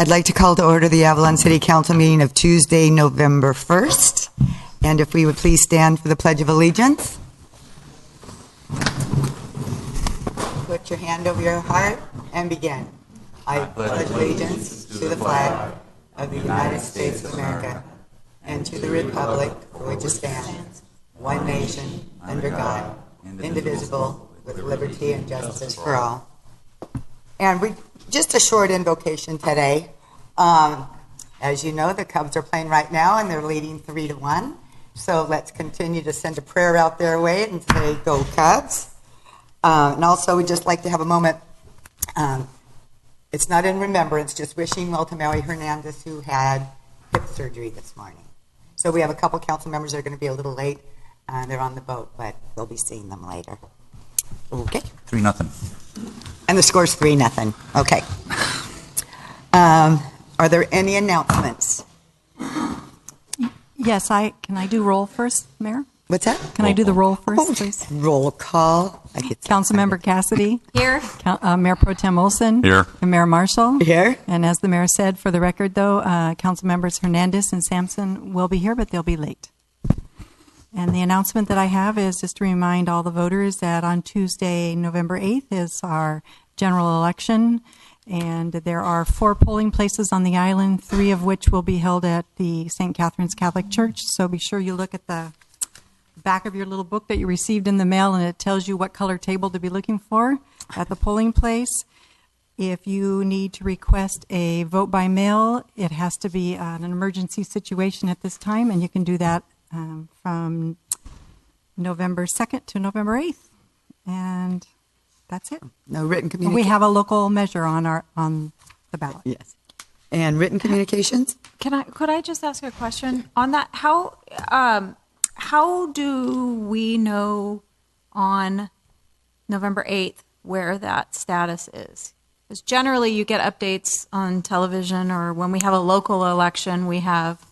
I'd like to call to order the Avalon City Council meeting of Tuesday, November 1st. And if we would please stand for the Pledge of Allegiance. Put your hand over your heart and begin. I pledge allegiance to the flag of the United States of America and to the republic for which it stands, one nation, under God, indivisible, with liberty and justice for all. And just a short invocation today. As you know, the Cubs are playing right now, and they're leading 3-1. So let's continue to send a prayer out their way and say, "Go Cubs!" And also, we'd just like to have a moment. It's not in remembrance, just wishing well to Mary Hernandez, who had hip surgery this morning. So we have a couple council members that are going to be a little late. They're on the boat, but we'll be seeing them later. Okay. 3-0. And the score's 3-0. Okay. Are there any announcements? Yes, can I do roll first, Mayor? What's that? Can I do the roll first, please? Roll call. Councilmember Cassidy. Here. Mayor Pro Tem Olson. Here. And Mayor Marshall. Here. And as the mayor said, for the record, though, Council Members Hernandez and Sampson will be here, but they'll be late. And the announcement that I have is just to remind all the voters that on Tuesday, November 8th, is our general election. And there are 4 polling places on the island, 3 of which will be held at the St. Catherine's Catholic Church. So be sure you look at the back of your little book that you received in the mail, and it tells you what color table to be looking for at the polling place. If you need to request a vote by mail, it has to be an emergency situation at this time, and you can do that from November 2nd to November 8th. And that's it. No written communication. We have a local measure on the ballot. Yes. And written communications? Could I just ask a question on that? How do we know on November 8th where that status is? Because generally you get updates on television, or when we have a local election, we have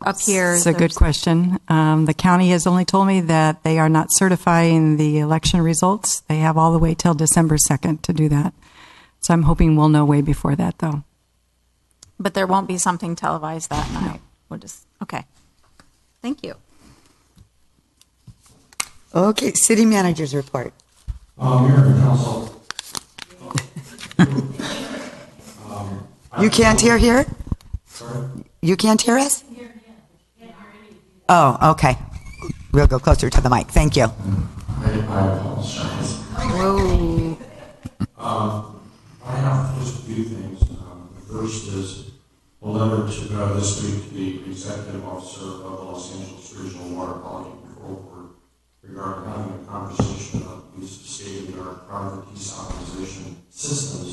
up here. It's a good question. The county has only told me that they are not certifying the election results. They have all the way till December 2nd to do that. So I'm hoping we'll know way before that, though. But there won't be something televised that night. We'll just, okay. Thank you. Okay, city manager's report. Mayor and Council. You can't hear here? Sorry? You can't hear us? Oh, okay. We'll go closer to the mic. Thank you. I apologize. Whoa. I have just a few things. The first is a letter to this week to the executive officer of the Los Angeles Regional Water Quality Control Board regarding having a conversation about the use of state-of-the-art private desalination systems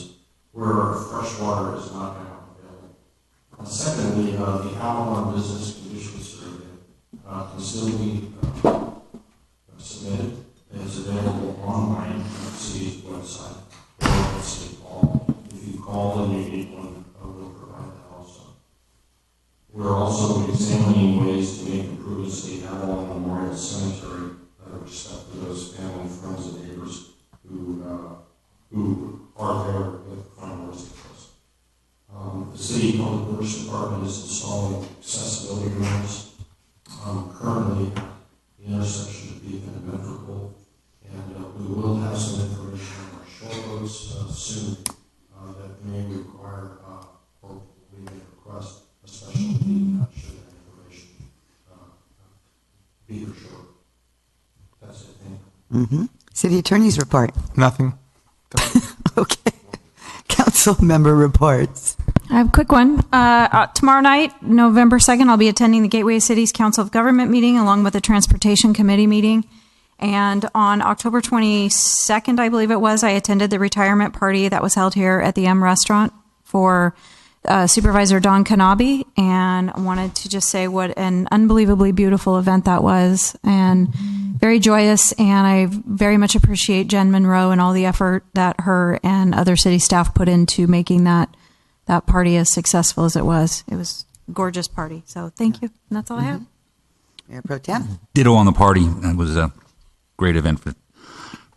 where fresh water is not now available. Secondly, the Avalon Business Conditions Survey can still be submitted. It is available online on the city's website or at City Hall. If you call and you need one, we'll provide that also. We're also examining ways to make improvements to the Avalon Memorial Cemetery out of respect to those family, friends, and neighbors who are there at the front of Mercy Trust. The City Public Works Department is installing accessibility ramps currently at the intersection of Beacon and Metrical, and we will have some information on our short roads soon that may require, or we may request a special meeting should that information be for sure. That's it. Thank you. City attorney's report. Nothing. Okay. Council member reports. I have a quick one. Tomorrow night, November 2nd, I'll be attending the Gateway Cities Council of Government meeting along with the Transportation Committee meeting. And on October 22nd, I believe it was, I attended the retirement party that was held here at the M Restaurant for Supervisor Don Kanabe, and I wanted to just say what an unbelievably beautiful event that was, and very joyous, and I very much appreciate Jen Monroe and all the effort that her and other city staff put into making that party as successful as it was. It was a gorgeous party, so thank you, and that's all I have. Mayor Pro Tem. Ditto on the party. It was a great event for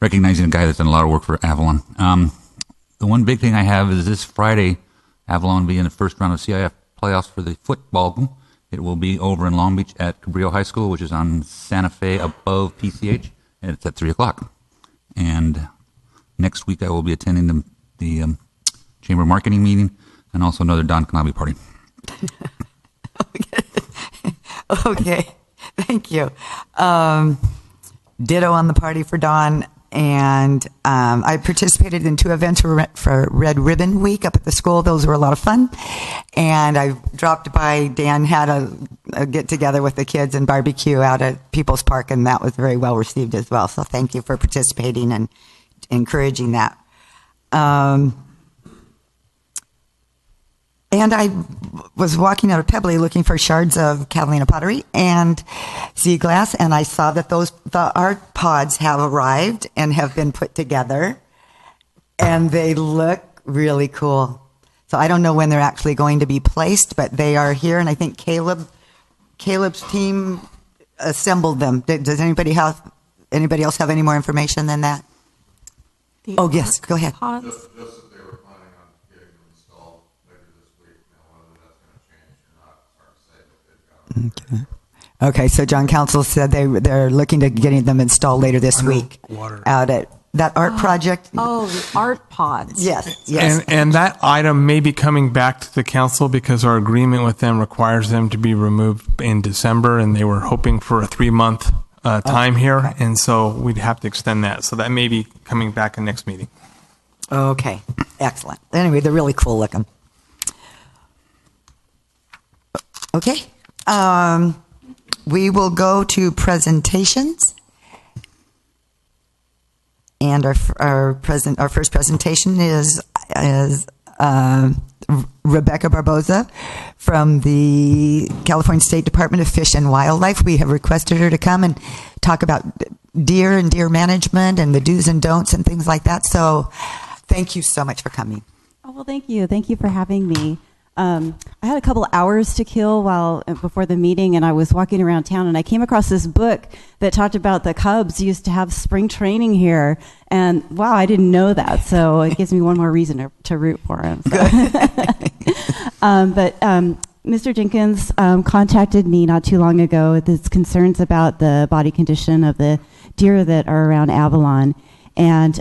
recognizing a guy that's done a lot of work for Avalon. The one big thing I have is this Friday, Avalon will be in the first round of CIF playoffs for the football. It will be over in Long Beach at Cabrillo High School, which is on Santa Fe above PCH, and it's at 3 o'clock. And next week I will be attending the Chamber Marketing meeting and also another Don Knabe party. Okay, thank you. Ditto on the party for Dawn. And I participated in 2 events for Red Ribbon Week up at the school. Those were a lot of fun. And I dropped by, Dan had a get-together with the kids and barbecue out at People's Park, and that was very well received as well. So thank you for participating and encouraging that. And I was walking out of Pebbly looking for shards of Catalina pottery and sea glass, and I saw that the art pods have arrived and have been put together, and they look really cool. So I don't know when they're actually going to be placed, but they are here, and I think Caleb's team assembled them. Does anybody else have any more information than that? Oh, yes, go ahead. Pods. Just that they were planning on getting them installed later this week. Now, whether that's going to change or not, it's hard to say, but they've got them. Okay, so John Council said they're looking to getting them installed later this week out at that art project. Oh, the art pods. Yes. And that item may be coming back to the council because our agreement with them requires them to be removed in December, and they were hoping for a 3-month time here, and so we'd have to extend that. So that may be coming back in next meeting. Okay, excellent. Anyway, they're really cool looking. Okay, we will go to presentations. And our first presentation is Rebecca Barboza from the California State Department of Fish and Wildlife. We have requested her to come and talk about deer and deer management and the do's and don'ts and things like that. So thank you so much for coming. Oh, well, thank you. Thank you for having me. I had a couple hours to kill before the meeting, and I was walking around town, and I came across this book that talked about the Cubs used to have spring training here, and wow, I didn't know that, so it gives me one more reason to root for him. So. But Mr. Jenkins contacted me not too long ago with his concerns about the body condition of the deer that are around Avalon, and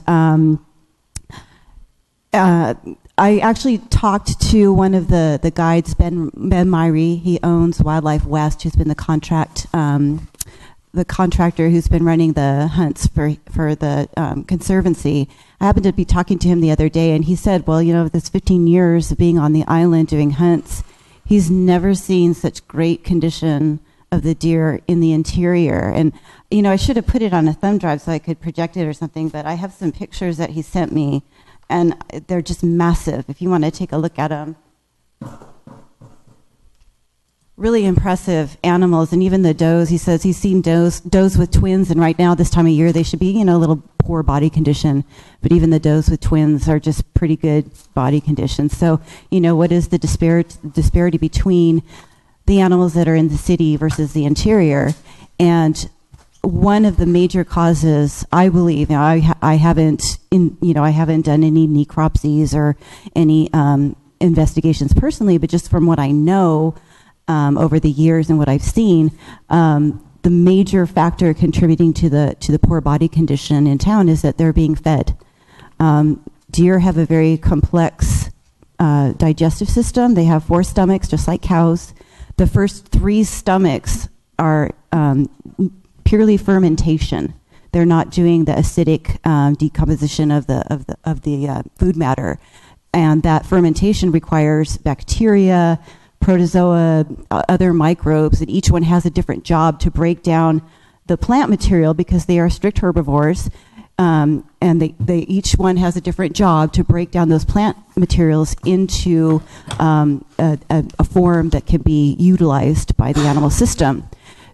I actually talked to one of the guides, Ben Myrie. He owns Wildlife West, who's been the contractor who's been running the hunts for the Conservancy. I happened to be talking to him the other day, and he said, well, this 15 years of being on the island doing hunts, he's never seen such great condition of the deer in the interior. And, I should have put it on a thumb drive so I could project it or something, but I have some pictures that he sent me, and they're just massive. If you want to take a look at them. Really impressive animals, and even the does. He says he's seen does with twins, and right now, this time of year, they should be, a little poor body condition. But even the does with twins are just pretty good body condition. So, what is the disparity between the animals that are in the city versus the interior? And one of the major causes, I believe, I haven't done any necropsies or any investigations personally, but just from what I know over the years and what I've seen, the major factor contributing to the poor body condition in town is that they're being fed. Deer have a very complex digestive system. They have 4 stomachs, just like cows. The first 3 stomachs are purely fermentation. They're not doing the acidic decomposition of the food matter, and that fermentation requires bacteria, protozoa, other microbes, and each one has a different job to break down the plant material because they are strict herbivores, and they each one has a different job to break down those plant materials into a form that can be utilized by the animal system.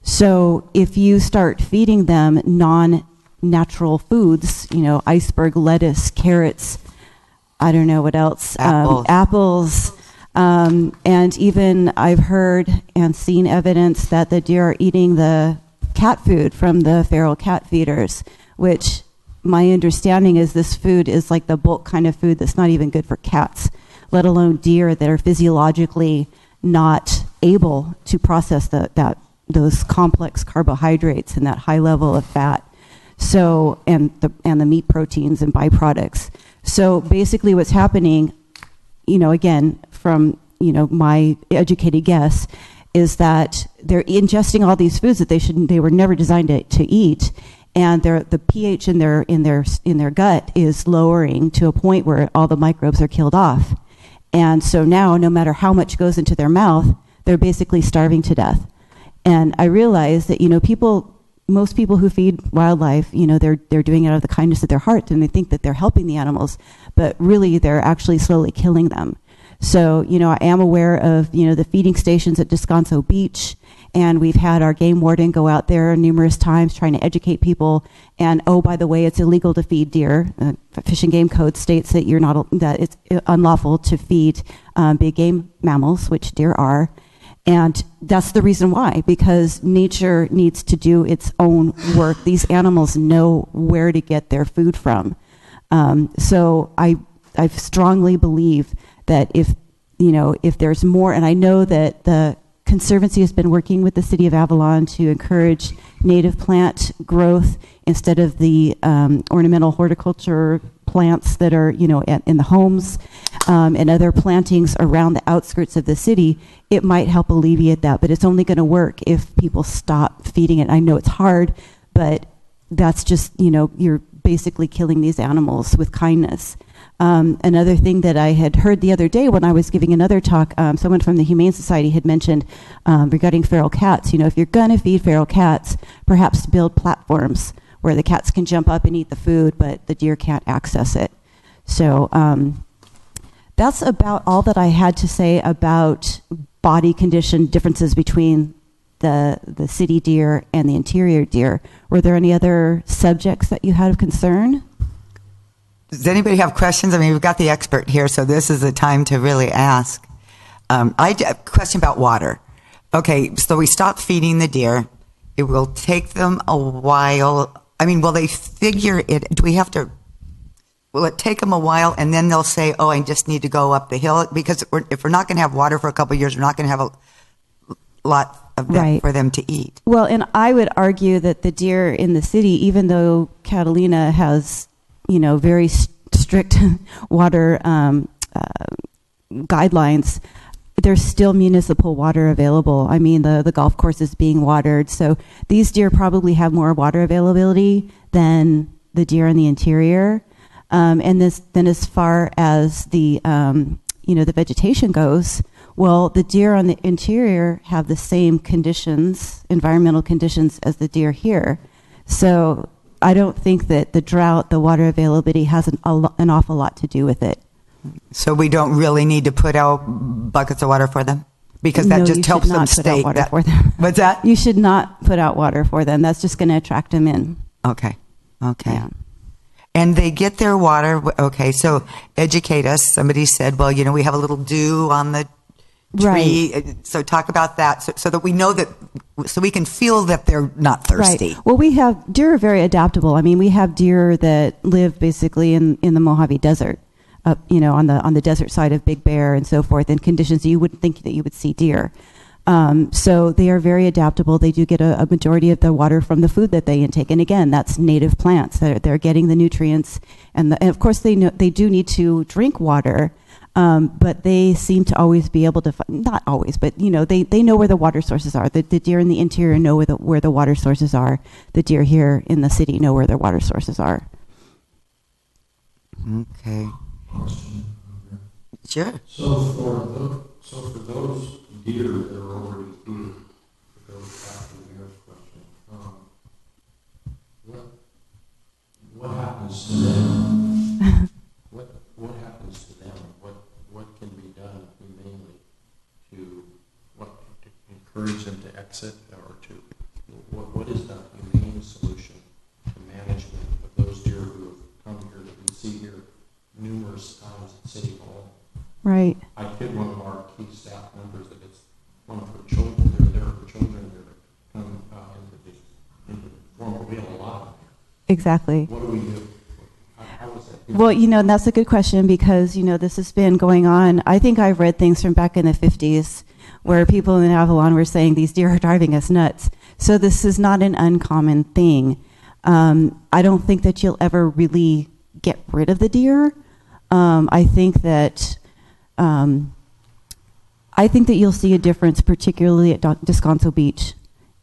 So if you start feeding them non-natural foods, iceberg lettuce, carrots, I don't know what else, apples, and even I've heard and seen evidence that the deer are eating the cat food from the feral cat feeders, which my understanding is this food is like the bulk kind of food that's not even good for cats. let alone deer that are physiologically not able to process those complex carbohydrates and that high level of fat. So, and the meat proteins and byproducts. So basically what's happening, again, from, my educated guess, is that they're ingesting all these foods that they were never designed to eat, and the pH in their gut is lowering to a point where all the microbes are killed off. And so now, no matter how much goes into their mouth, they're basically starving to death. And I realize that, most people who feed wildlife, they're doing it out of the kindness of their heart, and they think that they're helping the animals, but really they're actually slowly killing them. So, I am aware of, the feeding stations at Descanso Beach, and we've had our game warden go out there numerous times trying to educate people. And, oh, by the way, it's illegal to feed deer. Fish and Game Code states that that it's unlawful to feed big game mammals, which deer are. And that's the reason why, because nature needs to do its own work. These animals know where to get their food from. So I strongly believe that if there's more, and I know that the Conservancy has been working with the City of Avalon to encourage native plant growth instead of the ornamental horticulture plants that are, in the homes and other plantings around the outskirts of the city. It might help alleviate that, but it's only going to work if people stop feeding it. I know it's hard, but that's just, you're basically killing these animals with kindness. Another thing that I had heard the other day when I was giving another talk, someone from the Humane Society had mentioned regarding feral cats. If you're going to feed feral cats, perhaps build platforms where the cats can jump up and eat the food, but the deer can't access it. So that's about all that I had to say about body condition differences between the city deer and the interior deer. Were there any other subjects that you had of concern? Does anybody have questions? I mean, we've got the expert here, so this is the time to really ask. I have a question about water. Okay, so we stop feeding the deer. It will take them a while. I mean, will they figure it? Will it take them a while, and then they'll say, oh, I just need to go up the hill? Because if we're not going to have water for a couple of years, we're not going to have a lot of them for them to eat. Well, and I would argue that the deer in the city, even though Catalina has very strict water guidelines, there's still municipal water available. I mean, the golf course is being watered. So these deer probably have more water availability than the deer in the interior. And then as far as the, the vegetation goes, well, the deer on the interior have the same conditions, environmental conditions, as the deer here. So I don't think that the drought, the water availability has an awful lot to do with it. So we don't really need to put out buckets of water for them? Because that just helps them stay. What's that? You should not put out water for them. That's just going to attract them in. Okay. Yeah. And they get their water. Okay, so educate us. Somebody said, well, we have a little dew on the tree. Right. So talk about that so that we know that, so we can feel that they're not thirsty. Right. Well, deer are very adaptable. I mean, we have deer that live basically in the Mojave Desert, on the desert side of Big Bear and so forth, in conditions you wouldn't think that you would see deer. So they are very adaptable. They do get a majority of the water from the food that they intake. And again, that's native plants. They're getting the nutrients. And of course, they do need to drink water. But they seem to always be able to, not always, but they know where the water sources are. The deer in the interior know where the water sources are. The deer here in the city know where their water sources are. Okay. Sure. So for those deer that are already here, to go back to the mayor's question, what happens to them? What happens to them? What can be done humanely to encourage them to exit, or to what is the humane solution to management of those deer who have come here that we see here numerous times at City Hall? Right. I kid one of our key staff members that it's one of her children. They're there for children. They're coming into the formal wheel a lot. Exactly. What do we do? How is that? Well, and that's a good question because, this has been going on. I think I've read things from back in the 50s where people in Avalon were saying these deer are driving us nuts. So this is not an uncommon thing. I don't think that you'll ever really get rid of the deer. I think that you'll see a difference, particularly at Descanso Beach.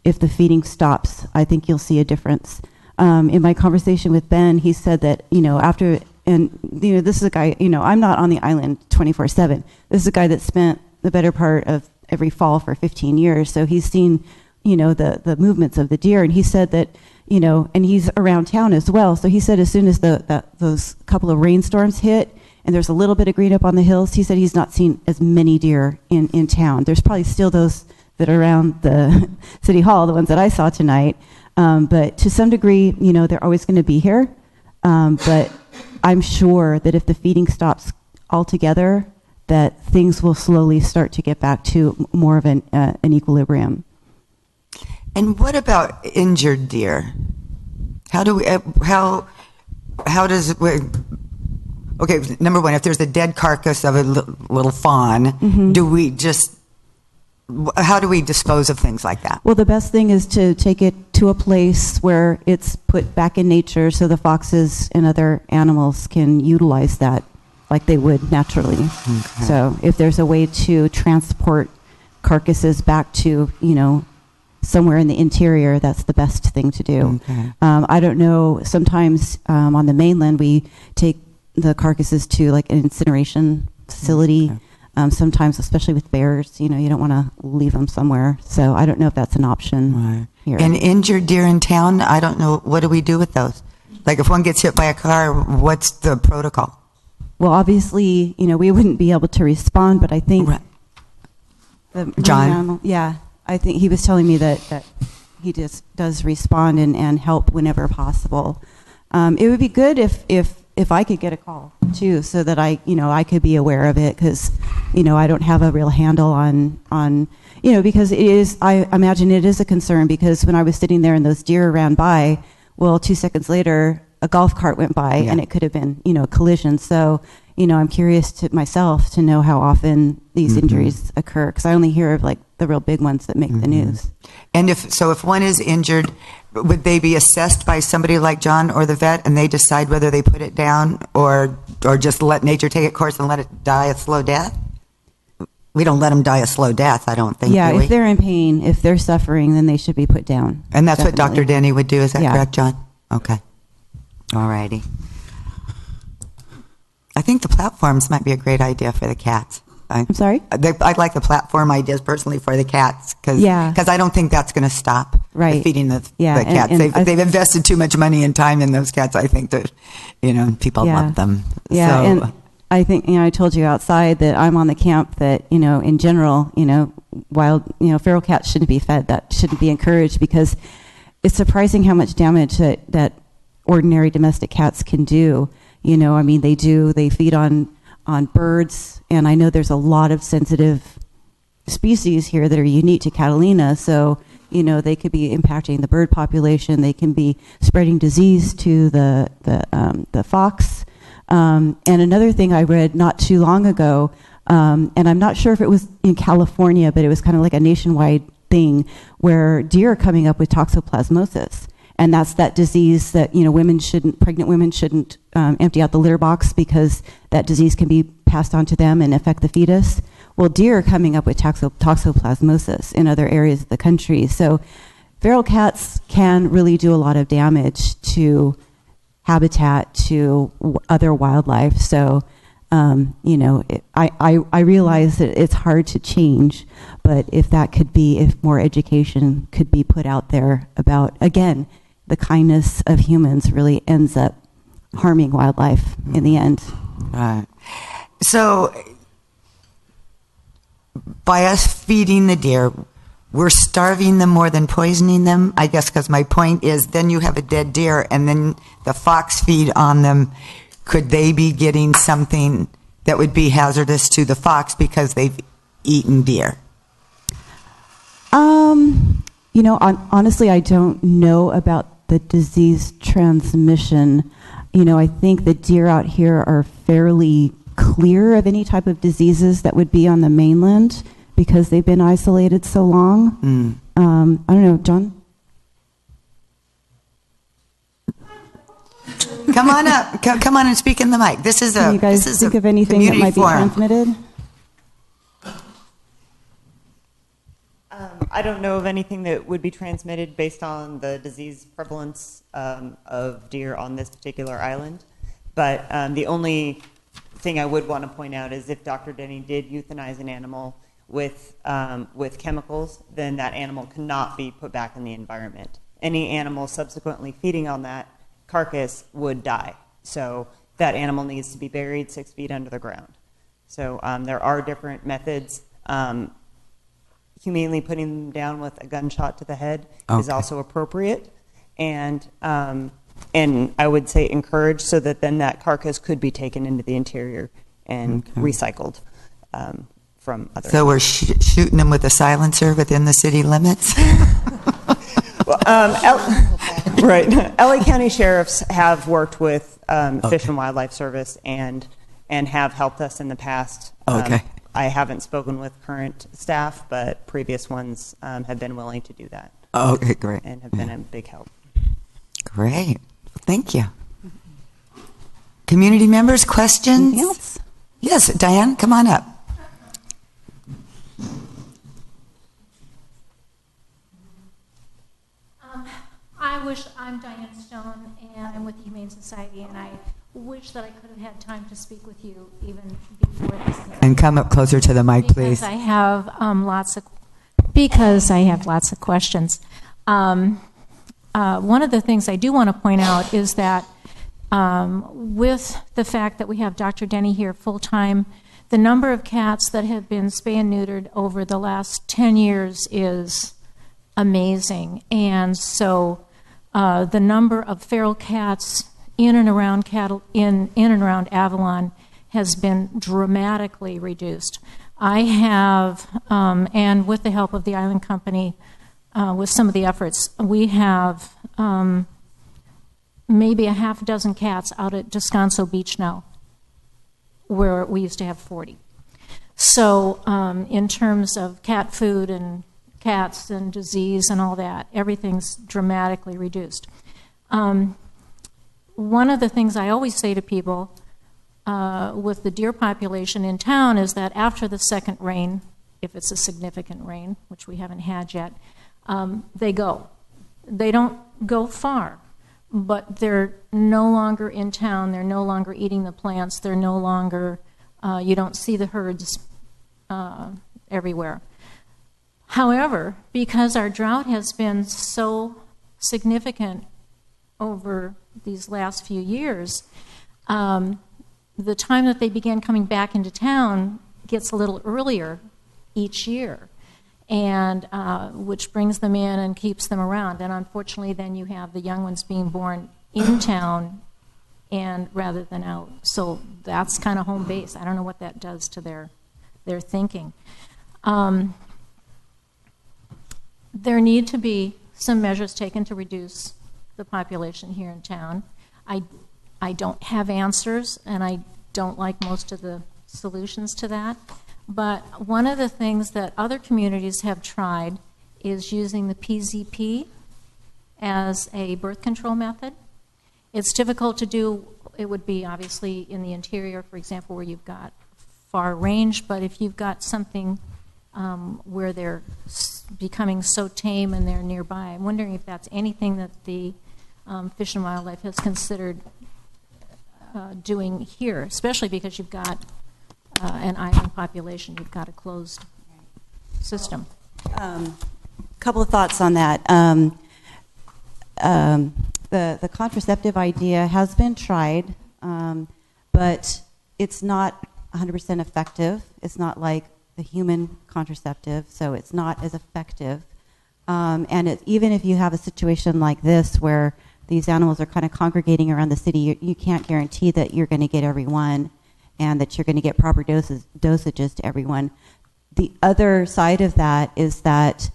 If the feeding stops, I think you'll see a difference. In my conversation with Ben, he said that, this is a guy, I'm not on the island 24/7. This is a guy that spent the better part of every fall for 15 years. So he's seen, the movements of the deer. And he said that, and he's around town as well. So he said as soon as those couple of rainstorms hit and there's a little bit of green up on the hills, he said he's not seen as many deer in town. There's probably still those that are around the city hall, the ones that I saw tonight. But to some degree, they're always going to be here. But I'm sure that if the feeding stops altogether, that things will slowly start to get back to more of an equilibrium. And what about injured deer? How do we, how does, okay, number one, if there's a dead carcass of a little fawn, do we just, how do we dispose of things like that? Well, the best thing is to take it to a place where it's put back in nature so the foxes and other animals can utilize that like they would naturally. Okay. So if there's a way to transport carcasses back to, somewhere in the interior, that's the best thing to do. Okay. I don't know, sometimes on the mainland we take the carcasses to like an incineration facility. Okay. Sometimes, especially with bears, you don't want to leave them somewhere. So I don't know if that's an option here. And injured deer in town, I don't know, what do we do with those? Like if one gets hit by a car, what's the protocol? Well, obviously, we wouldn't be able to respond, but I think John? I think he was telling me that he just does respond and help whenever possible. It would be good if I could get a call too, so that I could be aware of it, because I don't have a real handle on because it is, I imagine it is a concern, because when I was sitting there and those deer ran by, well, 2 seconds later a golf cart went by and it could have been a collision. So I'm curious to myself to know how often these injuries occur, because I only hear of like the real big ones that make the news. And if one is injured, would they be assessed by somebody like John or the vet, and they decide whether they put it down or just let nature take its course and let it die a slow death? We don't let them die a slow death, I don't think. Yeah, do we? If they're in pain, if they're suffering, then they should be put down. And that's definitely what Dr. Denny would do. Is that correct, John? Okay. All righty. I think the platforms might be a great idea for the cats. I'm sorry? I like the platform ideas personally for the cats, because I don't think that's going to stop the feeding the cats. They've invested too much money and time in those cats. I think that people love them. Yeah, so, and I think I told you outside that I'm on the camp that in general wild feral cats shouldn't be fed. That shouldn't be encouraged, because it's surprising how much damage that ordinary domestic cats can do. They feed on birds, and I know there's a lot of sensitive species here that are unique to Catalina, so they could be impacting the bird population. They can be spreading disease to the fox. And another thing I read not too long ago, and I'm not sure if it was in California, but it was kind of like a nationwide thing, where deer are coming up with toxoplasmosis. And that's that disease that pregnant women shouldn't empty out the litter box, because that disease can be passed on to them and affect the fetus. Well, deer are coming up with toxoplasmosis in other areas of the country. So feral cats can really do a lot of damage to habitat, to other wildlife. So I realize that it's hard to change, but if more education could be put out there about, again, the kindness of humans really ends up harming wildlife in the end. Right. So by us feeding the deer, we're starving them more than poisoning them, I guess, because my point is then you have a dead deer and then the fox feed on them. Could they be getting something that would be hazardous to the fox because they've eaten deer? Honestly, I don't know about the disease transmission. I think the deer out here are fairly clear of any type of diseases that would be on the mainland because they've been isolated so long. I don't know, John? Come on up. Come on and speak in the mic. This is Can you guys think of anything that might be transmitted? I don't know of anything that would be transmitted based on the disease prevalence of deer on this particular island. But the only thing I would want to point out is if Dr. Denny did euthanize an animal with chemicals, then that animal cannot be put back in the environment. Any animal subsequently feeding on that carcass would die. So that animal needs to be buried 6 feet under the ground. So there are different methods. Humanely putting them down with a gunshot to the head is also appropriate, and I would say encouraged, so that then that carcass could be taken into the interior and recycled from other. So we're shooting them with a silencer within the city limits. Right. LA County sheriffs have worked with Fish and Wildlife Service and have helped us in the past. Okay. I haven't spoken with current staff, but previous ones have been willing to do that. Okay, great. And have been a big help. Great. Thank you. Community members, questions? Anything else? Yes, Diane, come on up. I'm Diane Stone, and I'm with the Humane Society, and I wish that I could have had time to speak with you even before this. And come up closer to the mic, please. Because I have lots of questions. One of the things I do want to point out is that with the fact that we have Dr. Denny here full-time, the number of cats that have been spay and neutered over the last 10 years is amazing. And so the number of feral cats in and around Avalon has been dramatically reduced. I have, and with the help of the Island Company, with some of the efforts, we have maybe a half dozen cats out at Descanso Beach now, where we used to have 40. So in terms of cat food and cats and disease and all that, everything's dramatically reduced. One of the things I always say to people with the deer population in town is that after the second rain, if it's a significant rain, which we haven't had yet, they go. They don't go far, but they're no longer in town. They're no longer eating the plants. They're no longer, you don't see the herds everywhere. However, because our drought has been so significant over these last few years, the time that they begin coming back into town gets a little earlier each year, and which brings them in and keeps them around. And unfortunately, then you have the young ones being born in town and rather than out. So that's kind of home base. I don't know what that does to their thinking. There need to be some measures taken to reduce the population here in town. I don't have answers, and I don't like most of the solutions to that. But one of the things that other communities have tried is using the PZP as a birth control method. It's difficult to do. It would be obviously in the interior, for example, where you've got far range, but if you've got something where they're becoming so tame and they're nearby, I'm wondering if that's anything that the Fish and Wildlife has considered doing here, especially because you've got an island population, you've got a closed system. Couple of thoughts on that. The contraceptive idea has been tried, but it's not 100% effective. It's not like the human contraceptive, so it's not as effective. And even if you have a situation like this where these animals are kind of congregating around the city, you can't guarantee that you're going to get everyone and that you're going to get proper dosages to everyone. The other side of that is that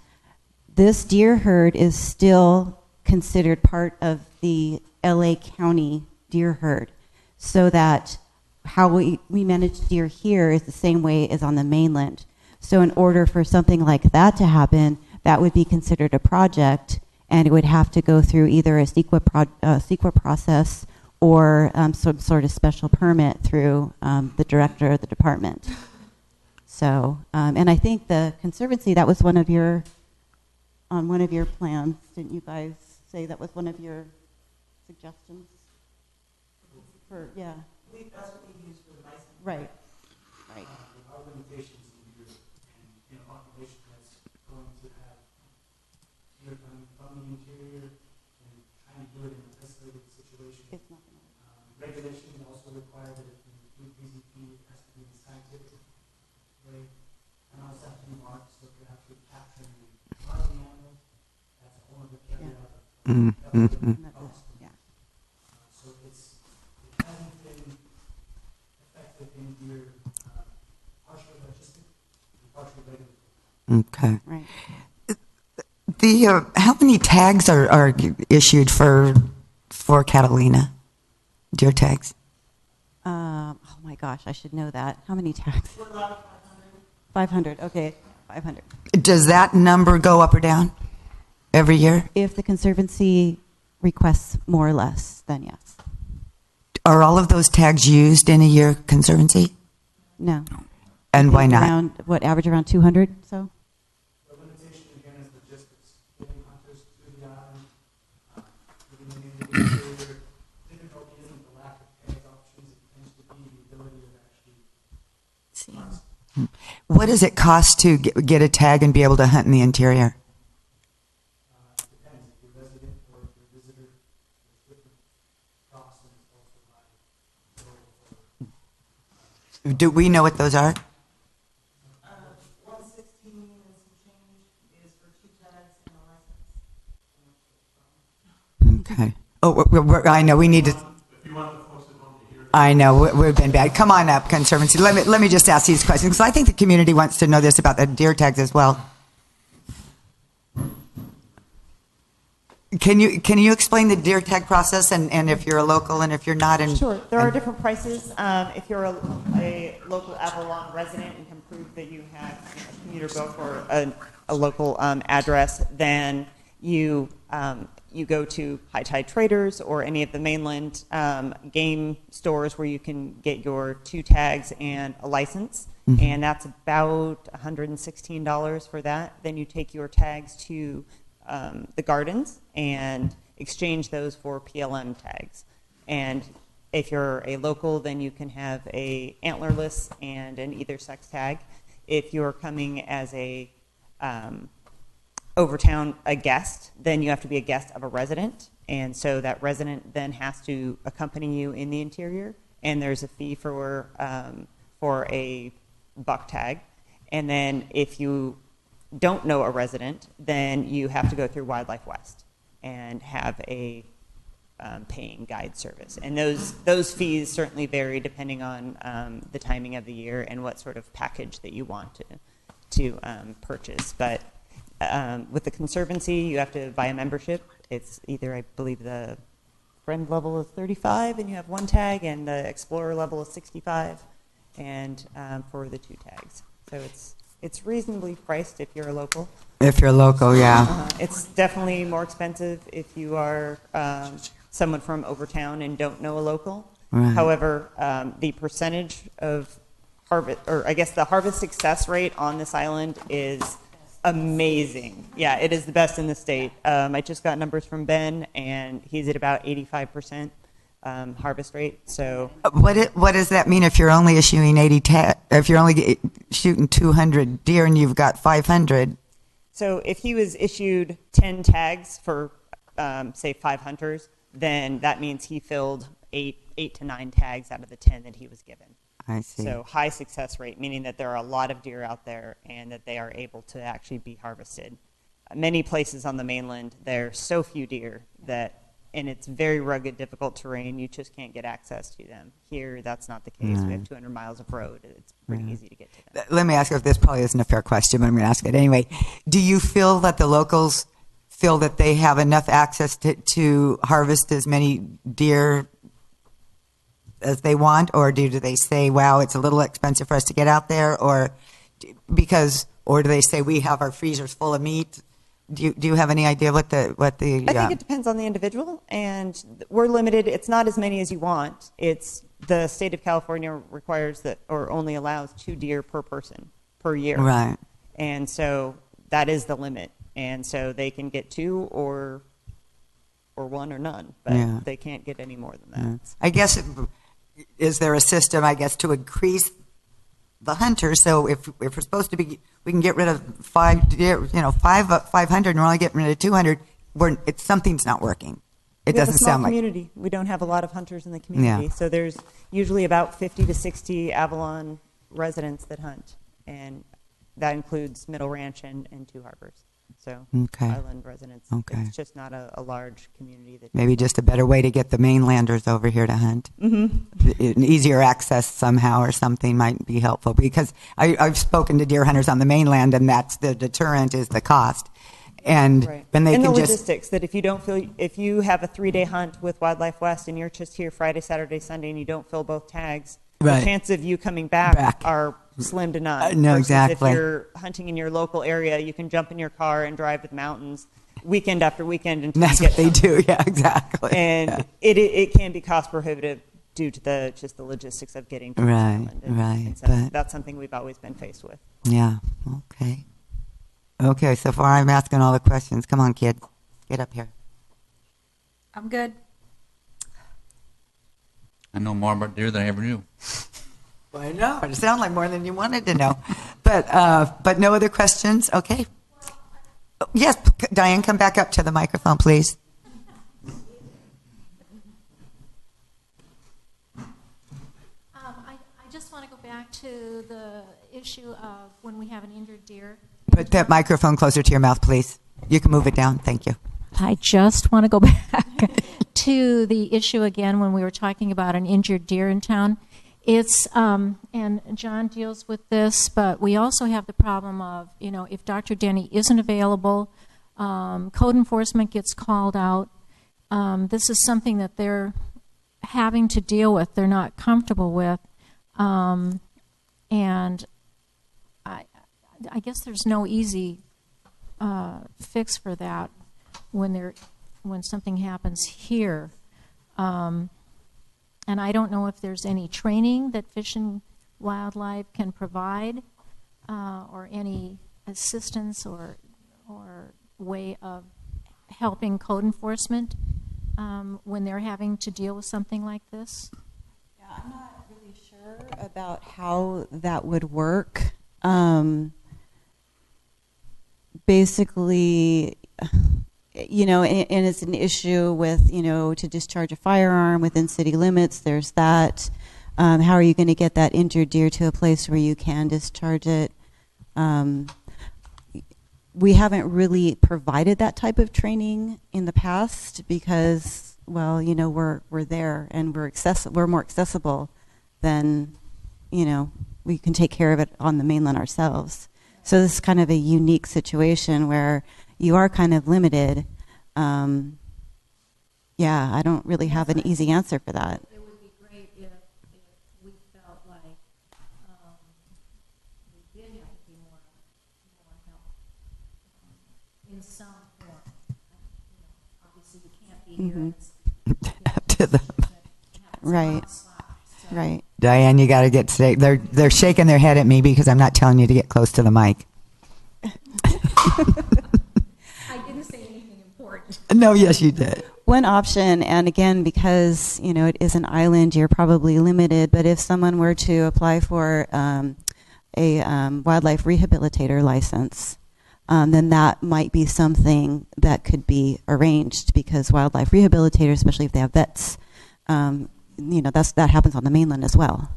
this deer herd is still considered part of the LA County deer herd, so that how we manage deer here is the same way as on the mainland. So in order for something like that to happen, that would be considered a project, and it would have to go through either a CEQA process or some sort of special permit through the director of the department. So, and I think the Conservancy, that was one of your plans, didn't you guys say that was one of your suggestions? For, yeah. That's what we use for the license. Right. Right. Our limitations in deer and a population that's going to have deer coming from the interior and trying to do it in an isolated situation. It's not gonna work. Regulations also require that if you do PZP, it has to be in scientific way. And also have to be marked, so if you're actually capturing the large animals, that's a whole other caveat of cost. Yeah. So it hasn't been effective in deer, partially logistic and partially regulatory. Okay. Right. How many tags are issued for Catalina? Deer tags? Oh my gosh, I should know that. How many tags? 500. Okay, 500. Does that number go up or down every year? If the Conservancy requests more or less, then yes. Are all of those tags used in a year, Conservancy? No. And why not? Average around 200, so? The limitation again is logistics. Getting hunters to the island, getting them in the interior. Difficulty isn't the lack of tag options, it tends to be the ability of actually. What does it cost to get a tag and be able to hunt in the interior? It depends if you're resident or if you're a visitor. There's different costs and it's also by. Do we know what those are? 116 and some change is for 2 tags and a license. Okay. Oh, I know we need to. I know we've been bad. Come on up, Conservancy. Let me just ask these questions because I think the community wants to know this about the deer tags as well. Can you explain the deer tag process and if you're a local and if you're not? Sure. There are different prices. If you're a local Avalon resident and can prove that you have a commuter bill for a local address, then you go to High Tide Traders or any of the mainland game stores where you can get your 2 tags and a license. Mm-hmm. And that's about $116 for that. Then you take your tags to the gardens and exchange those for PLM tags. And if you're a local, then you can have a antlerless and an either sex tag. If you're coming as a Overtown a guest, then you have to be a guest of a resident, and so that resident then has to accompany you in the interior, and there's a fee for a buck tag. And then if you don't know a resident, then you have to go through Wildlife West and have a paying guide service. And those fees certainly vary depending on the timing of the year and what sort of package that you want to purchase. But with the Conservancy, you have to buy a membership. It's either, I believe, the friend level is 35, and you have 1 tag, and the explorer level is 65, and for the 2 tags. So it's reasonably priced if you're a local. If you're local, yeah. It's definitely more expensive if you are someone from Overtown and don't know a local. Right. However, the percentage of harvest, or I guess the harvest success rate on this island is amazing. Yeah, it is the best in the state. I just got numbers from Ben, and he's at about 85% harvest rate. So, what does that mean if you're only issuing 80 if you're only shooting 200 deer and you've got 500? So if he was issued 10 tags for, say, 5 hunters, then that means he filled 8 to 9 tags out of the 10 that he was given. I see. So high success rate, meaning that there are a lot of deer out there and that they are able to actually be harvested. Many places on the mainland, there are so few deer that, and it's very rugged, difficult terrain, you just can't get access to them. Here, that's not the case. We have 200 miles of road. It's pretty easy to get to them. Let me ask you, if this probably isn't a fair question, but I'm going to ask it anyway. Do you feel that the locals feel that they have enough access to harvest as many deer as they want, or do they say, wow, it's a little expensive for us to get out there, or do they say we have our freezers full of meat? Do you have any idea what the I think it depends on the individual, and we're limited. It's not as many as you want. It's the state of California requires that, or only allows 2 deer per person per year. Right. And so that is the limit. And so they can get 2 or 1 or none, but they can't get any more than that. I guess, is there a system, I guess, to increase the hunters? So if we're supposed to be, we can get rid of 5 deer, 500, and we're only getting rid of 200. Something's not working. It We have doesn't a small sound like. community. We don't have a lot of hunters in the community. Yeah. So there's usually about 50 to 60 Avalon residents that hunt. And that includes Middle Ranch and 2 Harbors. So Okay. island residents. Okay. It's just not a large community. That Maybe just a better way to get the mainlanders over here to hunt. Mm-hmm. An easier access somehow or something might be helpful, because I've spoken to deer hunters on the mainland, and that's the deterrent is the cost. And Right. when they and can the just logistics that if you have a 3-day hunt with Wildlife West and you're just here Friday, Saturday, Sunday, and you don't fill both tags, Right. the chances of you coming back are slim to none. No, Versus exactly. If you're hunting in your local area, you can jump in your car and drive to the mountains weekend after weekend until that's you get what they something. do. Yeah, exactly. And Yeah. it can be cost prohibitive due to the logistics of getting to the Right, island. right, And so but- that's something we've always been faced with. Yeah. Okay. Okay. So far, I'm asking all the questions. Come on, kids, get up here. I'm good. I know more about deer than I ever knew. Well, I know. It sounded like more than you wanted to know, but no other questions. Okay. Yes, Diane, come back up to the microphone, please. I just want to go back to the issue of when we have an injured deer. Put that microphone closer to your mouth, please. You can move it down. Thank you. I just want to go back to the issue again when we were talking about an injured deer in town. It's, and John deals with this, but we also have the problem of, if Dr. Denny isn't available, code enforcement gets called out. This is something that they're having to deal with, they're not comfortable with. And I guess there's no easy fix for that when something happens here. And I don't know if there's any training that Fish and Wildlife can provide, or any assistance or way of helping code enforcement when they're having to deal with something like this. Yeah, I'm not really sure about how that would work. Basically, and it's an issue with, to discharge a firearm within city limits. There's that. How are you going to get that injured deer to a place where you can discharge it? We haven't really provided that type of training in the past because, well, we're there and we're more accessible than, we can take care of it on the mainland ourselves. So this is kind of a unique situation where you are kind of limited. I don't really have an easy answer for that. It would be great if we felt like we did have to be more help in some form. Obviously, you can't be here. To the Right. Right. Diane, you got to get straight. They're shaking their head at me because I'm not telling you to get close to the mic. I didn't say anything important. No, yes, you did. One option, and again, because, it is an island, you're probably limited, but if someone were to apply for a wildlife rehabilitator license, then that might be something that could be arranged because wildlife rehabilitators, especially if they have vets, that happens on the mainland as well.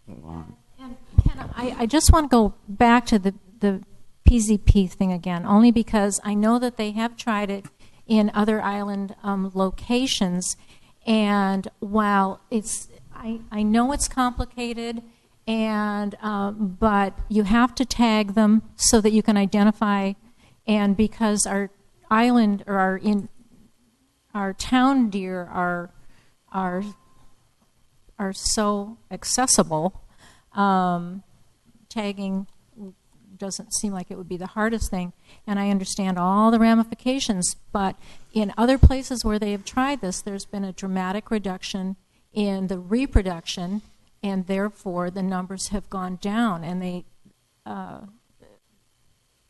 And Ken, I just want to go back to the PZP thing again, only because I know that they have tried it in other island locations, and while I know it's complicated, and but you have to tag them so that you can identify, and because our island or our town deer are are so accessible. Tagging doesn't seem like it would be the hardest thing, and I understand all the ramifications, but in other places where they have tried this, there's been a dramatic reduction in the reproduction, and therefore the numbers have gone down, and they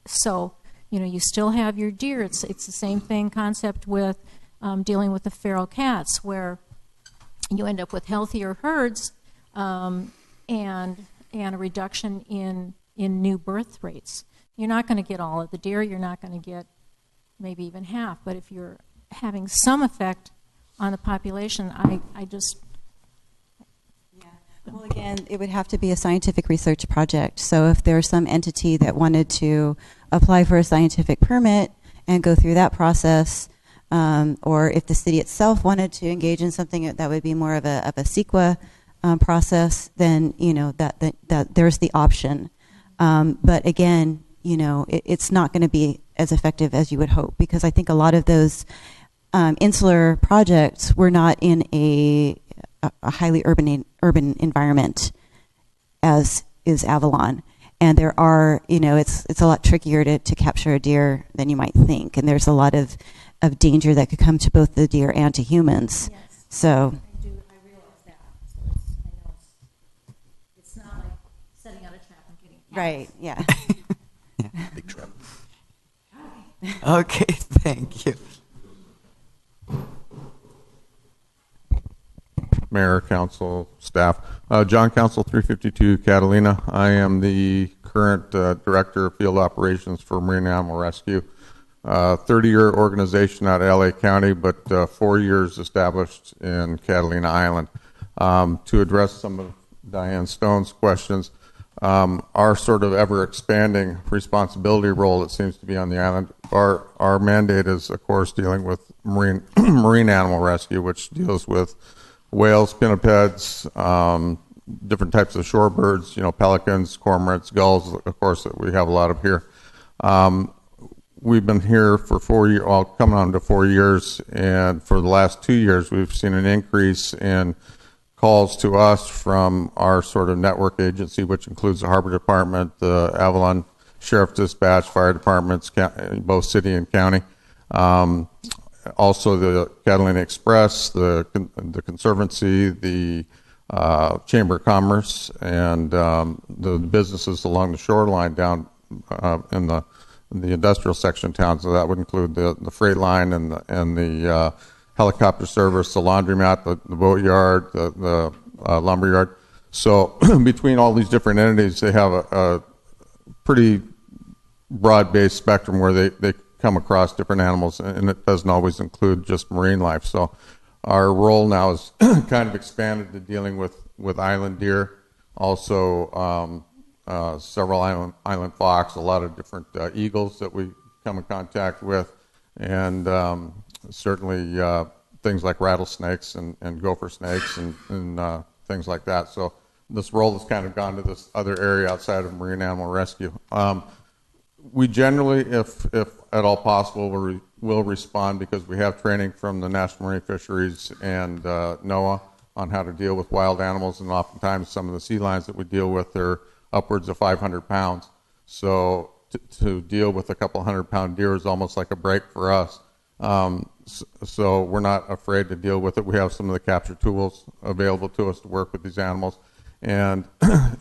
so you still have your deer. It's the same thing concept with dealing with the feral cats, where you end up with healthier herds and a reduction in new birth rates. You're not going to get all of the deer. You're not going to get maybe even half. But if you're having some effect on the population, I just... Yeah. Well, again, it would have to be a scientific research project. So if there's some entity that wanted to apply for a scientific permit and go through that process, or if the city itself wanted to engage in something that would be more of a CEQA process, then that there's the option. But again, it's not going to be as effective as you would hope, because I think a lot of those insular projects were not in a highly urban environment, as is Avalon. And there are, it's a lot trickier to capture a deer than you might think, and there's a lot of danger that could come to both the deer and to humans. Yes. So. I realize that. So I know it's not like setting out a trap and getting cats. Right, yeah. Big trap. Okay, thank you. Mayor, council, staff. John Council 352, Catalina. I am the current Director of Field Operations for Marine Animal Rescue. 30-year organization out of LA County, but 4 years established in Catalina Island. To address some of Diane Stone's questions, our sort of ever-expanding responsibility role that seems to be on the island, our mandate is, of course, dealing with marine animal rescue, which deals with whales, pinnipeds, different types of shorebirds, pelicans, cormorants, gulls, of course, that we have a lot of here. We've been here for 4 years, coming on to 4 years, and for the last 2 years, we've seen an increase in calls to us from our sort of network agency, which includes the Harbor Department, the Avalon Sheriff Dispatch, fire departments, both city and county. Also the Catalina Express, the Conservancy, the Chamber of Commerce, and the businesses along the shoreline down in the industrial section town. So that would include the freight line and the helicopter service, the laundromat, the boat yard, the lumber yard. So between all these different entities, they have a pretty broad-based spectrum where they come across different animals, and it doesn't always include just marine life. So our role now is kind of expanded to dealing with island deer, also several island fox, a lot of different eagles that we come in contact with, and certainly things like rattlesnakes and gopher snakes and things like that. So this role has kind of gone to this other area outside of marine animal rescue. We generally, if at all possible, will respond because we have training from the National Marine Fisheries and NOAA on how to deal with wild animals, and oftentimes some of the sea lions that we deal with are upwards of 500 pounds. So to deal with a couple 100-pound deer is almost like a break for us. So we're not afraid to deal with it. We have some of the capture tools available to us to work with these animals. And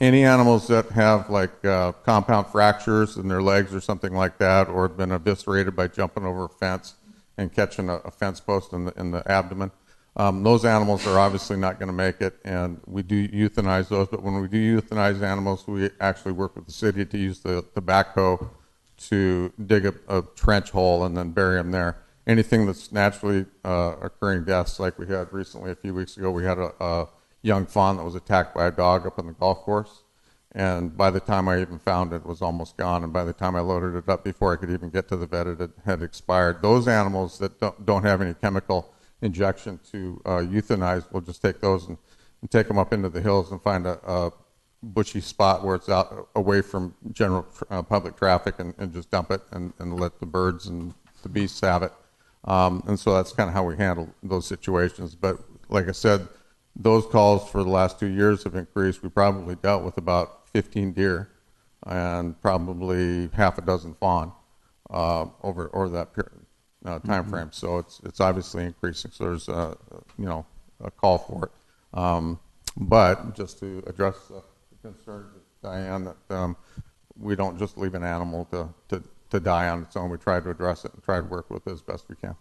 any animals that have like compound fractures in their legs or something like that, or have been eviscerated by jumping over a fence and catching a fence post in the abdomen, those animals are obviously not going to make it, and we do euthanize those. But when we do euthanize animals, we actually work with the city to use the backhoe to dig a trench hole and then bury them there. Anything that's naturally occurring deaths, like we had recently a few weeks ago, we had a young fawn that was attacked by a dog up on the golf course, and by the time I even found it, it was almost gone, and by the time I loaded it up before I could even get to the vet, it had expired. Those animals that don't have any chemical injection to euthanize, we'll just take those and take them up into the hills and find a bushy spot where it's out away from general public traffic and just dump it and let the birds and the beasts have it. And so that's kind of how we handle those situations. But like I said, those calls for the last 2 years have increased. We probably dealt with about 15 deer and probably half a dozen fawn over that period, time frame. So it's obviously increasing. So there's a call for it. But just to address the concerns of Diane, that we don't just leave an animal to die on its own. We try to address it and try to work with it as best we can.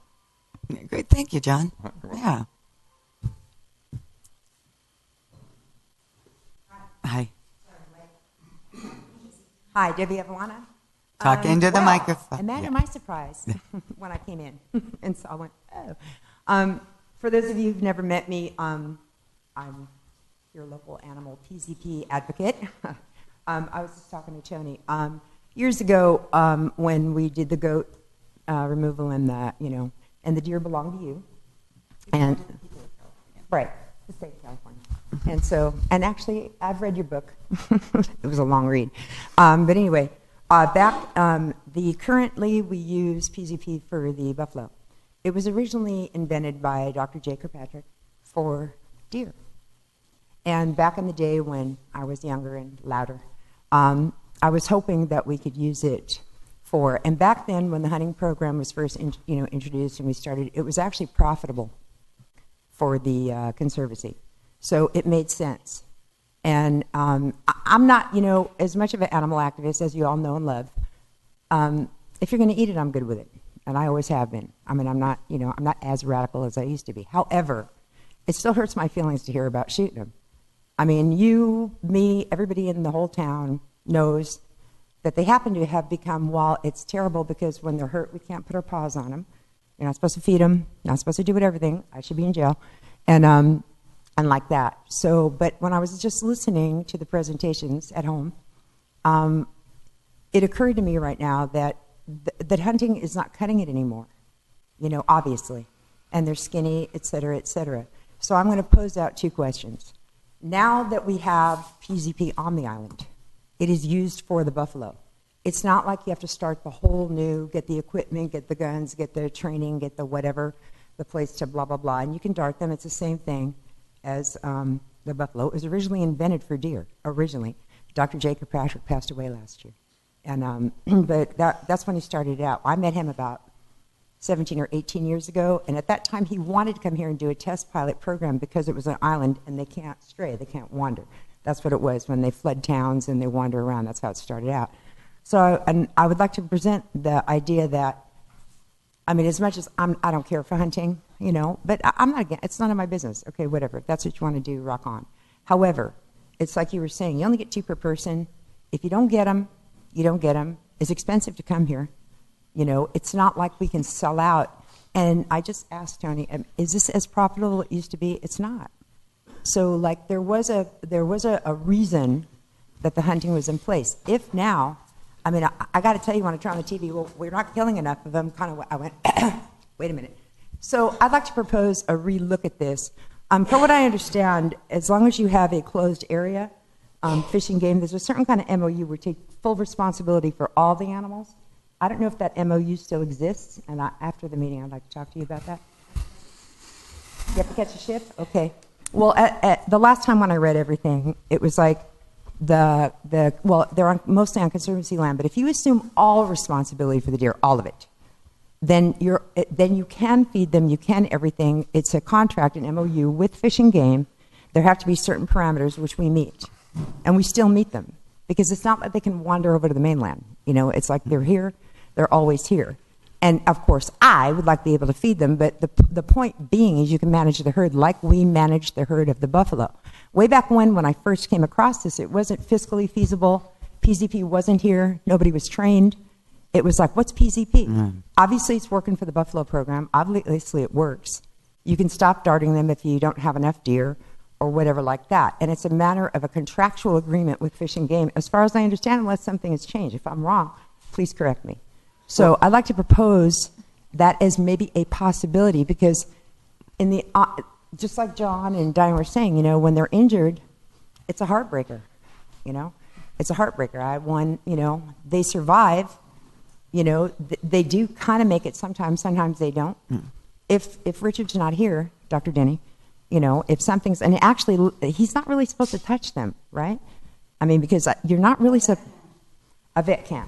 Great, thank you, John. Yeah. Hi. Hi, Debbie Evelana. Talk into the microphone. Imagine my surprise when I came in. And so I went, oh. For those of you who've never met me, I'm your local animal PZP advocate. I was just talking to Tony. Years ago, when we did the goat removal and the deer belonged to you. And, right, the state of California. And so, and actually, I've read your book. It was a long read. But anyway, currently we use PZP for the buffalo. It was originally invented by Dr. J. Kirkpatrick for deer. And back in the day when I was younger and louder, I was hoping that we could use it for, and back then when the hunting program was first introduced and we started, it was actually profitable for the Conservancy. So it made sense. And I'm not, as much of an animal activist as you all know and love. If you're going to eat it, I'm good with it. And I always have been. I mean, I'm not as radical as I used to be. However, it still hurts my feelings to hear about shooting them. I mean, you, me, everybody in the whole town knows that they happen to have become, while it's terrible because when they're hurt, we can't put our paws on them. You're not supposed to feed them. You're not supposed to do everything. I should be in jail. And like that. So, but when I was just listening to the presentations at home, it occurred to me right now that that hunting is not cutting it anymore, obviously. And they're skinny, et cetera, et cetera. So I'm going to pose out two questions. Now that we have PZP on the island, it is used for the buffalo. It's not like you have to start the whole new, get the equipment, get the guns, get the training, get the whatever, the place to blah, blah, blah. And you can dart them. It's the same thing as the buffalo. It was originally invented for deer, originally. Dr. J. Kirkpatrick passed away last year. And but that's when he started out. I met him about 17 or 18 years ago, and at that time he wanted to come here and do a test pilot program because it was an island and they can't stray, they can't wander. That's what it was when they flood towns and they wander around. That's how it started out. So, and I would like to present the idea that, I mean, as much as I don't care for hunting, but I'm not against, it's none of my business. Okay, whatever. If that's what you want to do, rock on. However, it's like you were saying, you only get two per person. If you don't get them, you don't get them. It's expensive to come here. It's not like we can sell out. And I just asked Tony, is this as profitable as it used to be? It's not. So, like, there was a reason that the hunting was in place. If now, I mean, I got to tell you, when I turn on the TV, well, we're not killing enough of them. Kind of, I went, wait a minute. So, I'd like to propose a relook at this. From what I understand, as long as you have a closed area, fishing game, there's a certain kind of MOU where you take full responsibility for all the animals. I don't know if that MOU still exists, and after the meeting, I'd like to talk to you about that. You have to catch a ship? Okay. Well, at the last time when I read everything, it was like they're mostly on Conservancy land, but if you assume all responsibility for the deer, all of it, then you can feed them, you can everything. It's a contract, an MOU with Fish and Game. There have to be certain parameters which we meet, and we still meet them because it's not like they can wander over to the mainland. It's like they're here, they're always here. And of course, I would like to be able to feed them, but the point being is you can manage the herd like we managed the herd of the buffalo. Way back when I first came across this, it wasn't fiscally feasible. PZP wasn't here. Nobody was trained. It was like, what's PZP? Obviously, it's working for the buffalo program. Obviously, it works. You can stop darting them if you don't have enough deer or whatever like that. And it's a matter of a contractual agreement with Fish and Game, as far as I understand, unless something has changed. If I'm wrong, please correct me. So I'd like to propose that as maybe a possibility, because in the just like John and Diane were saying, when they're injured, it's a heartbreaker. It's a heartbreaker. I had one. They survive. They do kind of make it sometimes. Sometimes they don't. If Richard's not here, Dr. Denny, You know, if something's, and actually, he's not really supposed to touch them, right? I mean, because you're not really a vet can.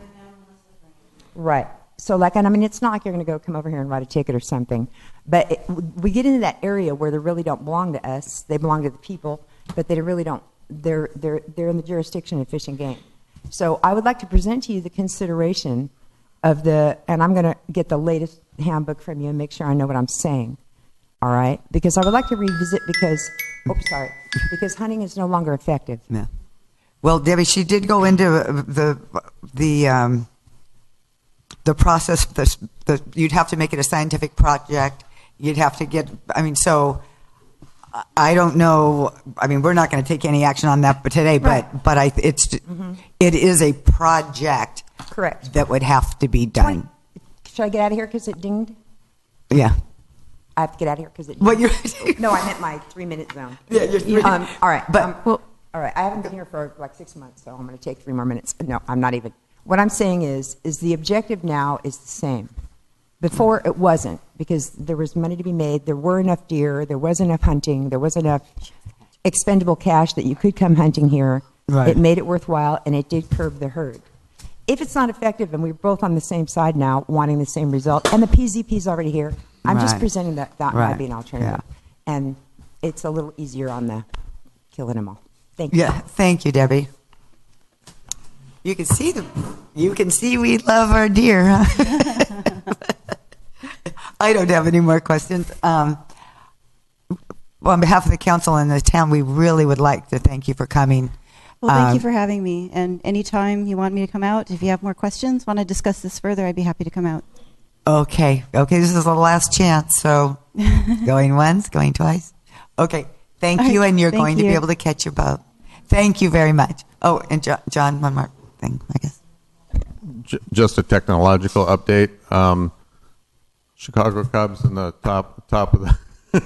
Right. So, like, and I mean, it's not like you're going to come over here and write a ticket or something. But we get into that area where they really don't belong to us. They belong to the people, but they really don't. They're in the jurisdiction of Fish and Game. So I would like to present to you the consideration of and I'm going to get the latest handbook from you and make sure I know what I'm saying. All right? Because I would like to revisit because hunting is no longer effective. Yeah. Well, Debbie, she did go into the process. You'd have to make it a scientific project. You'd have to get. I mean, so I don't know. I mean, we're not going to take any action on that today. Right. But it is a project. Correct. That would have to be done. Should I get out of here because it dinged? Yeah. I have to get out of here because it. What you're? No, I meant my 3-minute zone. Yeah. All right. But all right. I haven't been here for like 6 months, so I'm going to take 3 more minutes. No, I'm not even. What I'm saying is the objective now is the same. Before it wasn't, because there was money to be made. There were enough deer. There was enough hunting. There was enough expendable cash that you could come hunting here. Right. It made it worthwhile, and it did curb the herd. If it's not effective, and we're both on the same side now, wanting the same result, and the PZP is already here, I'm just Right. presenting that might Right. be an alternative. Yeah. And it's a little easier on the killing them all. Thank you. yeah, thank you, Debbie. You can see we love our deer. Huh? I don't have any more questions. On behalf of the council and the town, we really would like to thank you for coming. Well, thank you for having me. And anytime you want me to come out, if you have more questions, want to discuss this further, I'd be happy to come out. Okay, this is the last chance, so going once, going twice. Okay, thank All you, right, and you're thank going to be you. able to catch your boat. Thank you very much. Oh, and John, one more thing, I guess. Just a technological update. Chicago Cubs in the top of the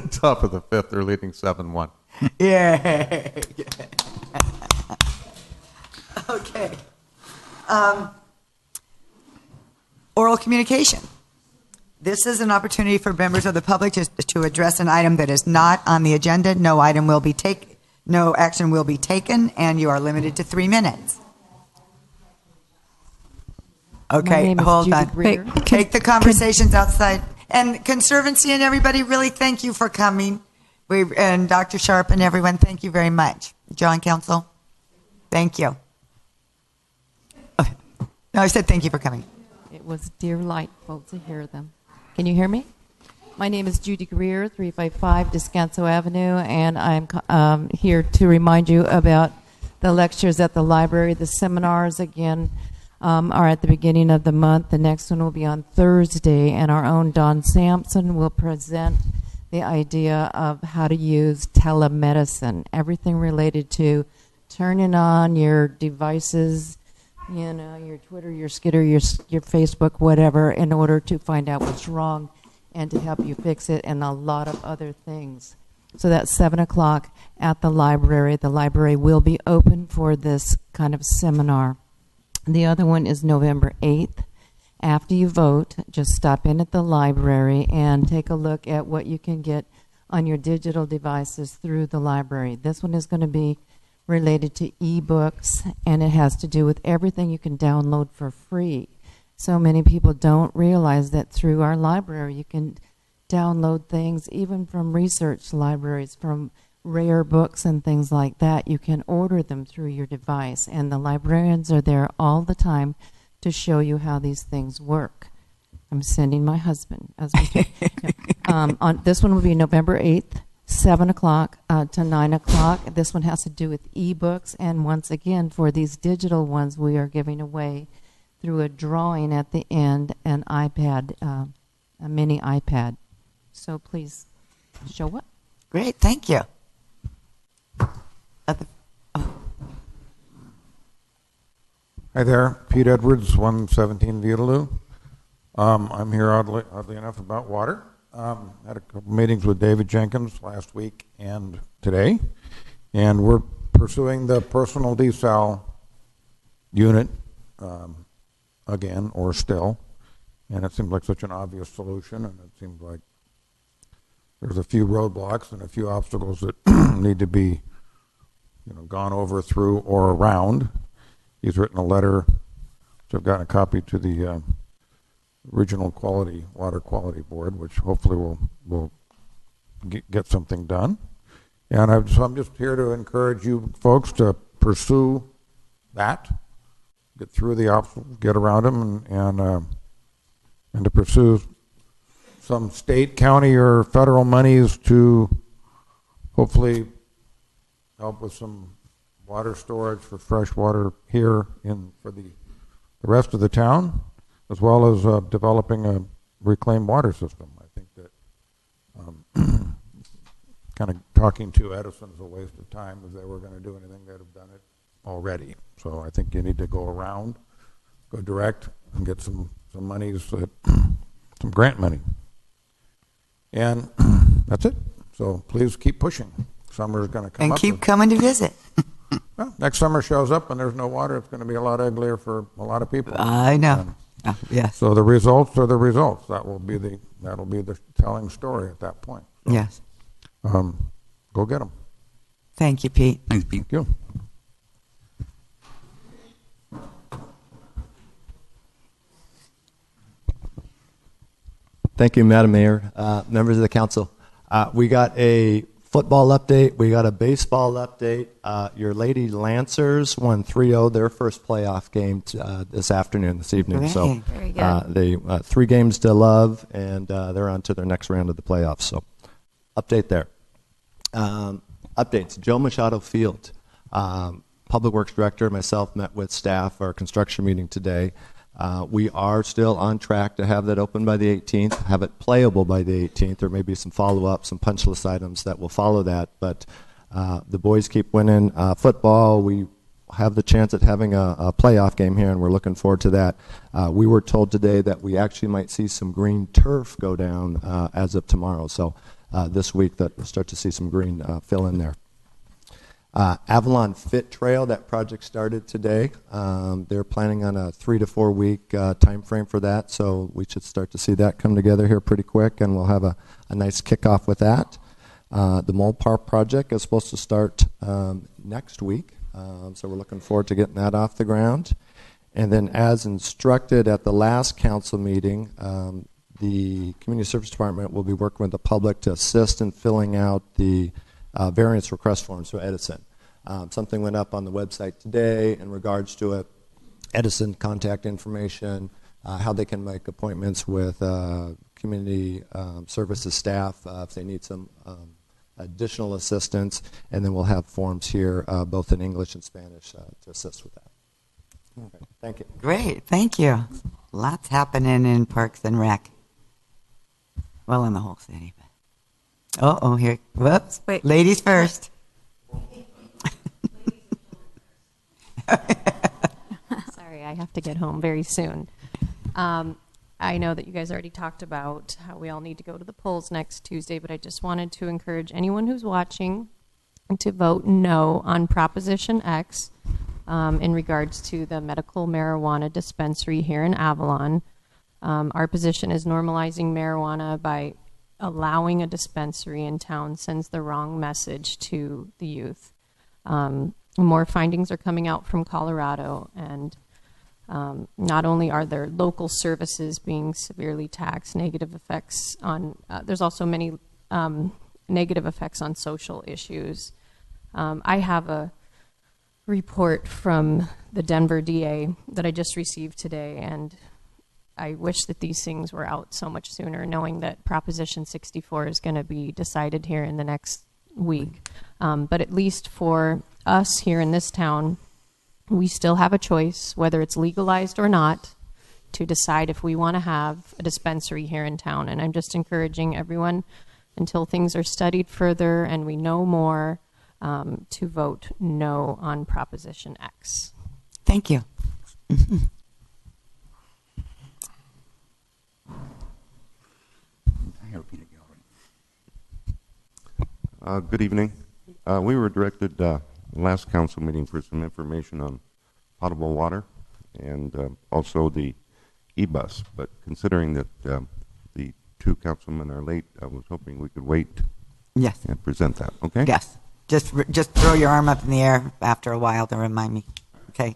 top of the fifth. They're leading 7-1. Yeah. Okay. Oral communication. This is an opportunity for members of the public to address an item that is not on the agenda. No action will be taken, and you are limited to 3 minutes. Okay, name is hold Judy on. Greer. Take the conversations outside. And Conservancy and everybody, really thank you for coming. And Dr. Sharp and everyone, thank you very much. John Council, thank you. Okay. No, I said thank you for coming. It was delightful to hear them. Can you hear me? My name is Judy Greer, 355 Descanso Avenue, and I'm here to remind you about the lectures at the library. The seminars, again, are at the beginning of the month. The next one will be on Thursday, and our own Don Sampson will present the idea of how to use telemedicine, everything related to turning on your devices, your Twitter, your Skitter, your Facebook, whatever, in order to find out what's wrong and to help you fix it, and a lot of other things. So that's 7 o'clock at the library. The library will be open for this kind of seminar. The other one is November 8th. After you vote, just stop in at the library and take a look at what you can get on your digital devices through the library. This one is going to be related to e-books, and it has to do with everything you can download for free. So many people don't realize that through our library you can download things even from research libraries, from rare books and things like that. You can order them through your device, and the librarians are there all the time to show you how these things work. I'm sending my husband as we speak. On this one will be November 8th, 7 o'clock to 9 o'clock. This one has to do with ebooks, and once again, for these digital ones, we are giving away through a drawing at the end an iPad, a mini iPad. So please show up. Great, thank you. Hi there, Pete Edwards, 117 Vitaloo. I'm here oddly enough about water. Had a couple meetings with David Jenkins last week and today, and we're pursuing the personal desal unit again, or still, and it seems like such an obvious solution, and it seems like there's a few roadblocks and a few obstacles that need to be, gone over, through, or around. He's written a letter, which I've gotten a copy to the Regional Water Quality Board, which hopefully will get something done. And so I'm just here to encourage you folks to pursue that, get through the obstacles, get around them, and to pursue some state, county, or federal monies to hopefully help with some water storage for fresh water here for the rest of the town, as well as developing a reclaimed water system. I think that kind of talking to Edison is a waste of time. If they were going to do anything, they'd have done it already. So I think you need to go around, go direct, and get some monies, some grant money. And that's it. So please keep pushing. Summer's going to come And up. keep coming to visit. Well, next summer shows up and there's no water. It's going to be a lot uglier for a lot of people. I know. Yes. So the results are the results. That'll be the telling story at that point. So, Yes. Go get them. Thank you, Pete. Thanks, Pete. Thank you. Thank you, Madam Mayor, members of the council. We got a football update. We got a baseball update. Your Lady Lancers won 3-0 their first playoff game this evening. Great. So Very good. they 3 games to love, and they're on to their next round of the playoffs. So update there. Updates. Joe Machado Field, Public Works Director, myself met with staff, our construction meeting today. We are still on track to have that open by the 18th, have it playable by the 18th. There may be some follow-up, some punch list items that will follow that, but the boys keep winning football. We have the chance at having a playoff game here, and we're looking forward to that. We were told today that we actually might see some green turf go down as of tomorrow, so this week that we'll start to see some green fill in there. Avalon Fit Trail, that project started today. They're planning on a 3 to 4 week time frame for that, so we should start to see that come together here pretty quick, and we'll have a nice kickoff with that. The Mole Park project is supposed to start next week, so we're looking forward to getting that off the ground. And then, as instructed at the last council meeting, the Community Service Department will be working with the public to assist in filling out the variance request forms for Edison. Something went up on the website today in regards to it. Edison contact information, how they can make appointments with community services staff if they need some additional assistance, and then we'll have forms here both in English and Spanish to assist with that. Okay, thank you. Great. Thank you. Lots happening in Parks and Rec. Well, in the whole city. But here. Whoops. Wait. Ladies first. Sorry, I have to get home very soon. I know that you guys already talked about how we all need to go to the polls next Tuesday, but I just wanted to encourage anyone who's watching to vote no on Proposition X in regards to the medical marijuana dispensary here in Avalon. Our position is normalizing marijuana by allowing a dispensary in town sends the wrong message to the youth. More findings are coming out from Colorado, and not only are there local services being severely taxed, negative effects on, there's also many negative effects on social issues. I have a report from the Denver DA that I just received today, and I wish that these things were out so much sooner, knowing that Proposition 64 is going to be decided here in the next week. But at least for us here in this town, we still have a choice, whether it's legalized or not, to decide if we want to have a dispensary here in town. And I'm just encouraging everyone, until things are studied further and we know more, to vote no on Proposition X. Thank you. Good evening. We were directed last council meeting for some information on potable water and also the e-bus. But considering that the two councilmen are late, I was hoping we could wait Yes. and present that, okay? Yes. Just throw your arm up in the air after a while to remind me. Okay.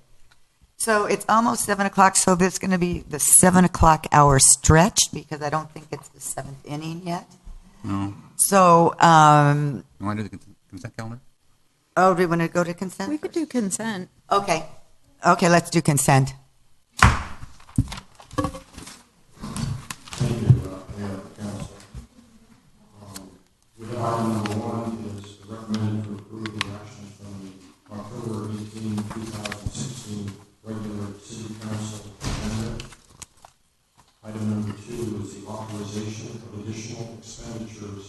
So it's almost 7 o'clock, so this is going to be the 7 o'clock hour stretch because I don't think it's the 7th inning yet. No. So, You want to do the consent calendar? oh, do we want to go to consent? We could do consent. Okay. Okay, let's do consent. Thank you, Mayor and Council. With item number 1 is recommended to approve the actions from the October 18, 2016 regular City Council agenda. Item number 2 is the authorization of additional expenditures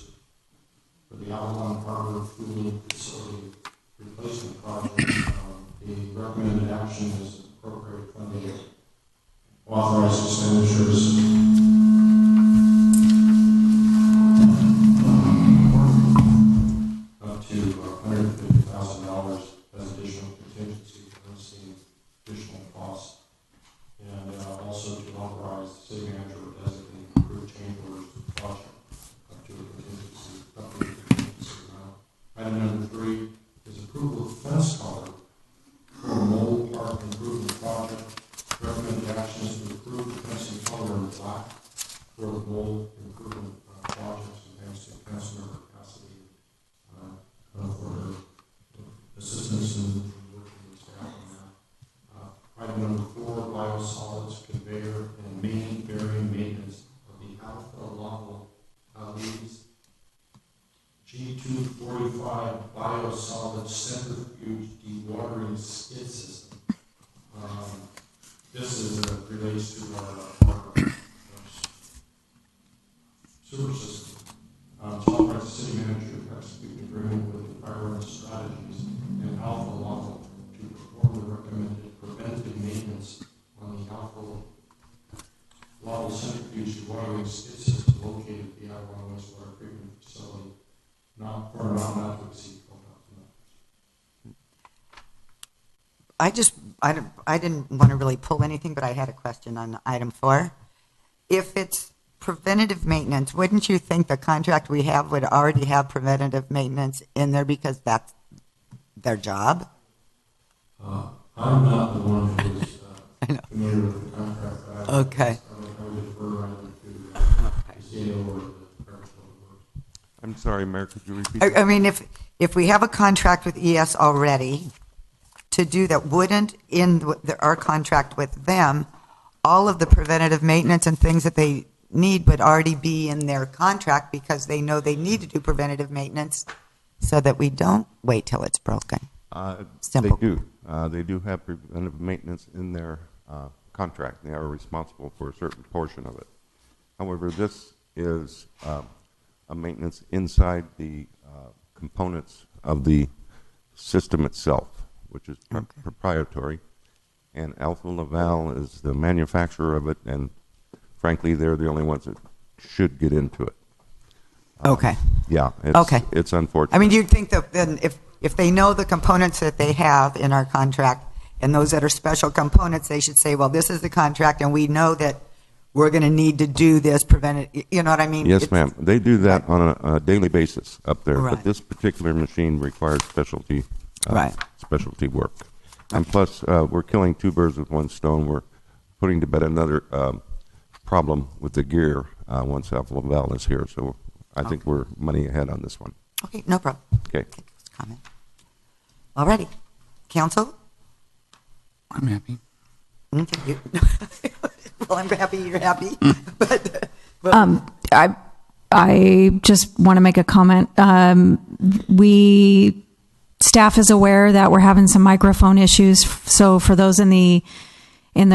for the Avalon Harbor Fueling Facility Replacement Project. The recommended action is appropriate funding, authorized expenditures up to $150,000 as additional contingency for unforeseen additional costs, and also to authorize the city manager to designate approved change orders to the project up to a contingency amount. Item number 3 is approval of fence color for a mole park improvement project. Recommended action is to approve the fencing color in black for the mole improvement projects, and thanks to Councilmember Cassidy for her assistance in working with staff on that. Item number 4, biosolids conveyor and main bearing maintenance of the Alpha Lava Leads G245 biosolids centrifuge dewatering skid system. This is relates to our sewer system. Authorize the city manager to execute an agreement with Environmental Strategies and Alpha Lava to perform the recommended preventive maintenance on the Alpha Lava centrifuge dewatering skid system located at the Avalon wastewater treatment facility, not for not to exceed $12,000. I didn't want to really pull anything, but I had a question on item 4. If it's preventative maintenance, wouldn't you think the contract we have would already have preventative maintenance in there because that's their job? I'm not the one who's familiar with the contract. Okay. I would defer either to the CEO or the Director of Works. I'm sorry, Mayor, could you repeat? I mean, if we have a contract with ES already to do that, wouldn't in our contract with them, all of the preventative maintenance and things that they need would already be in their contract because they know they need to do preventative maintenance so that we don't wait till it's broken? Simple. They do. They do have preventive maintenance in their contract. They are responsible for a certain portion of it. However, this is a maintenance inside the components of the system itself, which is proprietary. And Alpha Laval is the manufacturer of it, and frankly, they're the only ones that should get into it. Okay. Yeah. It's unfortunate. I mean, you'd think that then if they know the components that they have in our contract and those that are special components, they should say, well, this is the contract and we know that we're going to need to do this, prevent it. You know what I mean? Yes, ma'am. They do that on a daily basis up there. Right. But this particular machine requires specialty work. And plus, we're killing 2 birds with 1 stone. We're putting to bed another problem with the gear once Alpha Laval is here. So I think we're money ahead on this one. Okay, no problem. Okay. Comment. All righty. Council? I'm happy. Okay. Well, I'm happy you're happy. But, I just want to make a comment. Staff is aware that we're having some microphone issues. So for those in the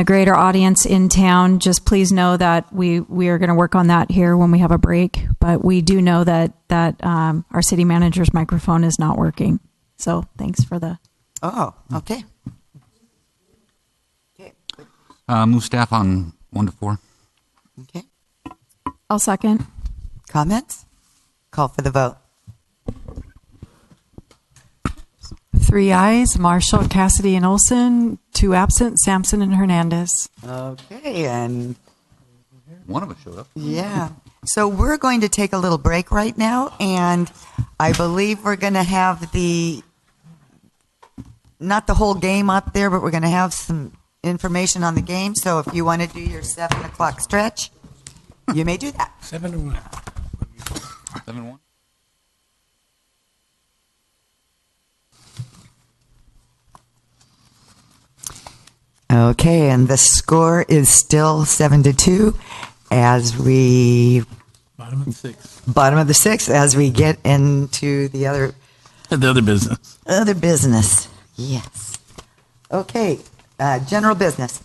greater audience in town, just please know that we are going to work on that here when we have a break. But we do know that our city manager's microphone is not working. So thanks for the. Oh, okay. Move staff on 1 to 4. Okay. I'll second. Comments? Call for the vote. 3 ayes, Marshall, Cassidy, and Olson. 2 absent, Sampson and Hernandez. Okay, and one of us showed up. Yeah. So we're going to take a little break right now, and I believe we're going to have not the whole game up there, but we're going to have some information on the game. So if you want to do your 7 o'clock stretch, you may do that. 7 to 1. 7-1. Okay, and the score is still 7-2 as we Bottom of the 6th. bottom of the 6th as we get into the other business. Other business. Yes. Okay, general business.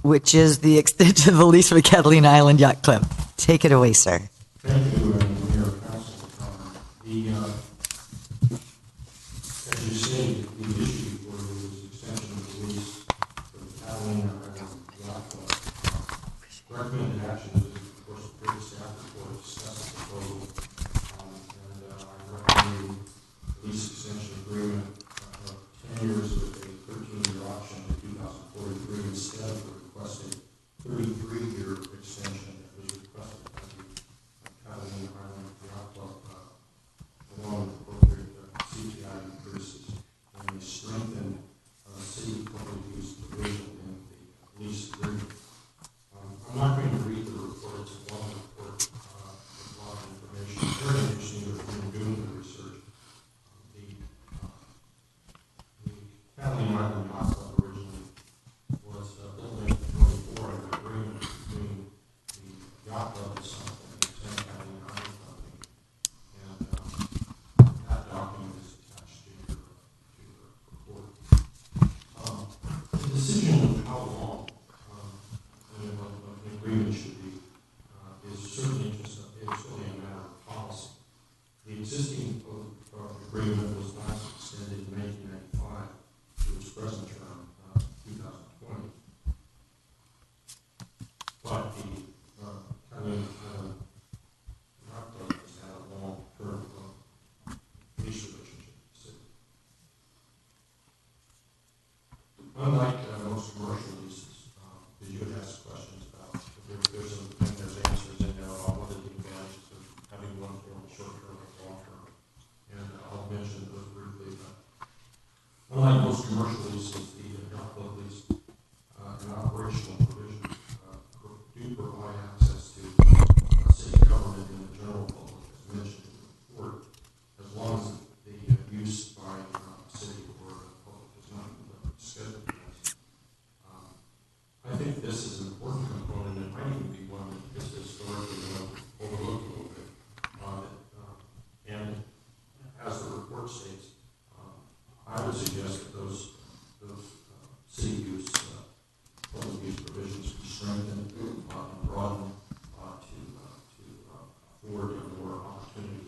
Which is the extension of the lease for Catalina Island Yacht Club. Take it away, sir. Thank you, Mayor Council. As you stated, the issue for this extension of the lease for the Catalina Island Yacht Club. Recommended action is, of course, the previous staff report discussed the proposal, and I recommend the lease extension agreement of 10 years with a 13-year option to 2043 instead of the requested 33-year extension that was requested by the Catalina Island Yacht Club, along with appropriate CPI increases, and they strengthened city public use provision in the lease agreement. I'm not going to read the report. It's a long report with a lot of information. Very interesting that we've been doing the research. The Catalina Island Yacht Club originally was built in 1924 in an agreement between the yacht club itself and the San Catalina Island Company. And that document is attached to your report. The decision of how long an agreement should be is certainly just it's really a matter of policy. The existing agreement was last extended in 1995 to its present term, 2020. But the Catalina Island Yacht Club has had a long-term lease relationship with the city. Unlike most commercial leases, that you would ask questions about, there's answers in there about what are the advantages of having one form of short-term and long-term, and I'll mention those briefly. But unlike most commercial leases, the yacht club lease and operational provisions do provide access to city government and the general public, as mentioned in the report, as long as the use by city or public is not scheduled. I think this is an important component. It might even be one that is historically overlooked a little bit. And as the report states, I would suggest that those city use, public use provisions be strengthened and broadened to afford more opportunity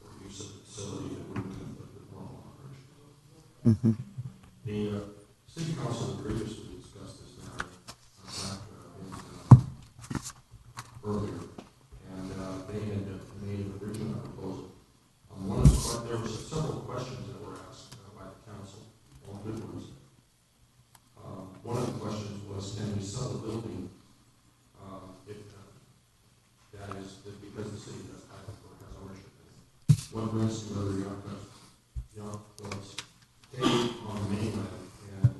for use of the facility that wouldn't conflict with normal operations. The city council previously discussed this matter earlier, and they had made an original proposal. There were several questions that were asked by the council, all good ones. One of the questions was, can we sell the building if that is because the city has title or has ownership in it? What rents do other yacht clubs pay on the mainland and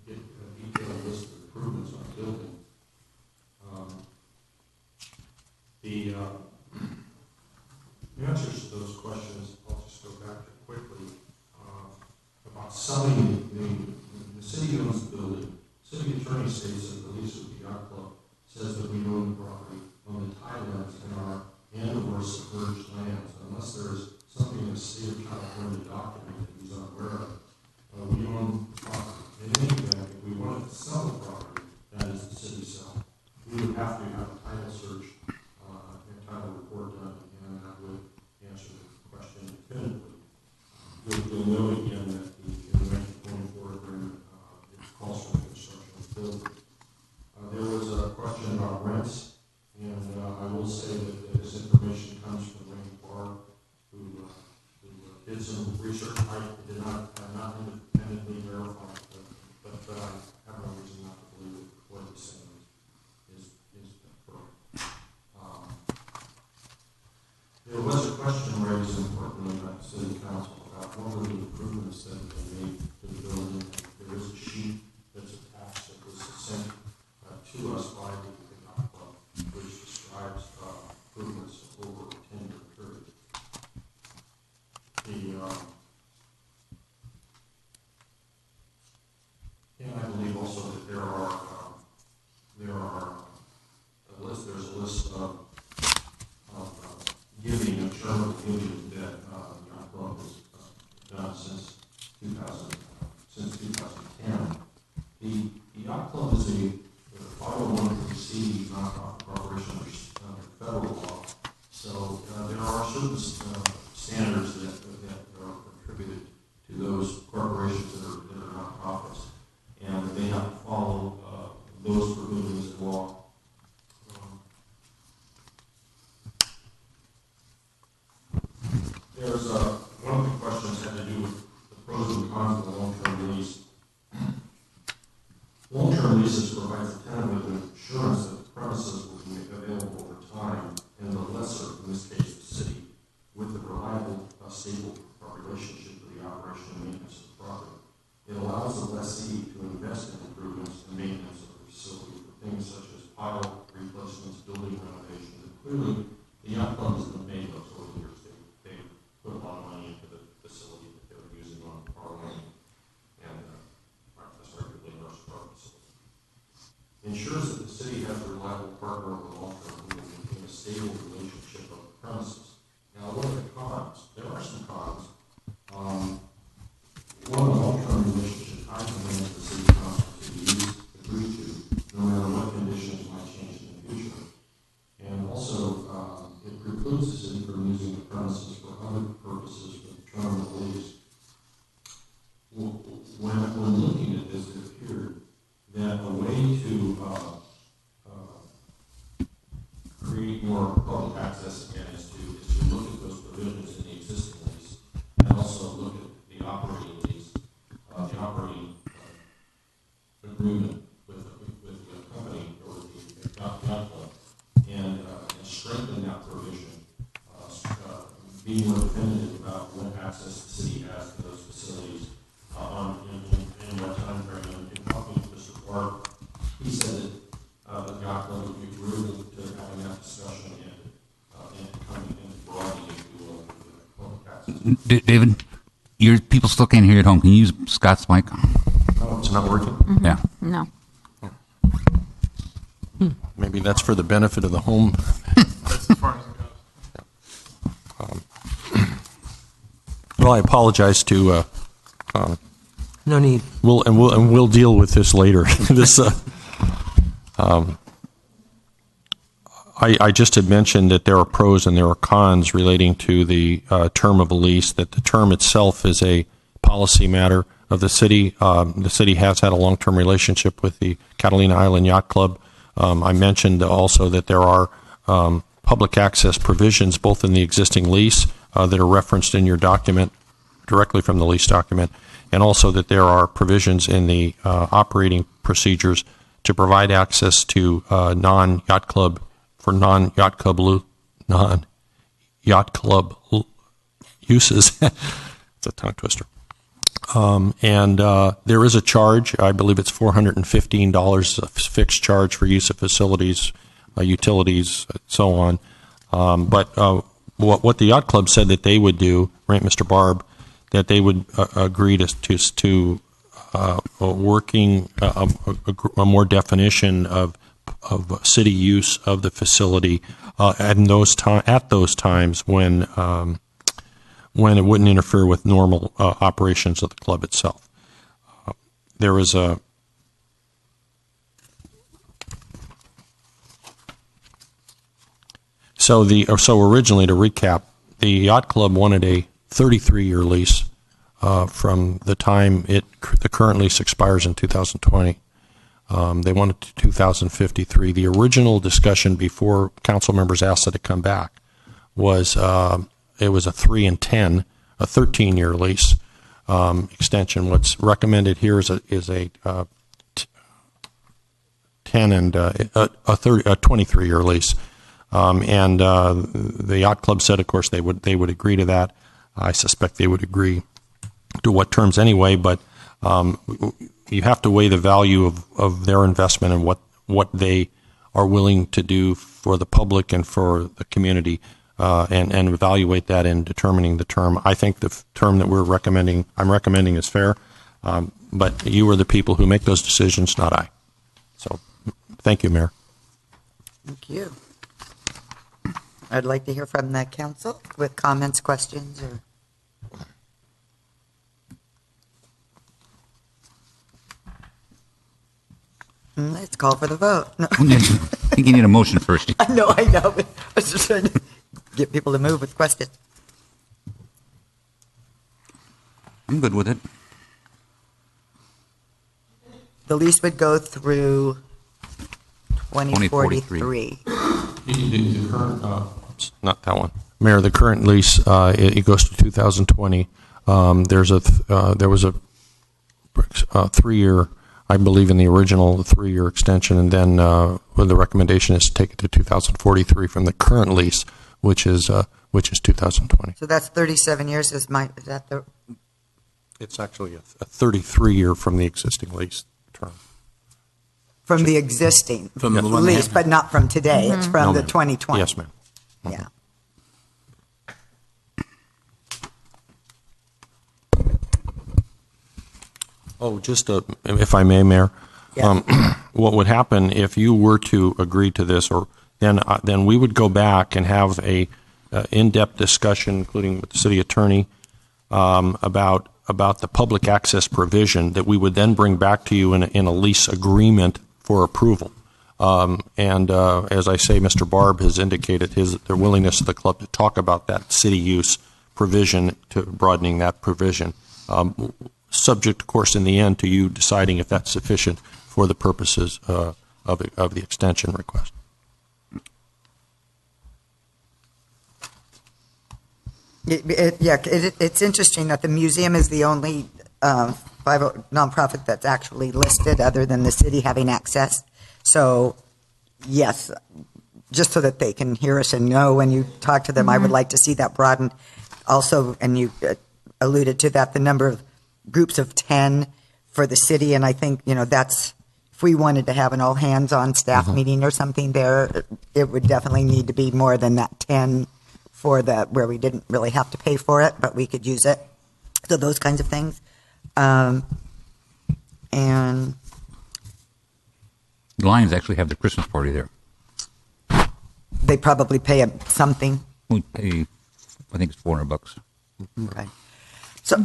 get a detailed list of improvements on the building? The answers to those questions, I'll just go back to quickly, about selling the city owns the building. City attorney states that the lease of the yacht club says that we own the property on the tidelands and or submerged lands, unless there is something in the state of California document that he's unaware of. We own the property. In any event, if we wanted to sell the property, that is the city sell, we would have to have a title search and title report done, and that would answer the question definitively. You'll note again that in the 1924 agreement, it calls for the construction of the building. There was a question about rents, and I will say that this information comes from Wayne Barr, who did some research. I did not independently verify it, but I have no reason not to believe it. What There was a question raised importantly by the City Council about what were the improvements that have been made to the building. There is a sheet that's attached that was sent to us by the yacht club, which describes improvements over a 10-year period. And I believe also that there's a list of giving of charitable giving that the yacht club has done since 2010. The yacht club is a 501c nonprofit corporation under federal law. So there are certain standards that are contributed to those corporations that are nonprofits, and they have to follow those provisions of law. There's one of the questions had to do with the pros and cons of the long-term lease. Long-term leases provide the tenant with assurance that the premises will be available over time, and the lessor, in this case the city, with a reliable, stable relationship with the operation and maintenance of the property. It allows the lessee to invest in improvements and maintenance of the facility for things such as pile replacements, building renovations, and clearly the yacht club has been made those over the years. They put a lot of money into the facility that they were using on our land, and that's arguably most of our facility. Ensures that the city has a reliable partner over the long term who will maintain a stable relationship of the premises. Now, what are the cons? There are some cons. One of the long-term relationships I recommend the city council to agree to, no matter what conditions might change in the future. And also, it precludes the city from using the premises for other purposes with the term of the lease. When looking at this, it appeared that a way to create more public access again is to look at those provisions in the existing lease, and also look at the operating lease, the operating agreement with the company or the yacht club, and strengthen that provision, be more definitive about what access the city has to those facilities in what time frame. In talking to Mr. Barb, he said that the yacht club would be agreeable to having that discussion and coming in broadly, if you will, with public access. David, your people still can't hear you at home. Can you use Scott's mic? Oh, it's not working? Mm-hmm. Yeah. No. Maybe that's for the benefit of the home. That's as far as it goes. Well, I apologize to. No need. We'll deal with this later. I just had mentioned that there are pros and there are cons relating to the term of a lease. That the term itself is a policy matter of the city. The city has had a long-term relationship with the Catalina Island Yacht Club. I mentioned also that there are public access provisions both in the existing lease that are referenced in your document, directly from the lease document, and also that there are provisions in the operating procedures to provide access to non-yacht club uses. It's a tongue twister. And there is a charge. I believe it's $415, a fixed charge for use of facilities, utilities, so on. But what the yacht club said that they would do, right, Mr. Barb, that they would agree to working a more definition of city use of the facility at those times when it wouldn't interfere with normal operations of the club itself. There is a so originally, to recap, the yacht club wanted a 33-year lease from the time the current lease expires in 2020. They wanted to 2053. The original discussion before council members asked it to come back was it was a 3 and 10, a 13-year lease extension. What's recommended here is a 10 and a 23-year lease. The yacht club said, of course, they would agree to that. I suspect they would agree to what terms anyway, but you have to weigh the value of their investment and what they are willing to do for the public and for the community, and evaluate that in determining the term. I think the term that I'm recommending is fair, but you are the people who make those decisions, not I. So, thank you, Mayor. Thank you. I'd like to hear from the council with comments, questions, or... Let's call for the vote. No. I think you need a motion first. I know. But I was just trying to get people to move with questions. I'm good with it. The lease would go through 2043. The current, not that one, Mayor. The current lease it goes to 2020. There was a 3-year, I believe, in the original 3-year extension, and then the recommendation is to take it to 2043 from the current lease, which is 2020. So that's 37 years. Is that the? It's actually a 33-year from the existing lease term. From the existing From the lease, but not from today. It's from No, the ma'am. 2020. Yes, ma'am. Yeah. Oh, just if I may, Mayor, Yes. What would happen if you were to agree to this, or then we would go back and have a in-depth discussion, including with the city attorney, about the public access provision that we would then bring back to you in a lease agreement for approval. As I say, Mr. Barb has indicated their willingness of the club to talk about that city use provision, to broadening that provision. Subject, of course, in the end to you deciding if that's sufficient for the purposes of the extension request. It's interesting that the museum is the only nonprofit that's actually listed, other than the city having access. So, yes, just so that they can hear us and know when you talk to them, I would like to see that broadened. Also, and you alluded to that, the number of groups of 10 for the city, and I think, that's, if we wanted to have an all-hands-on staff meeting or something there, it would definitely need to be more than that 10 for where we didn't really have to pay for it, but we could use it. So those kinds of things. And The Lions actually have the Christmas party there. they probably pay something. We pay, I think it's $400. Okay. So,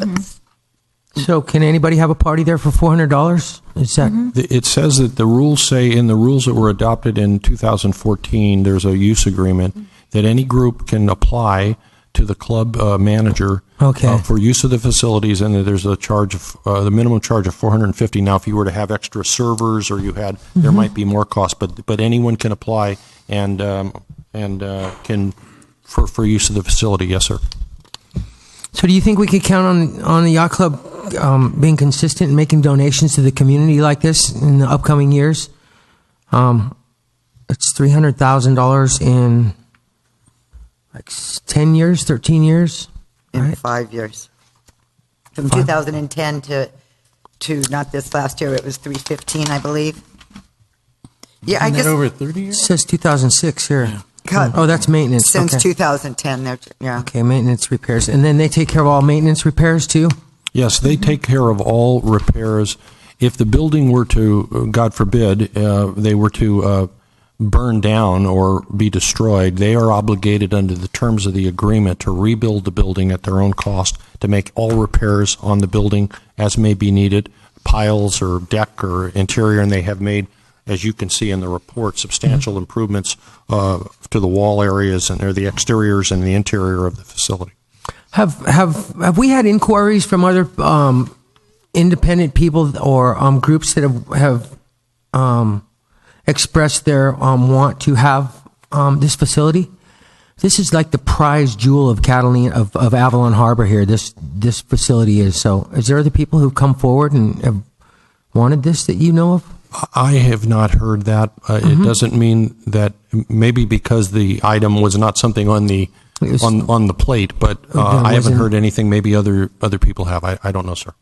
So can anybody have a party there for $400? Is that It says that the rules say, in the rules that were adopted in 2014, there's a use agreement that any group can apply to the club manager for use of the facilities, and that there's a charge of the minimum charge of $450. Now, if you were to have extra servers or you had, there might be more cost, but anyone can apply and can for use of the facility. Yes, sir. So do you think we could count on the yacht club being consistent and making donations to the community like this in the upcoming years? It's $300,000 in like 10 years, 13 years? in 5 years. From 2010 to not this last year, it was 315, I believe. Yeah, I guess. over 30 years? It says 2006 here. God. Oh, that's maintenance. Since okay. 2010, yeah. Okay, maintenance repairs. And then they take care of all maintenance repairs too? Yes, they take care of all repairs. If the building were to, God forbid, they were to burn down or be destroyed, they are obligated under the terms of the agreement to rebuild the building at their own cost, to make all repairs on the building as may be needed, piles or deck or interior, and they have made, as you can see in the report, substantial improvements to the wall areas and the exteriors and the interior of the facility. Have we had inquiries from other independent people or groups that have expressed their want to have this facility? This is like the prize jewel of Catalina of Avalon Harbor here. This facility is. So, is there other people who've come forward and have wanted this that you know of? I have not heard that. It doesn't mean that maybe because the item was not something on the on the plate, but I haven't heard anything. Maybe other people have. I don't know, sir.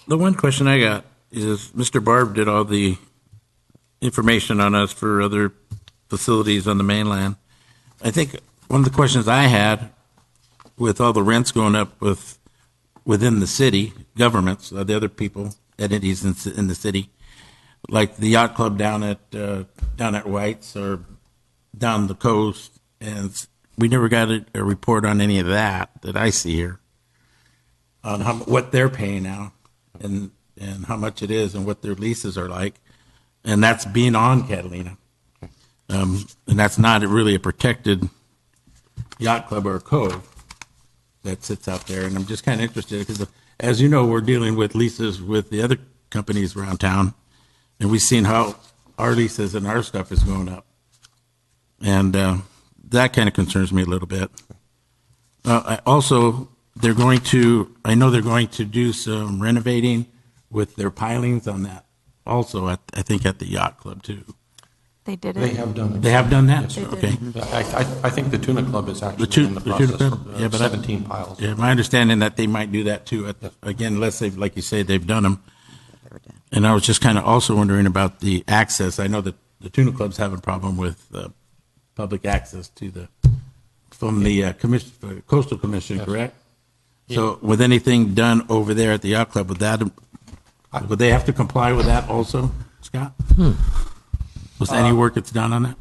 The one question I got is Mr. Barb did all the information on us for other facilities on the mainland. I think one of the questions I had with all the rents going up within the city governments, the other people, entities in the city, like the yacht club down at White's or down the coast, and we never got a report on any of that I see here on what they're paying now and how much it is and what their leases are like, and that's being on Catalina, and that's not really a protected yacht club or a cove that sits out there. And I'm just kind of interested because, as you know, we're dealing with leases with the other companies around town, and we've seen how our leases and our stuff is going up, and that kind of concerns me a little bit. Also, I know they're going to do some renovating with their pilings on that. Also, I think at the yacht club too. They did it. They have done it. They have done that? Yes, sir. Okay. I think the Tuna Club is actually in the process of 17 piles. Yeah, my understanding that they might do that too. Again, unless they've, like you say, they've done them. And I was just kind of also wondering about the access. I know that the Tuna Club's having a problem with public access to from the Coastal Commission, yes. Correct? Yeah. So, with anything done over there at the yacht club, would they have to comply with that also, Scott? Was any work that's done on that?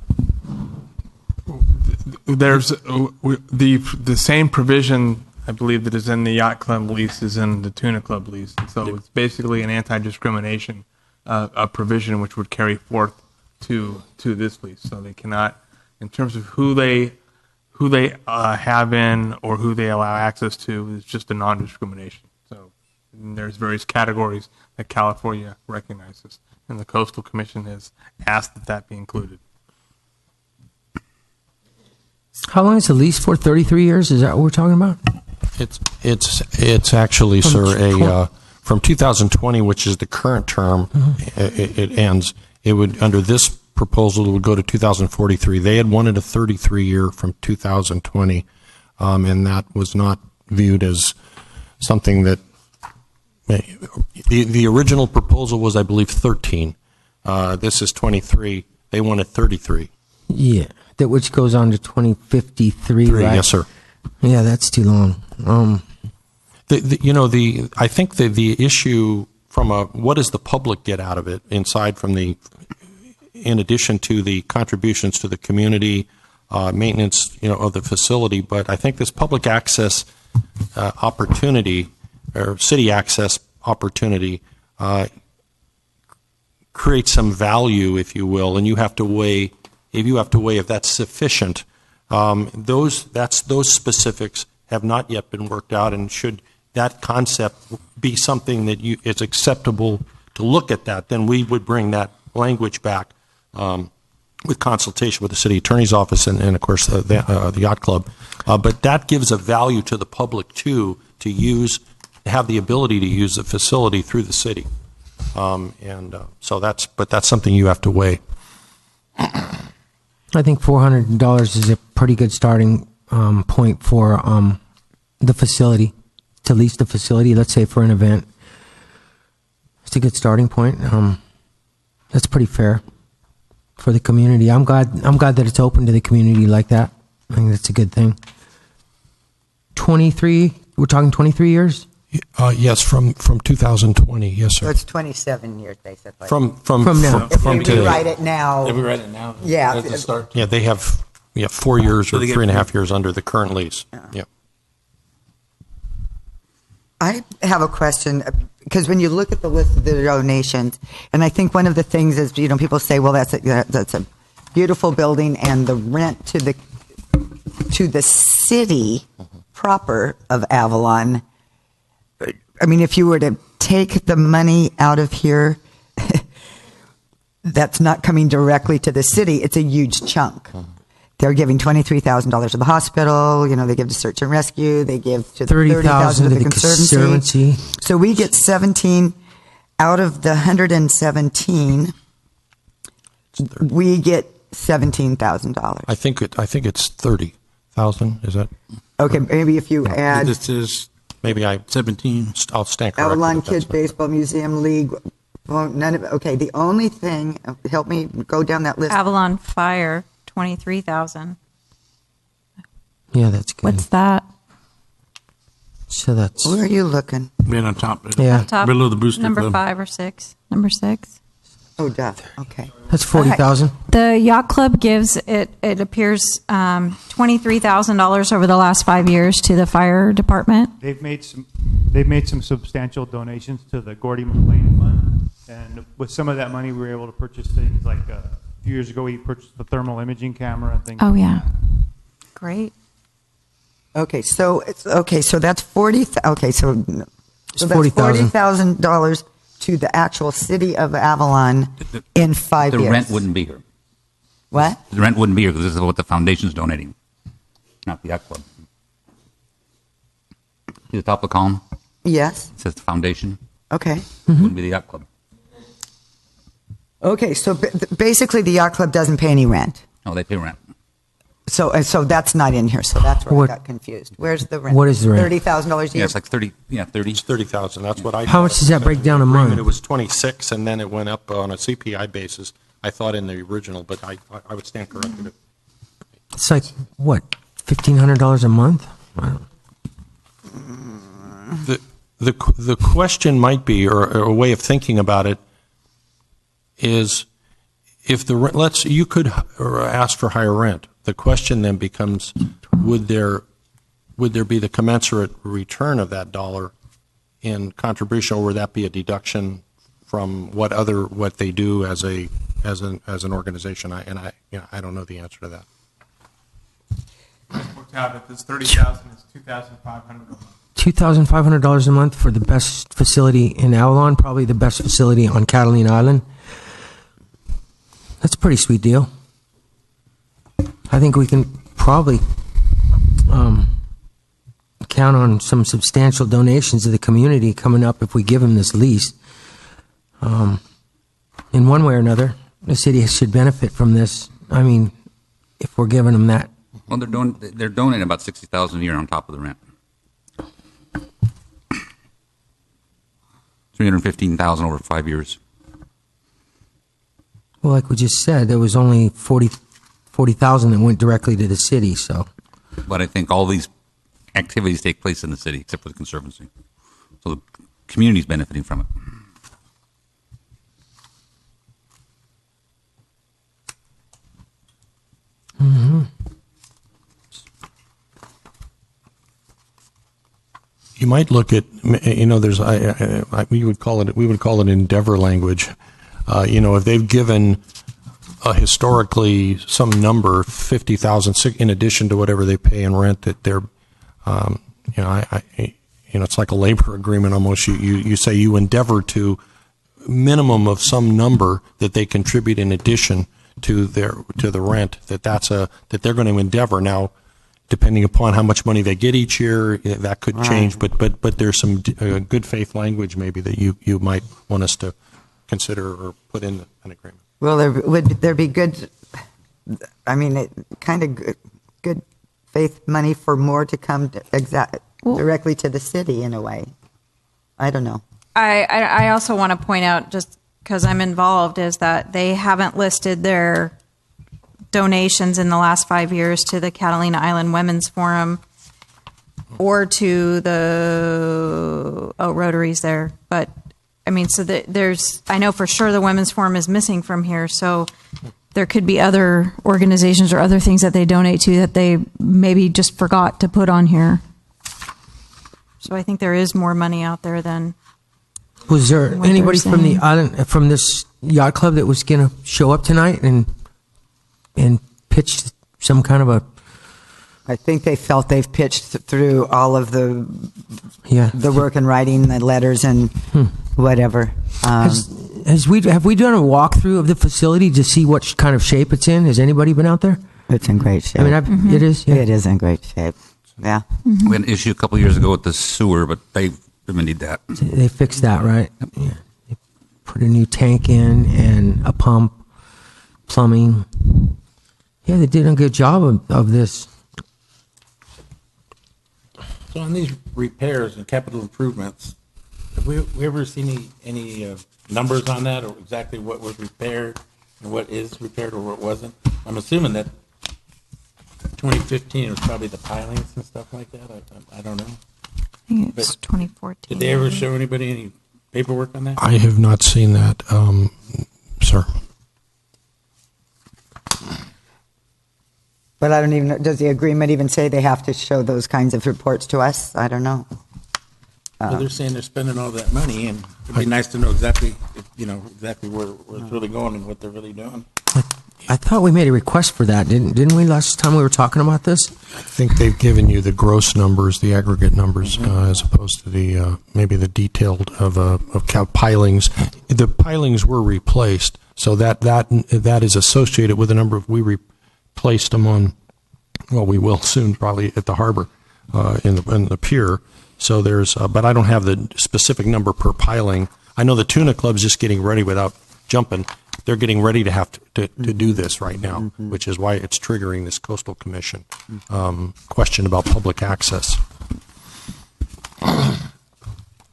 There's the same provision, I believe, that is in the yacht club lease is in the Tuna Club lease. So it's basically an anti-discrimination a provision which would carry forth to this lease. So they cannot, in terms of who they have in or who they allow access to, is just a non-discrimination. So there's various categories that California recognizes, and the Coastal Commission has asked that be included. How long is the lease for? 33 years? Is that what we're talking about? It's actually, sir, from 2020, which is the current term. It ends. It would, under this proposal, it would go to 2043. They had wanted a 33-year from 2020, and that was not viewed as something that the original proposal was, I believe, 13. This is 23. They wanted 33. Yeah, which goes on to 2053, right? Yes, sir. Yeah, that's too long. I think the issue from what does the public get out of it inside from in addition to the contributions to the community, maintenance, of the facility, but I think this public access opportunity or city access opportunity creates some value, if you will, and you have to weigh if that's sufficient. Those specifics have not yet been worked out, and should that concept be something that is acceptable to look at that, then we would bring that language back with consultation with the city attorney's office and of course the yacht club. But that gives a value to the public too, to have the ability to use the facility through the city. So that's something you have to weigh. I think $400 is a pretty good starting point for the facility, to lease the facility, let's say for an event. It's a good starting point. That's pretty fair for the community. I'm glad that it's open to the community like that. I think that's a good thing. 23, we're talking 23 years? Yes, from 2020, yes, sir. So it's 27 years, basically. From now. If we today. rewrite it now. If we write it now. Yeah. At the start. Yeah, they have 4 years or 3.5 years under the current lease. Yeah. I have a question, because when you look at the list of the donations, and I think one of the things is, people say, well, that's a beautiful building, and the rent to the city proper of Avalon. I mean, if you were to take the money out of here, that's not coming directly to the city. It's a huge chunk. They're giving $23,000 to the hospital. They give to search and rescue. They give to $30,000 to the Conservancy. So we get 17. out of the 117, we get $17,000. I think it's 30,000. Is that Okay, maybe if you add This is maybe 17. I'll stand corrected. Avalon if that's Kids Baseball Museum League. Well, none of okay. The only thing, help me go down that list. Avalon Fire, 23,000. Yeah, that's good. What's that? So that's. Where are you looking? Right on top. Yeah. Top, Below the booster number club. 5 or 6. Number 6. Oh, duh. Okay. That's 40,000. The yacht club gives it appears $23,000 over the last 5 years to the fire department. They've made some substantial donations to the Gordy McLean Fund, and with some of that money, we were able to purchase things like a few years ago we purchased the thermal imaging camera and things. Oh yeah, great. Okay, so it's okay. So that's 40. Okay, so that's $40,000. $40,000 to the actual city of Avalon in 5 years. The rent wouldn't be here. What? The rent wouldn't be here because this is what the foundation's donating, not the yacht club. See the top of the column? Yes. It says the foundation. Okay. Wouldn't be the yacht club. Okay, so basically the yacht club doesn't pay any rent. No, they pay rent. So that's not in here. So that's where I got confused. Where's the rent? What is the rent? $30,000 a year. Yeah, it's like 30. Yeah, 30. It's 30,000. That's what I. How much does that break down a month? It was 26, and then it went up on a CPI basis. I thought in the original, but I would stand corrected. It's like, what, $1,500 a month? The question might be, or a way of thinking about it, is if you could ask for higher rent. The question then becomes, would there be the commensurate return of that dollar in contribution, or would that be a deduction from what they do as an organization? I don't know the answer to that. It's 30,000. It's 2,500 a month. $2,500 a month for the best facility in Avalon, probably the best facility on Catalina Island. That's a pretty sweet deal. I think we can probably count on some substantial donations to the community coming up if we give them this lease. In one way or another, the city should benefit from this. I mean, if we're giving them that. Well, they're donating about $60,000 a year on top of the rent. $315,000 over 5 years. Well, like we just said, there was only 40,000 that went directly to the city. So, But I think all these activities take place in the city, except for the Conservancy. So the community's benefiting from it. Mm-hmm. You might look at, there's, we would call it endeavor language. If they've given historically some number, 50,000, in addition to whatever they pay in rent, that they're, it's like a labor agreement almost. You say you endeavor to minimum of some number that they contribute in addition to the rent. That they're going to endeavor. Now, depending upon how much money they get each year, that could change. But there's some good faith language maybe that you might want us to consider or put in an agreement. Well, there be good, kind of good faith money for more to come directly to the city in a way. I don't know. I also want to point out, just because I'm involved, is that they haven't listed their donations in the last 5 years to the Catalina Island Women's Forum or to the Rotaries there. But so I know for sure the Women's Forum is missing from here. So there could be other organizations or other things that they donate to that they maybe just forgot to put on here. So I think there is more money out there than. Was there anybody from the island, from this yacht club, that was going to show up tonight and pitch some kind of a? I think they felt they've pitched through all of the work and writing, the letters and whatever. Have we done a walkthrough of the facility to see what kind of shape it's in? Has anybody been out there? It's in great shape. It is. Yeah. It is in great shape. Yeah. We had an issue a couple years ago with the sewer, but they remedied that. They fixed that, right? Yeah. put a new tank in and a pump, plumbing. Yeah, they did a good job of this. So on these repairs and capital improvements, have we ever seen any numbers on that, or exactly what was repaired and what is repaired or what wasn't? I'm assuming that 2015 was probably the pilings and stuff like that. I don't know. I think it's 2014. Did they ever show anybody any paperwork on that? I have not seen that, sir. But I don't even know, does the agreement even say they have to show those kinds of reports to us? I don't know. Well, they're saying they're spending all that money, and it'd be nice to know exactly, exactly where it's really going and what they're really doing. I thought we made a request for that, didn't we, last time we were talking about this? I think they've given you the gross numbers, the aggregate numbers, as opposed to the maybe the detailed of pilings. The pilings were replaced, so that is associated with the number of we replaced them on. Well, we will soon, probably at the harbor in the pier. So there's, but I don't have the specific number per piling. I know the Tuna Club's just getting ready without jumping. They're getting ready to have to do this right now, which is why it's triggering this Coastal Commission question about public access.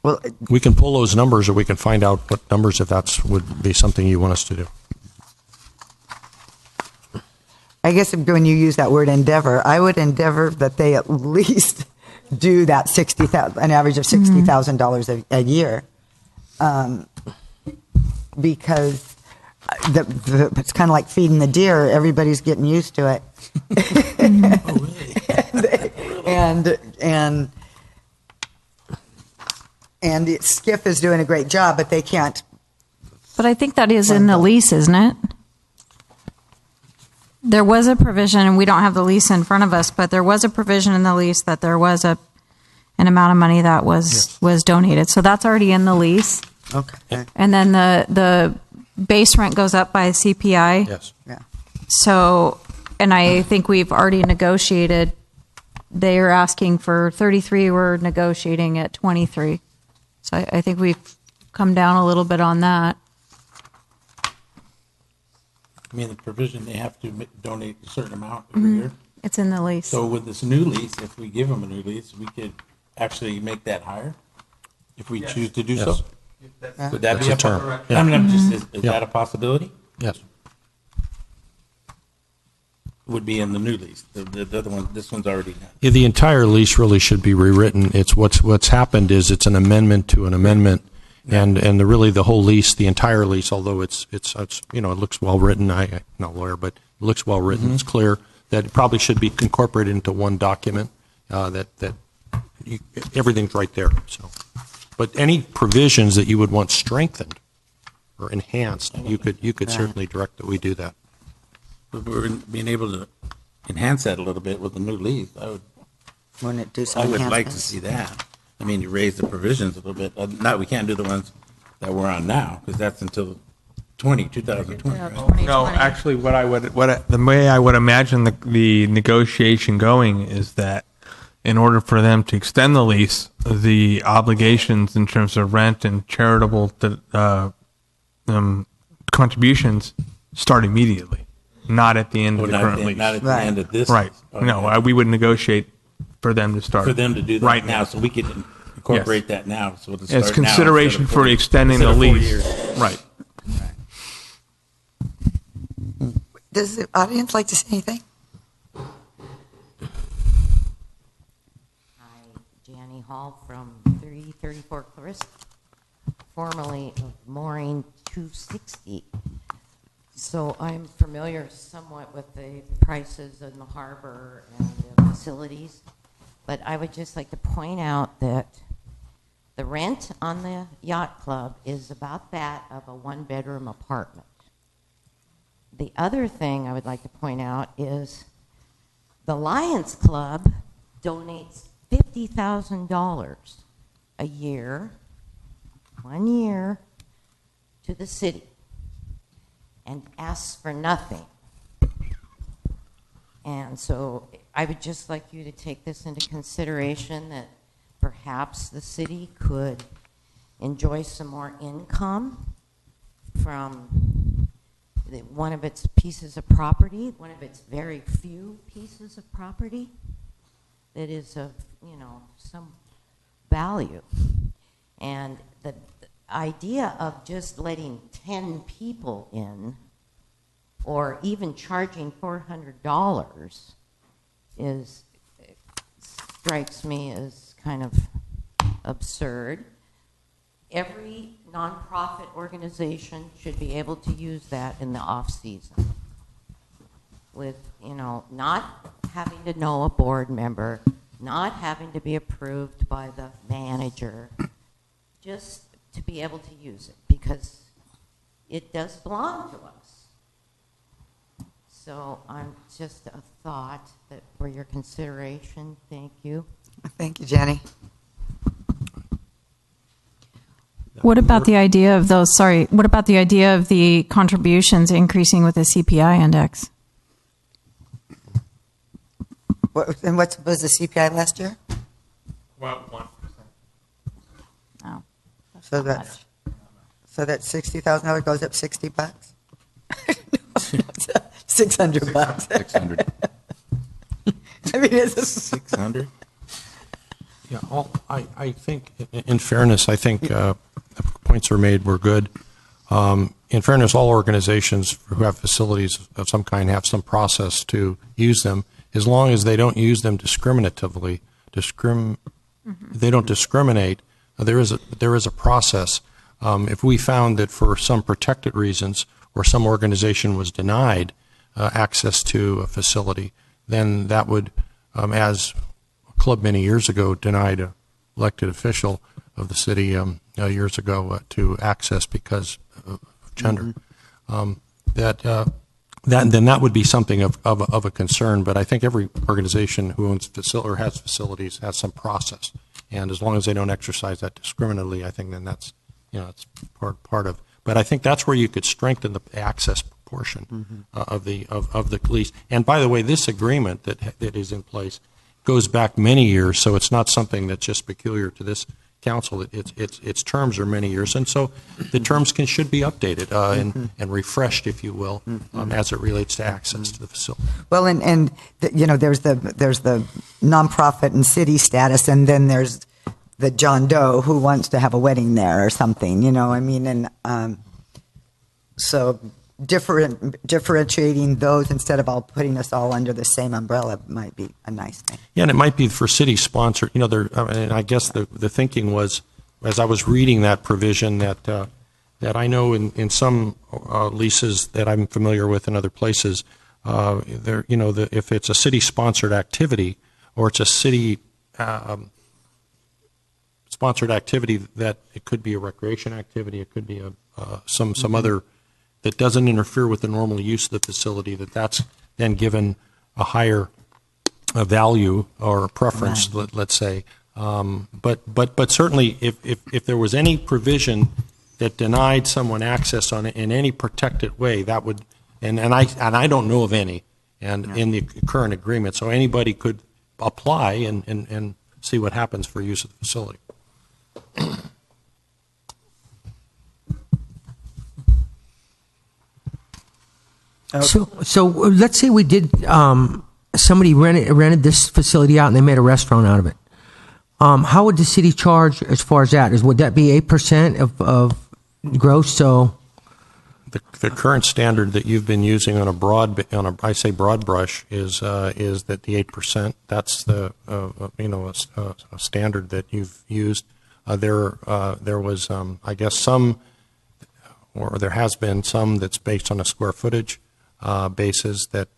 Well, we can pull those numbers, or we can find out what numbers, if that's would be something you want us to do. I guess when you use that word endeavor, I would endeavor that they at least do that an average of $60,000 a year, because it's kind of like feeding the deer. Everybody's getting used to it, and the SCIF is doing a great job, but they can't. But I think that is in the lease, isn't it? There was a provision, and we don't have the lease in front of us, but there was a provision in the lease that there was an amount of money that was donated. So that's already in the lease. Okay. And then the base rent goes up by CPI. Yes. Yeah. So, and I think we've already negotiated. They are asking for 33. We're negotiating at 23. So I think we've come down a little bit on that. I mean, the provision, they have to donate a certain amount every year. It's in the lease. So with this new lease, if we give them a new lease, we could actually make that higher if we choose to do so. Would that be a term? I mean, is that a possibility? Yes. Would be in the new lease. The other one, this one's already done. Yeah, the entire lease really should be rewritten. It's what's happened is it's an amendment to an amendment, and really the whole lease, the entire lease, although it's it looks well written. I'm not a lawyer, but it looks well written. It's clear that it probably should be incorporated into one document. Everything's right there. So, but any provisions that you would want strengthened or enhanced, you could certainly direct that we do that. But we're being able to enhance that a little bit with the new lease. Wouldn't it do some I would like to enhancements? see that. I mean, you raise the provisions a little bit. We can't do the ones that we're on now, because that's until 2020, right? No, actually, the way I would imagine the negotiation going is that in order for them to extend the lease, the obligations in terms of rent and charitable contributions start immediately, not at the end of the current lease. Not at the end of this. Right. Okay. No, we would negotiate for them to start. For them to do that right now, so we could incorporate that now. So it'll As start consideration now for extending the instead of 4 lease. years. Right. Does the audience like to say anything? Janny Hall from 334 Clarissa, formerly of Mooring 260. So I'm familiar somewhat with the prices in the harbor and the facilities, but I would just like to point out that the rent on the yacht club is about that of a one-bedroom apartment. The other thing I would like to point out is the Lions Club donates $50,000 a year, 1 year, to the city and asks for nothing. And so I would just like you to take this into consideration, that perhaps the city could enjoy some more income from one of its pieces of property, one of its very few pieces of property that is of, some value. And the idea of just letting 10 people in or even charging $400 strikes me as kind of absurd. Every nonprofit organization should be able to use that in the off season with, not having to know a board member, not having to be approved by the manager, just to be able to use it because it does belong to us. So I'm just a thought that for your consideration. Thank you. Thank you, Jenny. What about the idea of those? Sorry, what about the idea of the contributions increasing with the CPI index? And what was the CPI last year? About 1%. Oh, so that's $60,000 goes up $60. $600. 600. I mean, it's 600. Yeah, I think, in fairness, I think the points are made were good. In fairness, all organizations who have facilities of some kind have some process to use them, as long as they don't use them discriminatively. They don't discriminate. There is a process. If we found that for some protected reasons or some organization was denied access to a facility, then that would, as a club many years ago denied an elected official of the city years ago to access because of gender, then that would be something of a concern. But I think every organization who owns or has facilities has some process, and as long as they don't exercise that discriminatively, I think then that's it's part of. But I think that's where you could strengthen the access portion of the lease. And by the way, this agreement that is in place goes back many years, so it's not something that's just peculiar to this council. Its terms are many years, and so the terms should be updated and refreshed, if you will, as it relates to access to the facility. Well, and there's the nonprofit and city status, and then there's the John Doe who wants to have a wedding there or something. And so differentiating those instead of all putting us all under the same umbrella might be a nice thing. Yeah, and it might be for city sponsored. And I guess the thinking was, as I was reading that provision, that I know in some leases that I'm familiar with in other places, if it's a city sponsored activity or it's a city sponsored activity, that it could be a recreation activity, it could be some other that doesn't interfere with the normal use of the facility, that's then given a higher value or preference, let's say. But certainly, if there was any provision that denied someone access on it in any protected way, that would, and I don't know of any, in the current agreement, so anybody could apply and see what happens for use of the facility. So let's say we did, somebody rented this facility out and they made a restaurant out of it. How would the city charge as far as that? Would that be 8% of gross? So the current standard that you've been using on a broad brush is that the 8%. That's the a standard that you've used. There was I guess some, or there has been some that's based on a square footage basis that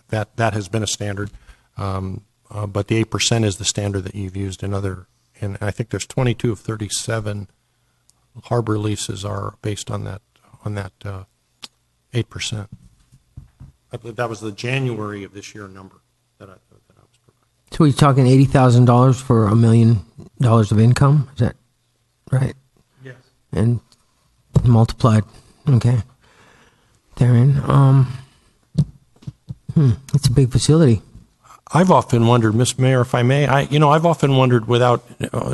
that has been a standard, but the 8% is the standard that you've used in other. And I think there's 22 of 37 harbor leases are based on that 8%. I believe that was the January of this year number that I was providing. So we're talking $80,000 for $1 million of income. Is that right? Yes. And multiplied. Okay. Therein. It's a big facility. I've often wondered, Ms. Mayor, if I may, I've often wondered without,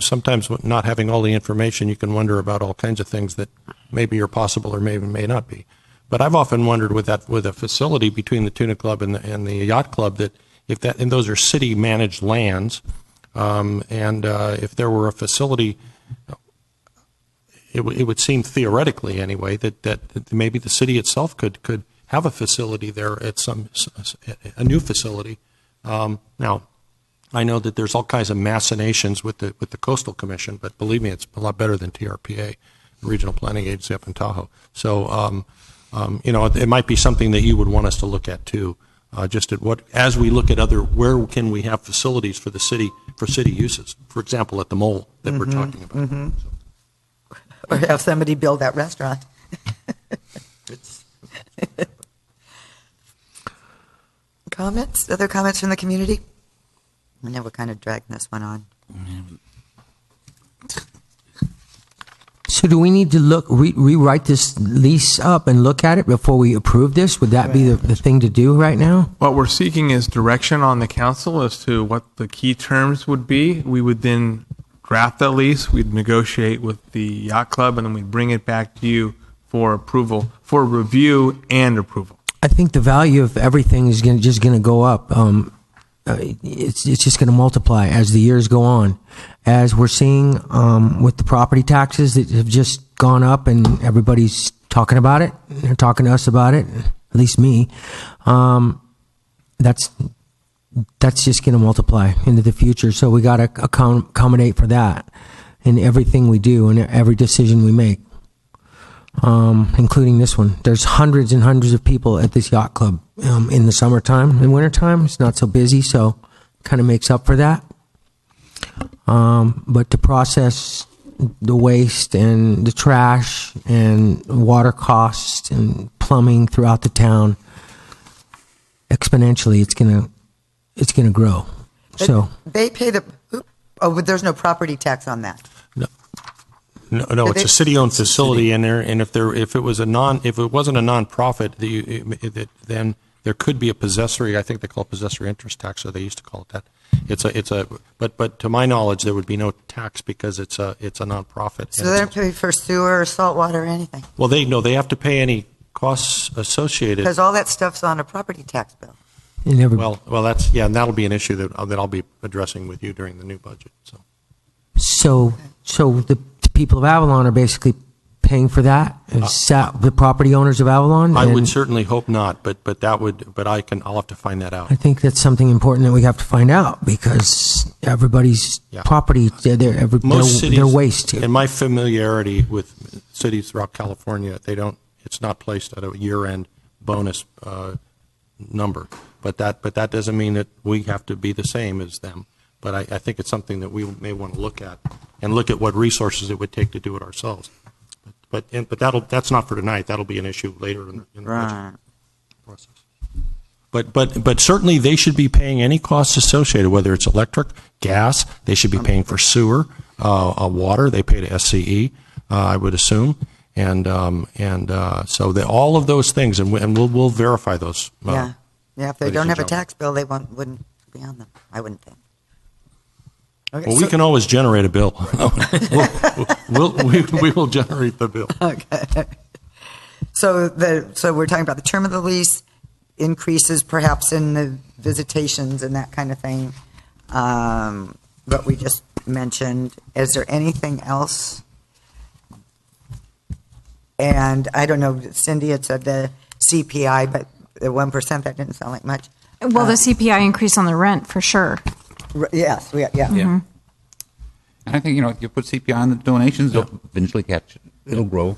sometimes not having all the information, you can wonder about all kinds of things that maybe are possible or may not be. But I've often wondered with a facility between the Tuna Club and the Yacht Club, that and those are city managed lands, and if there were a facility, it would seem theoretically anyway that maybe the city itself could have a facility there at a new facility. Now, I know that there's all kinds of machinations with the Coastal Commission, but believe me, it's a lot better than TRPA, the Regional Planning Agency up in Tahoe. So, it might be something that you would want us to look at too. Just at as we look at where can we have facilities for the city, for city uses? For example, at the Mole that we're talking about. Mm-hmm. Or have somebody build that restaurant. Comments? Other comments from the community? I know we're kind of dragging this one on. So do we need to rewrite this lease up and look at it before we approve this? Would that be the thing to do right now? What we're seeking is direction on the council as to what the key terms would be. We would then draft that lease, we'd negotiate with the Yacht Club, and then we'd bring it back to you for approval, for review and approval. I think the value of everything is just going to go up. It's just going to multiply as the years go on. As we're seeing with the property taxes that have just gone up, and everybody's talking about it. They're talking to us about it, at least me. That's just going to multiply into the future. So we got to accommodate for that in everything we do and every decision we make. Including this one. There's hundreds and hundreds of people at this yacht club in the summertime. In wintertime, it's not so busy, so kind of makes up for that. But to process the waste and the trash and water costs and plumbing throughout the town, exponentially, it's gonna grow. But so they pay but there's no property tax on that. No, it's a city-owned facility, and if it wasn't a nonprofit, then there could be a possessory. I think they call it possessory interest tax, or they used to call it that. But to my knowledge, there would be no tax because it's a nonprofit. So they don't pay for sewer or salt water or anything. Well, they have to pay any costs associated Because all that stuff's on a property tax bill. Well, and that'll be an issue that I'll be addressing with you during the new budget. So the people of Avalon are basically paying for that? Is that the property owners of Avalon? I would certainly hope not, but I'll have to find that out. I think that's something important that we have to find out because everybody's property, their waste. In my familiarity with cities throughout California, it's not placed at a year-end bonus number, but that doesn't mean that we have to be the same as them. But I think it's something that we may want to look at and look at what resources it would take to do it ourselves. But that's not for tonight. That'll be an issue later in the budget process. But certainly they should be paying any costs associated, whether it's electric, gas. They should be paying for sewer, water. They pay to SCE, I would assume, and so all of those things, and we'll verify those. Yeah. If they don't have a tax bill, they wouldn't be on them. I wouldn't think. Okay, well, we can always generate a bill. we will generate the bill. Okay. So we're talking about the term of the lease, increases perhaps in the visitations and that kind of thing. What we just mentioned. Is there anything else? And I don't know, Cindy had said the CPI, but the 1%, that didn't sound like much. Well, the CPI increase on the rent for sure. Yes, yeah. Mm-hmm. And I think, you put CPI on the donations, they'll eventually catch it. It'll grow.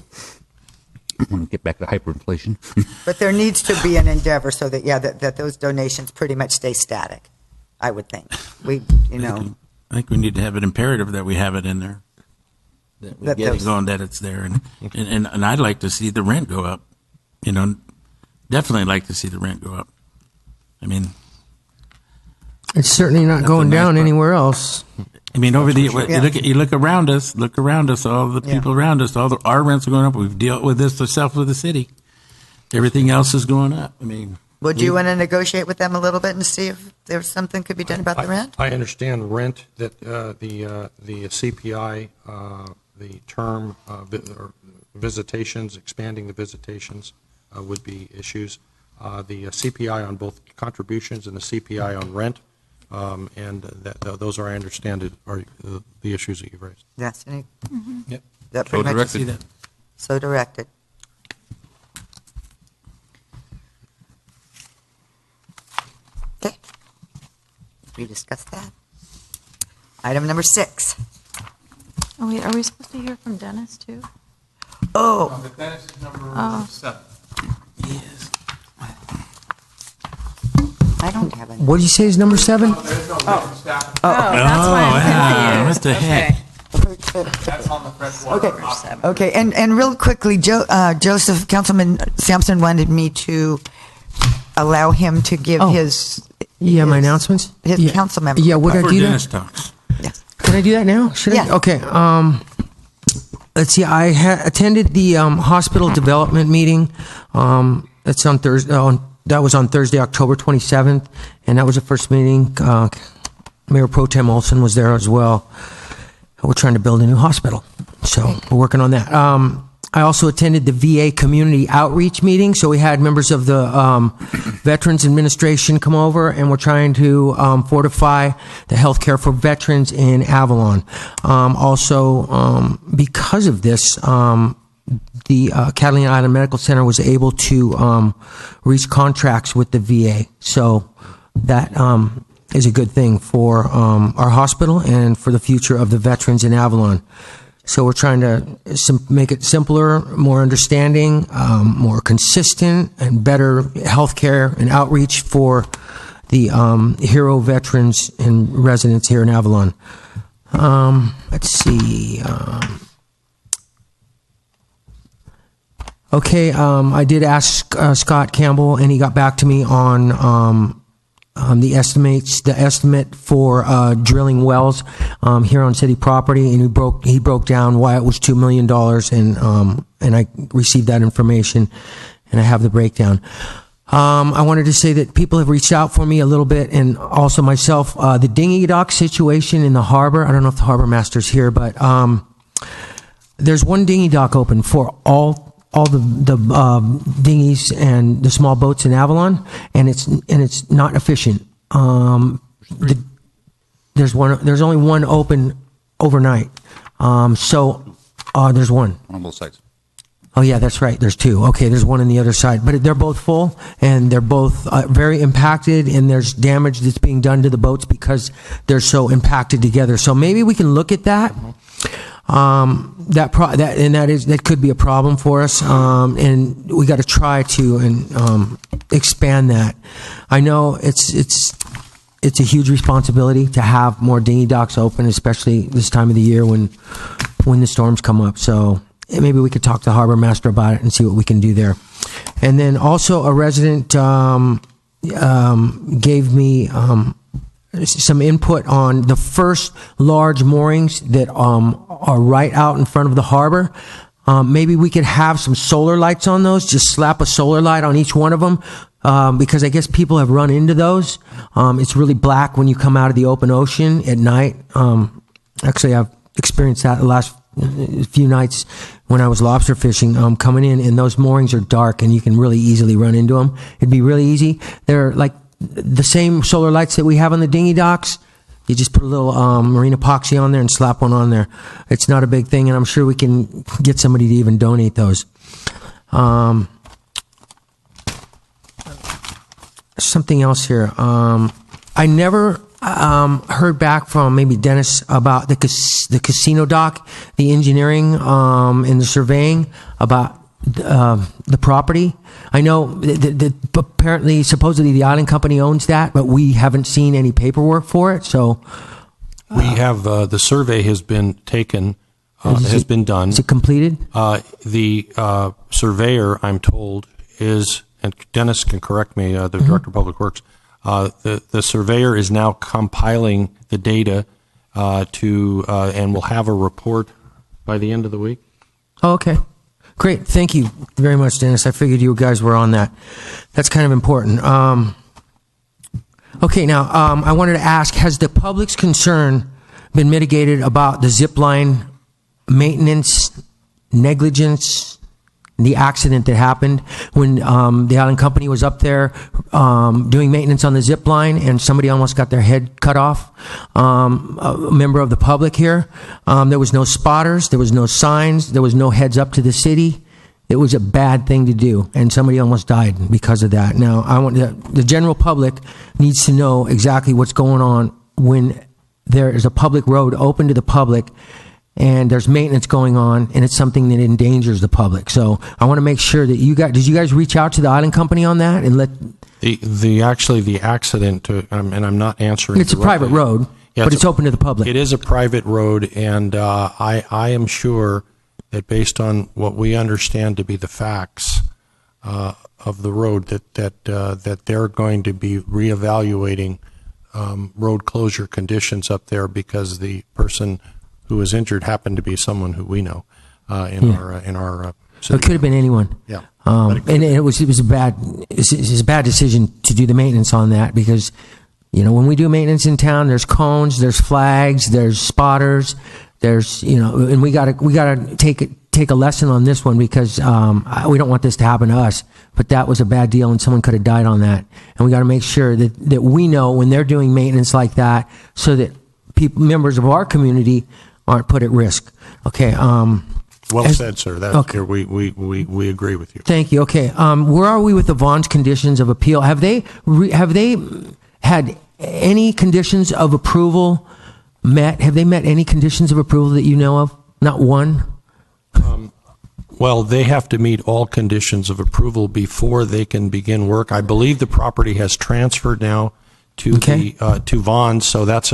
When we get back to hyperinflation. But there needs to be an endeavor so that, that those donations pretty much stay static, I would think. I think we need to have an imperative that we have it in there. That we get it going, that it's there. And I'd like to see the rent go up. Definitely like to see the rent go up. I mean, it's certainly not going down anywhere else. I mean, you look around us, all the people around us, our rents are going up. We've dealt with this ourselves with the city. Everything else is going up. I mean, would you want to negotiate with them a little bit and see if there's something could be done about the rent? I understand rent, that the CPI, the term or visitations, expanding the visitations would be issues. The CPI on both contributions and the CPI on rent, and those are, I understand, are the issues that you've raised. Yes. Yep. That pretty much directed. So directed. Okay. We discussed that. Item number 6. Oh, wait, are we supposed to hear from Dennis too? Oh. Dennis is number Oh. 7. I don't have any. What did you say is number 7? There's no written staff. That's why I'm confused. what the heck? That's on the freshwater. Okay, and real quickly, Joseph, Councilman Sampson wanted me to allow him to give his Yeah, my announcements? his Yeah. council member. Yeah, would I Before do Dennis that? talks. Yes. Can I do that now? Should I? Yeah. Okay. Let's see. I attended the hospital development meeting. That's on Thursday. That was on Thursday, October 27th, and that was the first meeting. Mayor Pro Tem Olson was there as well. We're trying to build a new hospital, so we're working on that. I also attended the VA community outreach meeting. So we had members of the Veterans Administration come over, and we're trying to fortify the health care for veterans in Avalon. Also, because of this, the Catalina Island Medical Center was able to reach contracts with the VA. So that is a good thing for our hospital and for the future of the veterans in Avalon. So we're trying to make it simpler, more understanding, more consistent, and better health care and outreach for the hero veterans and residents here in Avalon. Let's see. Okay, I did ask Scott Campbell, and he got back to me on the estimate for drilling wells here on city property, and he broke down why it was $2 million, and I received that information, and I have the breakdown. I wanted to say that people have reached out for me a little bit, and also myself. The dinghy dock situation in the harbor. I don't know if the harbor master's here, but there's one dinghy dock open for all the dinghies and the small boats in Avalon, and it's not efficient. There's only one open overnight. So there's one. On both sides. Oh yeah, that's right. There's 2. Okay, there's one on the other side, but they're both full, and they're both very impacted, and there's damage that's being done to the boats because they're so impacted together. So maybe we can look at that. That could be a problem for us, and we got to try to expand that. I know it's a huge responsibility to have more dinghy docks open, especially this time of the year when the storms come up. So maybe we could talk to the harbor master about it and see what we can do there. And then also a resident gave me some input on the first large moorings that are right out in front of the harbor. Maybe we could have some solar lights on those, just slap a solar light on each one of them, because I guess people have run into those. It's really black when you come out of the open ocean at night. Actually, I've experienced that the last few nights when I was lobster fishing, coming in, and those moorings are dark and you can really easily run into them. It'd be really easy. They're like the same solar lights that we have on the dinghy docks. You just put a little marine epoxy on there and slap one on there. It's not a big thing, and I'm sure we can get somebody to even donate those. Something else here. I never heard back from maybe Dennis about the casino dock, the engineering and the surveying about the property. I know that apparently, supposedly, the island company owns that, but we haven't seen any paperwork for it. So we have the survey has been taken, has been done. Is it completed? The surveyor, I'm told, is, and Dennis can correct me, the Director of Public Works. The surveyor is now compiling the data and will have a report by the end of the week. Oh, okay. Great. Thank you very much, Dennis. I figured you guys were on that. That's kind of important. Okay, now I wanted to ask: has the public's concern been mitigated about the zip line maintenance negligence, the accident that happened when the Island Company was up there doing maintenance on the zip line and somebody almost got their head cut off? A member of the public here. There was no spotters, there was no signs, there was no heads up to the city. It was a bad thing to do, and somebody almost died because of that. Now, I want the general public needs to know exactly what's going on when there is a public road open to the public and there's maintenance going on, and it's something that endangers the public. So I want to make sure that did you guys reach out to the Island Company on that and let the accident, and I'm not answering. It's a private road, but it's open to the public. It is a private road, and I am sure that based on what we understand to be the facts of the road, that they're going to be reevaluating road closure conditions up there because the person who was injured happened to be someone who we know in our city. It could have been anyone. Yeah. And it was a bad decision to do the maintenance on that because, when we do maintenance in town, there's cones, there's flags, there's spotters, there's and we gotta take a lesson on this one because we don't want this to happen to us. But that was a bad deal, and someone could have died on that. And we got to make sure that we know when they're doing maintenance like that, so that members of our community aren't put at risk. Okay. Well said, sir. That's okay. We agree with you. Thank you. Okay. Where are we with the Vaughn's conditions of appeal? Have they had any conditions of approval met? Have they met any conditions of approval that you know of? Not one? Well, they have to meet all conditions of approval before they can begin work. I believe the property has transferred now to to Vaughn's, so that's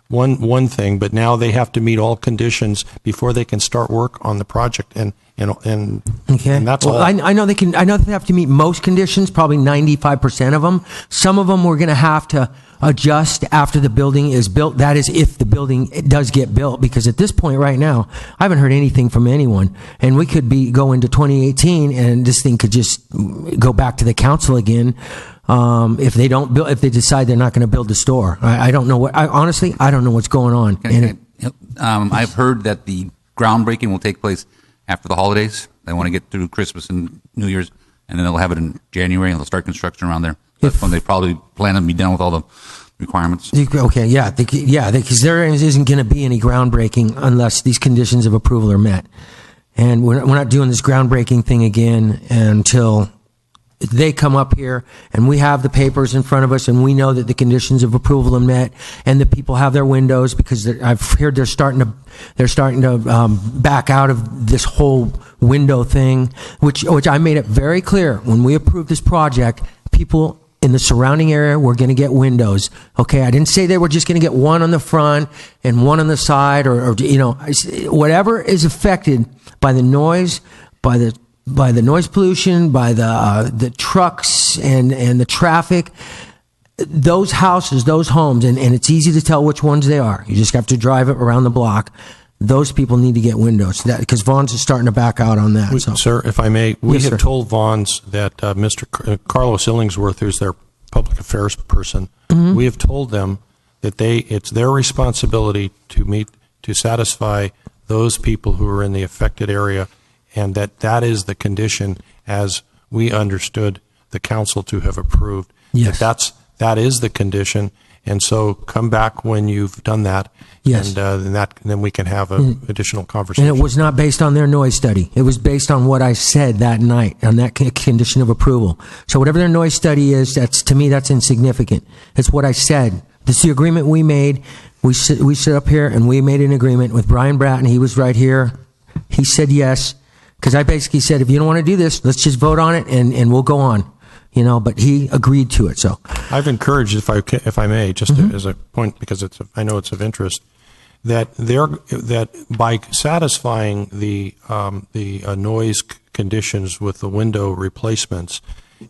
one thing. But now they have to meet all conditions before they can start work on the project, and that's all. I know they can. I know they have to meet most conditions, probably 95% of them. Some of them we're going to have to adjust after the building is built. That is, if the building does get built, because at this point right now, I haven't heard anything from anyone, and we could go into 2018, and this thing could just go back to the council again. If they don't build, if they decide they're not going to build the store, I don't know honestly, I don't know what's going on. I've heard that the groundbreaking will take place after the holidays. They want to get through Christmas and New Year's, and then they'll have it in January, and they'll start construction around there. That's when they probably plan to be done with all the requirements. Okay, because there isn't going to be any groundbreaking unless these conditions of approval are met. And we're not doing this groundbreaking thing again until they come up here and we have the papers in front of us and we know that the conditions of approval are met and the people have their windows, because I've heard they're starting to back out of this whole window thing, which I made it very clear when we approved this project. People in the surrounding area were going to get windows. Okay, I didn't say they were just going to get one on the front and one on the side, or whatever is affected by the noise, by the noise pollution, by the trucks and the traffic. Those houses, those homes, and it's easy to tell which ones they are. You just have to drive it around the block. Those people need to get windows, because Vaughn's is starting to back out on that. Sir, if I may, we have told Vaughn's that Mr. Carlos Illingsworth, who's their public affairs person, we have told them that it's their responsibility to satisfy those people who are in the affected area, and that is the condition as we understood the council to have approved. Yes. That is the condition. And so come back when you've done that, yes. And then we can have an additional conversation. And it was not based on their noise study. It was based on what I said that night, on that condition of approval. So whatever their noise study is, to me, that's insignificant. It's what I said. This is the agreement we made. We sit up here and we made an agreement with Brian Bratton. He was right here. He said yes, because I basically said, if you don't want to do this, let's just vote on it and we'll go on. But he agreed to it. So I've encouraged, if I may, just as a point, because I know it's of interest, that by satisfying the noise conditions with the window replacements,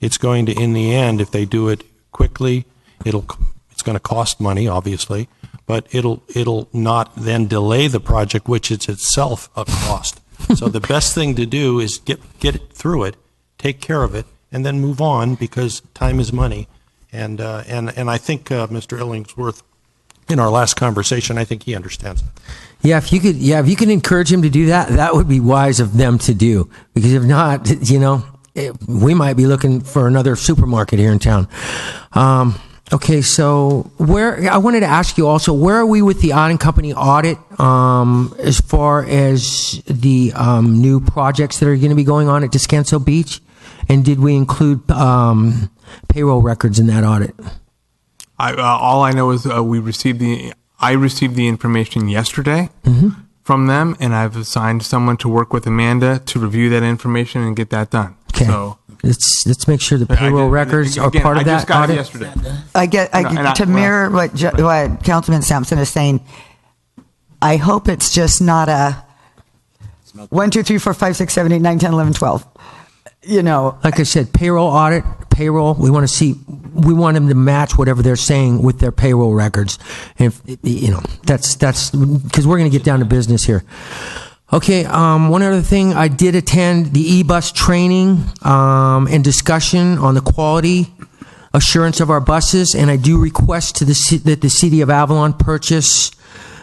it's going to, in the end, if they do it quickly, it's going to cost money, obviously, but it'll not then delay the project, which is itself a cost. So the best thing to do is get it through it, take care of it, and then move on, because time is money, And I think Mr. Illingsworth, in our last conversation, I think he understands it. Yeah, if you could encourage him to do that, that would be wise of them to do. Because if not, we might be looking for another supermarket here in town. Okay, so I wanted to ask you also, where are we with the Audit Company audit as far as the new projects that are going to be going on at Descanso Beach? And did we include payroll records in that audit? All I know is I received the information yesterday from them, and I've assigned someone to work with Amanda to review that information and get that done. Okay. So let's make sure the payroll records are part of that I just got audit. it yesterday. To mirror what Councilman Sampson is saying, I hope it's just not a 1, 2, 3, 4, 5, 6, 7, 8, 9, 10, 11, 12. Like I said, payroll audit, we want them to match whatever they're saying with their payroll records. And that's because we're going to get down to business here. Okay, one other thing, I did attend the e-bus training and discussion on the quality assurance of our buses, and I do request that the City of Avalon purchase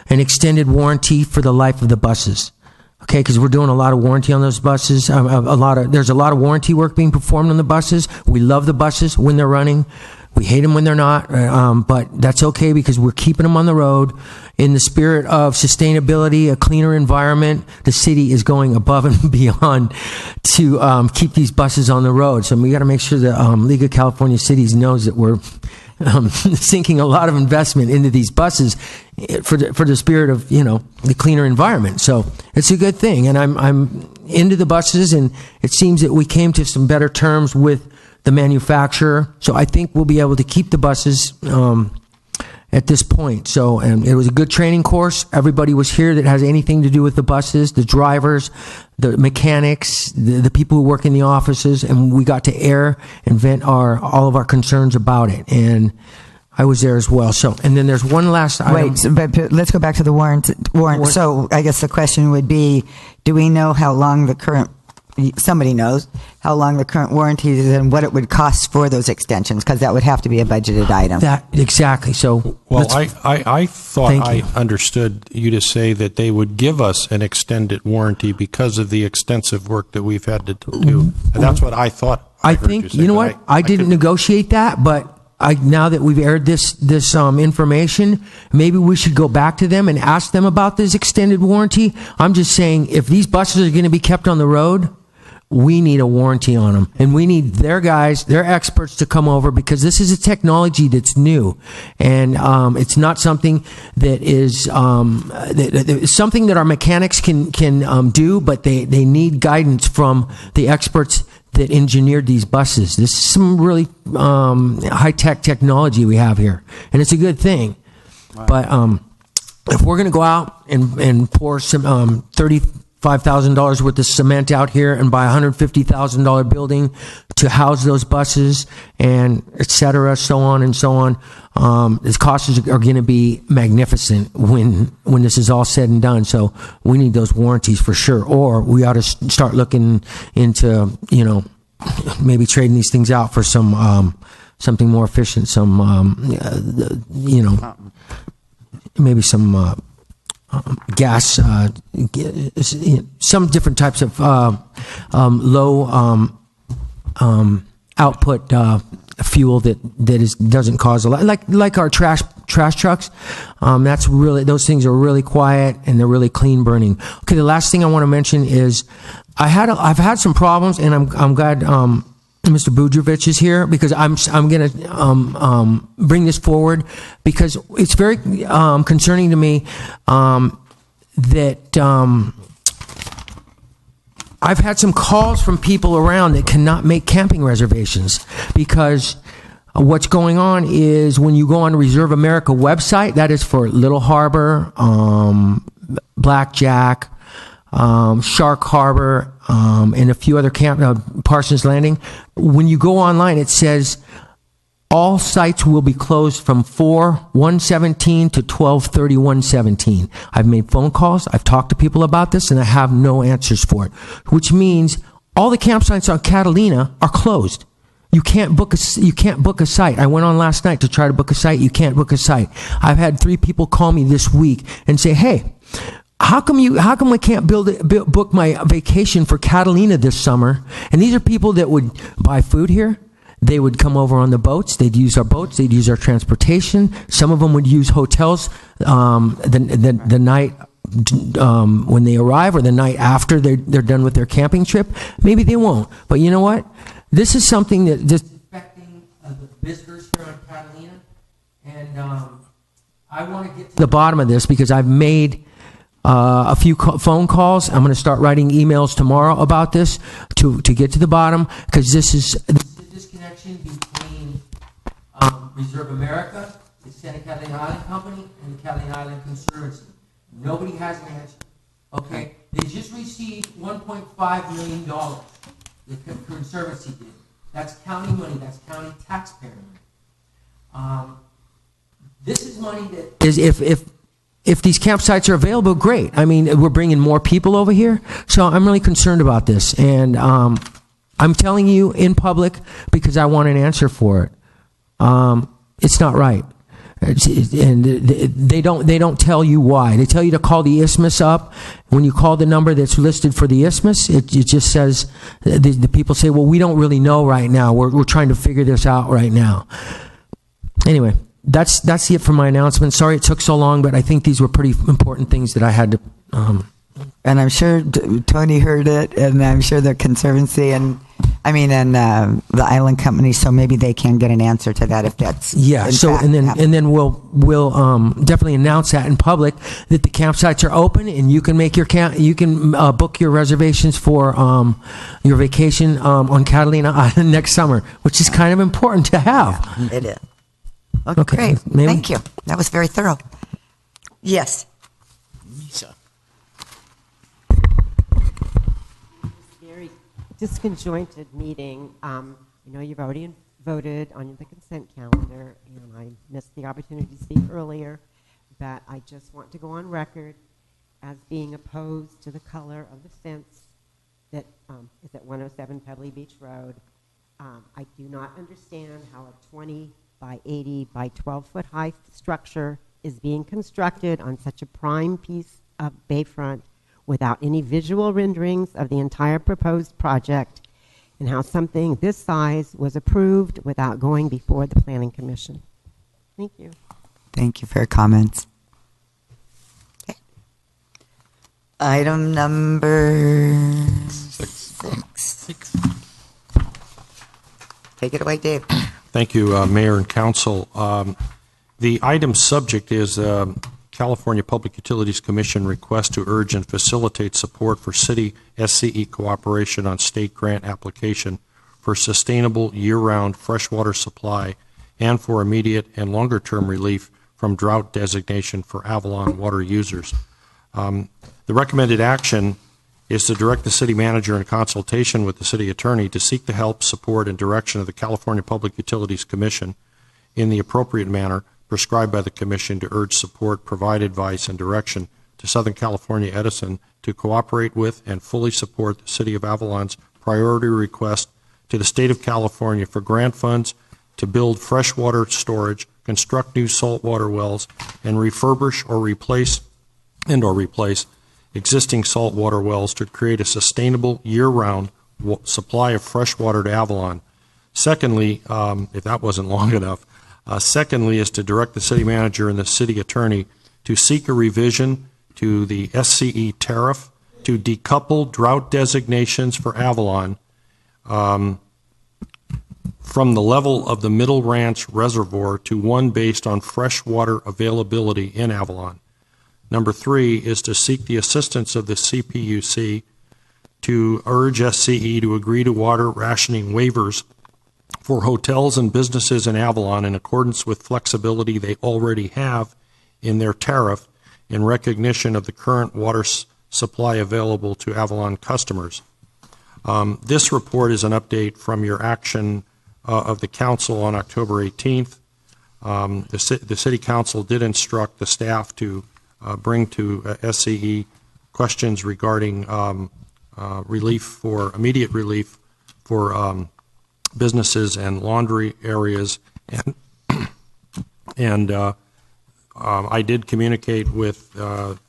an extended warranty for the life of the buses. Okay, because we're doing a lot of warranty on those buses. There's a lot of warranty work being performed on the buses. We love the buses when they're running. We hate them when they're not, but that's okay because we're keeping them on the road. In the spirit of sustainability, a cleaner environment, the city is going above and beyond to keep these buses on the road. So we got to make sure that League of California Cities knows that we're sinking a lot of investment into these buses for the spirit of the cleaner environment. So it's a good thing, and I'm into the buses, and it seems that we came to some better terms with the manufacturer. So I think we'll be able to keep the buses at this point. So, and it was a good training course. Everybody was here that has anything to do with the buses, the drivers, the mechanics, the people who work in the offices, and we got to air and vent all of our concerns about it. And I was there as well. So, and then there's one last item. Wait, but let's go back to the warrant. So I guess the question would be, do we know how long the current, somebody knows how long the current warranty is and what it would cost for those extensions? Because that would have to be a budgeted item. Exactly. So, well, I thought I understood you to say that they would give us an extended warranty because of the extensive work that we've had to do. And that's what I thought. I think, you know what? I didn't negotiate that, but now that we've aired this information, maybe we should go back to them and ask them about this extended warranty. I'm just saying, if these buses are going to be kept on the road, we need a warranty on them, and we need their guys, their experts to come over, because this is a technology that's new, and it's not something that is something that our mechanics can do, but they need guidance from the experts that engineered these buses. This is some really high-tech technology we have here, and it's a good thing. Wow. But if we're going to go out and pour some $35,000 worth of cement out here and buy a $150,000 building to house those buses and et cetera, so on and so on, the costs are going to be magnificent when this is all said and done. So we need those warranties for sure, or we ought to start looking into maybe trading these things out for some something more efficient, maybe some gas, some different types of low output fuel that doesn't cause a lot, like our trash trucks. That's really, those things are really quiet and they're really clean burning. Okay, the last thing I want to mention is I've had some problems, and I'm glad Mr. Budrovich is here, because I'm going to bring this forward, because it's very concerning to me that I've had some calls from people around that cannot make camping reservations, because what's going on is when you go on the Reserve America website, that is for Little Harbor, Blackjack, Shark Harbor, and a few other Parsons Landing. When you go online, it says all sites will be closed from 4/1/17 to 12/31/17. I've made phone calls, I've talked to people about this, and I have no answers for it, which means all the campsites on Catalina are closed. You can't book a site. I went on last night to try to book a site. You can't book a site. I've had 3 people call me this week and say, "Hey, how come we can't book my vacation for Catalina this summer?" And these are people that would buy food here. They would come over on the boats. They'd use our boats. They'd use our transportation. Some of them would use hotels the night when they arrive, or the night after they're done with their camping trip. Maybe they won't. But you know what? This is something that just affecting the visitors here on Catalina, and I want to get to the bottom of this because I've made a few phone calls. I'm going to start writing emails tomorrow about this to get to the bottom, because this is the disconnection between Reserve America, the Santa Catalina Island Company, and the Catalina Island Conservancy. Nobody has an answer. Okay, they just received $1.5 million. The Conservancy did. That's county money. That's county taxpayer money. This is money that is if these campsites are available, great. I mean, we're bringing more people over here, so I'm really concerned about this, and I'm telling you in public because I want an answer for it. It's not right. And they don't tell you why. They tell you to call the Isthmus up. When you call the number that's listed for the Isthmus, it just says, the people say, well, we don't really know right now. We're trying to figure this out right now. Anyway, that's it for my announcement. Sorry it took so long, but I think these were pretty important things that I had to... And I'm sure Tony heard it, and I'm sure the Conservancy and the Island Company, so maybe they can get an answer to that if that's and then we'll definitely announce that in public that the campsites are open and you can make your book your reservations for your vacation on Catalina Island next summer, which is kind of important to have. Yeah, it is. Okay, great. Thank you. That was very thorough. Yes. Disconjointed meeting. You've already voted on the consent calendar, and I missed the opportunity to speak earlier, but I just want to go on record as being opposed to the color of the fence that is at 107 Pebbly Beach Road. I do not understand how a 20 by 80 by 12 foot high structure is being constructed on such a prime piece of bayfront without any visual renderings of the entire proposed project, and how something this size was approved without going before the Planning Commission. Thank you. Thank you for your comments. Okay. Item number 6. Take it away, Dave. Thank you, Mayor and Council. The item subject is California Public Utilities Commission request to urge and facilitate support for city SCE cooperation on state grant application for sustainable year-round freshwater supply and for immediate and longer-term relief from drought designation for Avalon water users. The recommended action is to direct the city manager in consultation with the city attorney to seek the help, support, and direction of the California Public Utilities Commission in the appropriate manner prescribed by the Commission to urge support, provide advice, and direction to Southern California Edison to cooperate with and fully support the City of Avalon's priority request to the State of California for grant funds to build freshwater storage, construct new saltwater wells, and refurbish or replace existing saltwater wells to create a sustainable year-round supply of fresh water to Avalon. Secondly, if that wasn't long enough, secondly is to direct the city manager and the city attorney to seek a revision to the SCE tariff to decouple drought designations for Avalon from the level of the Middle Ranch Reservoir to one based on freshwater availability in Avalon. Number 3 is to seek the assistance of the CPUC to urge SCE to agree to water rationing waivers for hotels and businesses in Avalon in accordance with flexibility they already have in their tariff in recognition of the current water supply available to Avalon customers. This report is an update from your action of the council on October 18th. The city council did instruct the staff to bring to SCE questions regarding immediate relief for businesses and laundry areas, and I did communicate with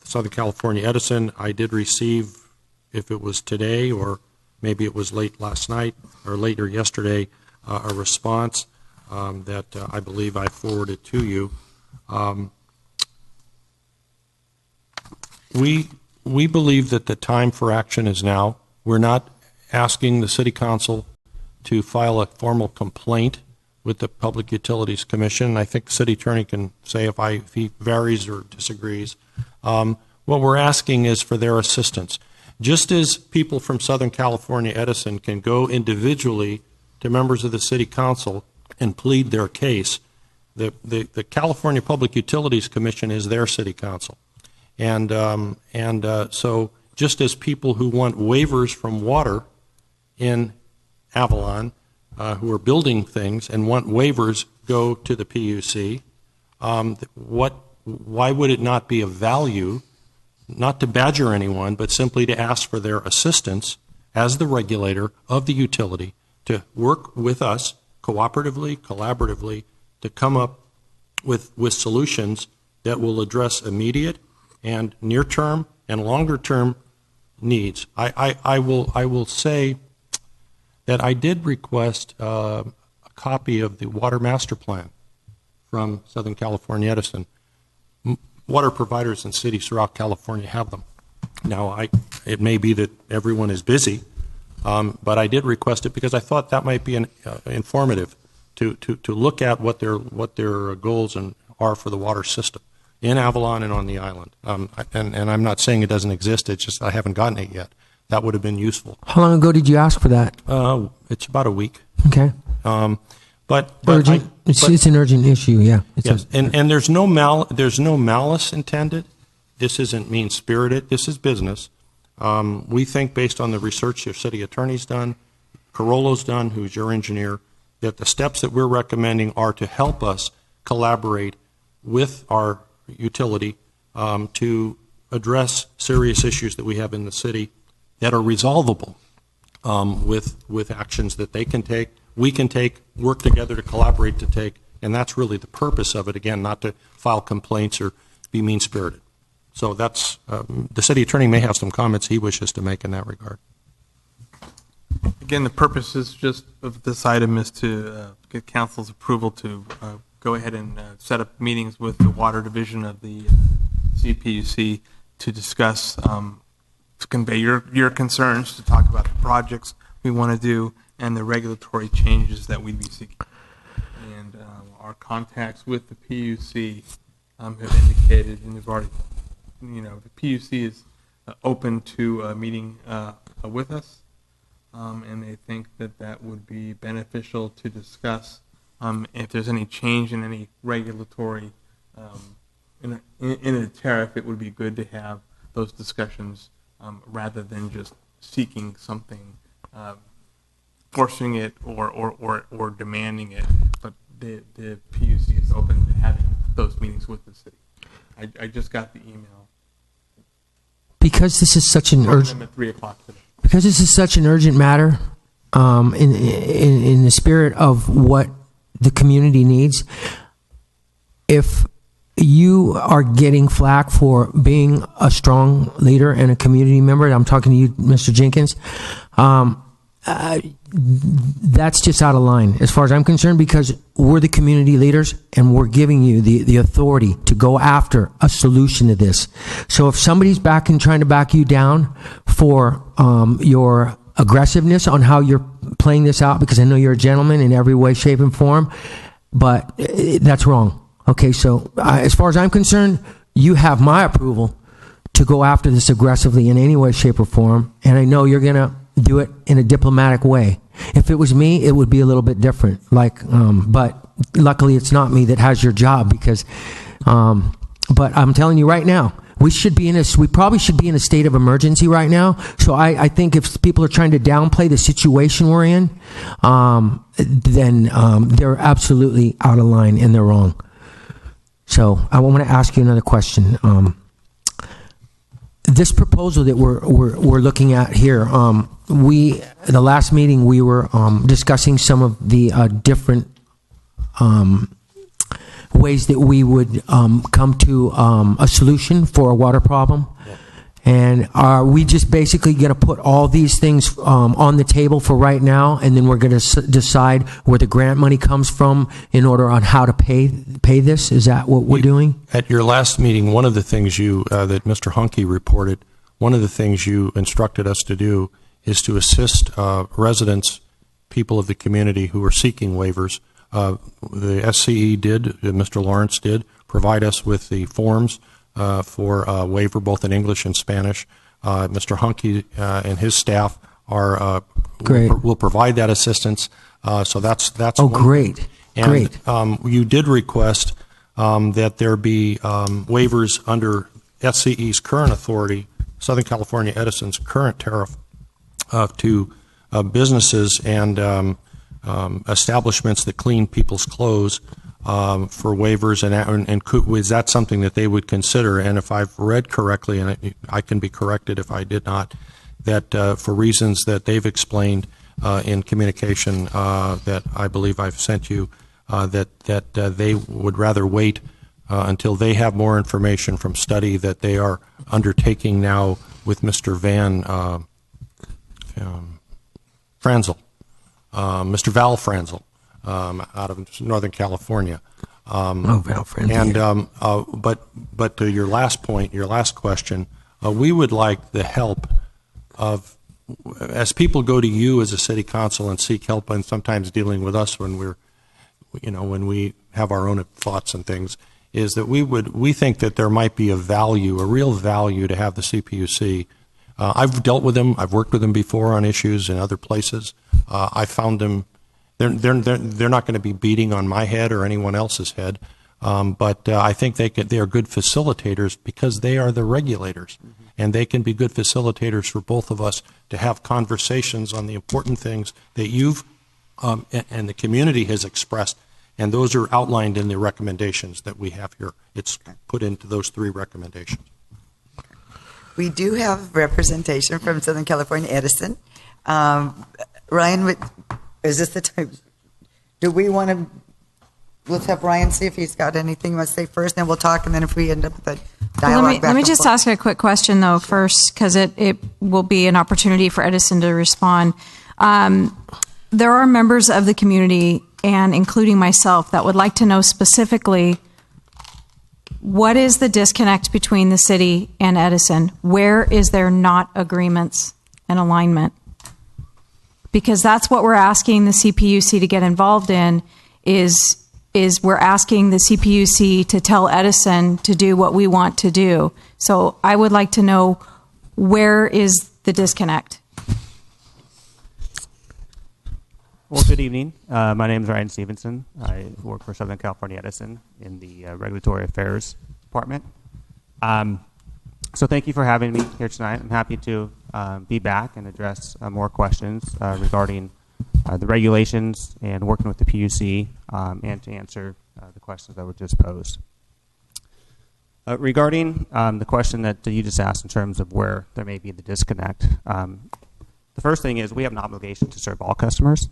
Southern California Edison. I did receive, if it was today or maybe it was late last night or later yesterday, a response that I believe I forwarded to you. We believe that the time for action is now. We're not asking the City Council to file a formal complaint with the Public Utilities Commission. I think the City Attorney can say if he varies or disagrees. What we're asking is for their assistance. Just as people from Southern California Edison can go individually to members of the City Council and plead their case, the California Public Utilities Commission is their City Council. And so just as people who want waivers from water in Avalon, who are building things and want waivers, go to the PUC, why would it not be of value, not to badger anyone, but simply to ask for their assistance as the regulator of the utility to work with us cooperatively, collaboratively, to come up with solutions that will address immediate and near-term and longer-term needs. I will say that I did request a copy of the Water Master Plan from Southern California Edison. Water providers in cities throughout California have them. Now, it may be that everyone is busy, but I did request it because I thought that might be informative to look at what their goals are for the water system in Avalon and on the island. And I'm not saying it doesn't exist, it's just I haven't gotten it yet. That would have been useful. How long ago did you ask for that? It's about a week. Okay. But urgent. It's an urgent issue, yeah. Yes, and there's no malice intended. This isn't mean-spirited. This is business. We think, based on the research your city attorney's done, Carollo's done, who's your engineer, that the steps that we're recommending are to help us collaborate with our utility to address serious issues that we have in the city that are resolvable with actions that they can take, we can take, work together to collaborate to take, and that's really the purpose of it, again, not to file complaints or be mean-spirited. So that's, the city attorney may have some comments he wishes to make in that regard. Again, the purpose is just of this item is to get council's approval to go ahead and set up meetings with the water division of the CPUC to discuss, to convey your concerns, to talk about the projects we want to do and the regulatory changes that we'd be seeking. And our contacts with the PUC have indicated, and we've already, the PUC is open to a meeting with us, and they think that would be beneficial to discuss if there's any change in any regulatory in a tariff. It would be good to have those discussions rather than just seeking something, forcing it or demanding it. But the PUC is open to having those meetings with the city. I just got the email. Because this is such an urgent. At 3:00 today. Because this is such an urgent matter, in the spirit of what the community needs, if you are getting flack for being a strong leader and a community member, I'm talking to you, Mr. Jenkins, that's just out of line as far as I'm concerned, because we're the community leaders and we're giving you the authority to go after a solution to this. So if somebody's trying to back you down for your aggressiveness on how you're playing this out, because I know you're a gentleman in every way, shape, and form, but that's wrong. Okay, so as far as I'm concerned, you have my approval to go after this aggressively in any way, shape, or form, and I know you're going to do it in a diplomatic way. If it was me, it would be a little bit different. But luckily, it's not me that has your job, because. But I'm telling you right now, we probably should be in a state of emergency right now. So I think if people are trying to downplay the situation we're in, then they're absolutely out of line and they're wrong. So I want to ask you another question. this proposal that we're looking at here, the last meeting we were discussing some of the different ways that we would come to a solution for a water problem. And are we just basically going to put all these things on the table for right now, and then we're going to decide where the grant money comes from in order on how to pay this? Is that what we're doing? At your last meeting, one of the things that Mr. Hunke reported, one of the things you instructed us to do is to assist residents, people of the community who are seeking waivers. The SCE did, Mr. Lawrence did, provide us with the forms for a waiver both in English and Spanish. Mr. Hunke and his staff will provide that assistance. So that's great. And, great. You did request that there be waivers under SCE's current authority, Southern California Edison's current tariff, to businesses and establishments that clean people's clothes for waivers, and is that something that they would consider? And if I've read correctly, and I can be corrected if I did not, that for reasons that they've explained in communication that I believe I've sent you, that they would rather wait until they have more information from study that they are undertaking now with Mr. Van Franzel, Mr. Val Franzel, out of Northern California. Val Franzel. And but to your last point, your last question, we would like the help of, as people go to you as a city council and seek help, and sometimes dealing with us when when we have our own thoughts and things, is that we think that there might be a real value to have the CPUC. I've dealt with them. I've worked with them before on issues in other places. I found them. They're not going to be beating on my head or anyone else's head, but I think they are good facilitators because they are the regulators, and they can be good facilitators for both of us to have conversations on the important things that you've and the community has expressed, and those are outlined in the recommendations that we have here. It's put into those 3 recommendations. We do have representation from Southern California Edison. Ryan, is this the time? Do we want to, let's have Ryan see if he's got anything he wants to say first, then we'll talk, and then if we end up with a dialogue Let me just ask a quick question, though, first, because it will be an opportunity for Edison to respond. There are members of the community, and including myself, that would like to know specifically what is the disconnect between the city and Edison? Where is there not agreements and alignment? Because that's what we're asking the CPUC to get involved in, is we're asking the CPUC to tell Edison to do what we want to do. So I would like to know, where is the disconnect? Well, good evening. My name is Ryan Stevenson. I work for Southern California Edison in the Regulatory Affairs Department. So thank you for having me here tonight. I'm happy to be back and address more questions regarding the regulations and working with the PUC and to answer the questions that were just posed. Regarding the question that you just asked in terms of where there may be the disconnect, the first thing is we have an obligation to serve all customers.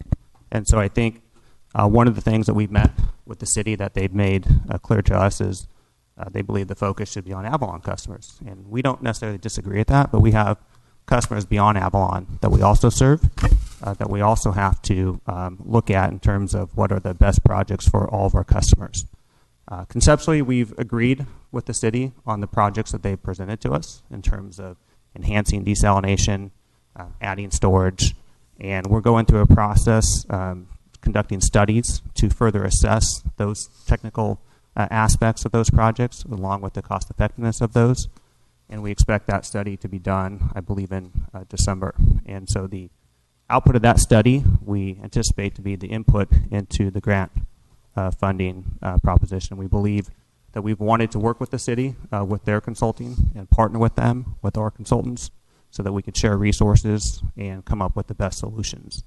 And so I think one of the things that we've met with the city that they've made clear to us is they believe the focus should be on Avalon customers. And we don't necessarily disagree with that, but we have customers beyond Avalon that we also serve, that we also have to look at in terms of what are the best projects for all of our customers. Conceptually, we've agreed with the city on the projects that they've presented to us in terms of enhancing desalination, adding storage, and we're going through a process conducting studies to further assess those technical aspects of those projects along with the cost effectiveness of those. And we expect that study to be done, I believe, in December. And so the output of that study, we anticipate to be the input into the grant funding proposition. We believe that we've wanted to work with the city with their consulting and partner with them, with our consultants, so that we could share resources and come up with the best solutions.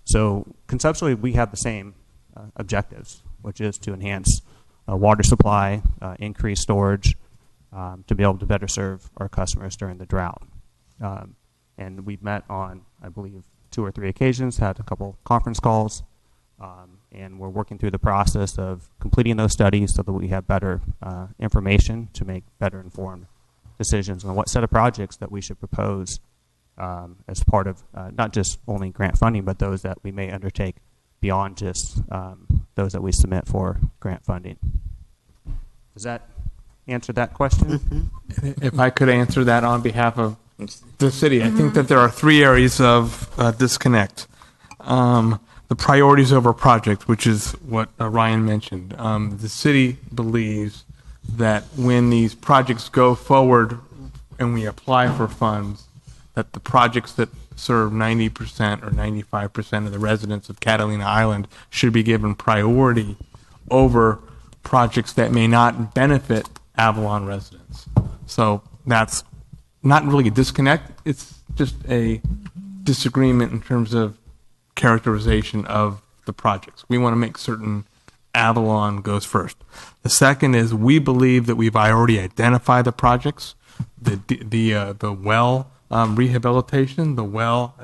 So conceptually, we have the same objectives, which is to enhance water supply, increase storage, to be able to better serve our customers during the drought. And we've met on, I believe, 2 or 3 occasions, had a couple conference calls, and we're working through the process of completing those studies so that we have better information to make better informed decisions on what set of projects that we should propose as part of not just only grant funding, but those that we may undertake beyond just those that we submit for grant funding. Does that answer that question? If I could answer that on behalf of the city, I think that there are 3 areas of disconnect. The priorities over project, which is what Ryan mentioned. The city believes that when these projects go forward and we apply for funds, that the projects that serve 90% or 95% of the residents of Catalina Island should be given priority over projects that may not benefit Avalon residents. So that's not really a disconnect, it's just a disagreement in terms of characterization of the projects. We want to make certain Avalon goes first. The second is we believe that we've already identified the projects, the well rehabilitation, the well,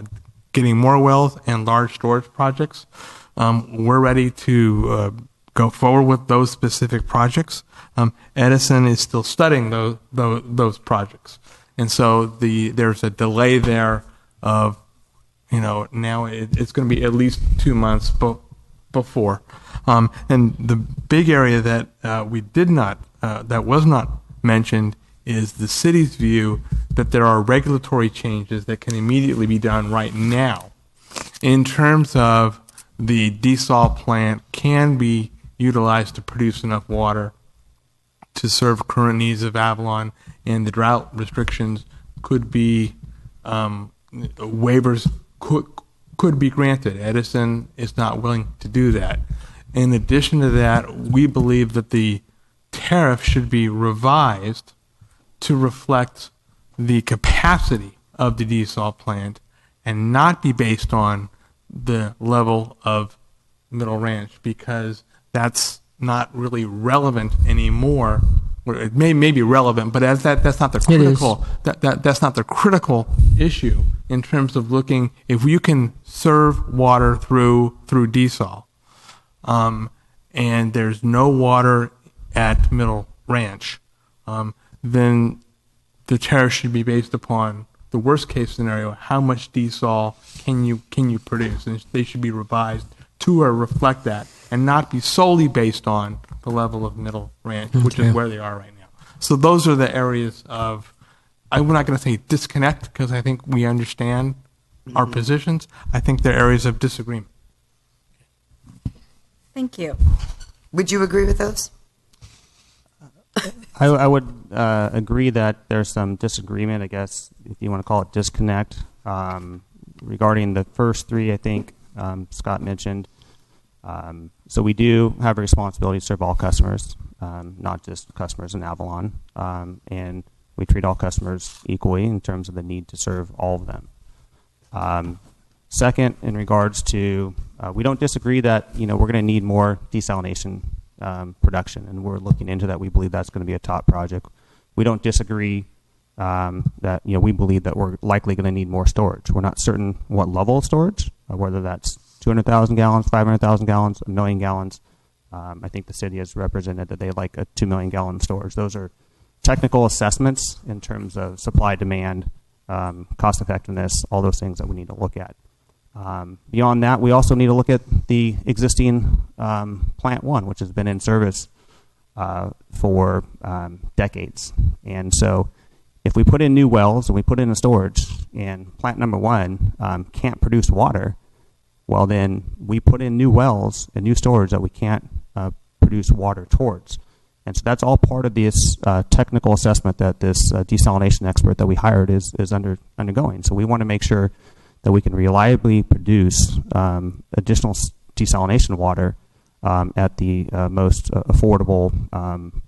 getting more wells and large storage projects. We're ready to go forward with those specific projects. Edison is still studying those projects. And so there's a delay there of, now it's going to be at least 2 months before. And the big area that we did not, that was not mentioned is the city's view that there are regulatory changes that can immediately be done right now in terms of the desal plant can be utilized to produce enough water to serve current needs of Avalon, and the drought restrictions could be, waivers could be granted. Edison is not willing to do that. In addition to that, we believe that the tariff should be revised to reflect the capacity of the desal plant and not be based on the level of Middle Ranch, because that's not really relevant anymore. It may be relevant, but that's not the critical. That's not the critical issue in terms of looking if you can serve water through desal, and there's no water at Middle Ranch, then the tariff should be based upon the worst case scenario. How much desal can you produce? And they should be revised to reflect that, and not be solely based on the level of Middle Ranch, which is where they are right now. So those are the areas of, I'm not going to say disconnect, because I think we understand our positions. I think they're areas of disagreement. Thank you. Would you agree with those? I would agree that there's some disagreement, I guess, if you want to call it disconnect, regarding the first 3, I think Scott mentioned. So we do have a responsibility to serve all customers, not just customers in Avalon, and we treat all customers equally in terms of the need to serve all of them. Second, in regards to, we don't disagree that we're going to need more desalination production, and we're looking into that. We believe that's going to be a top project. We don't disagree that we believe that we're likely going to need more storage. We're not certain what level of storage, whether that's 200,000 gallons, 500,000 gallons, 1 million gallons. I think the city has represented that they like a 2 million gallon storage. Those are technical assessments in terms of supply, demand, cost effectiveness, all those things that we need to look at. Beyond that, we also need to look at the existing Plant 1, which has been in service for decades. And so if we put in new wells and we put in a storage and Plant number 1 can't produce water, well, then we put in new wells and new storage that we can't produce water towards. And so that's all part of this technical assessment that this desalination expert that we hired is undergoing. So we want to make sure that we can reliably produce additional desalination water at the most affordable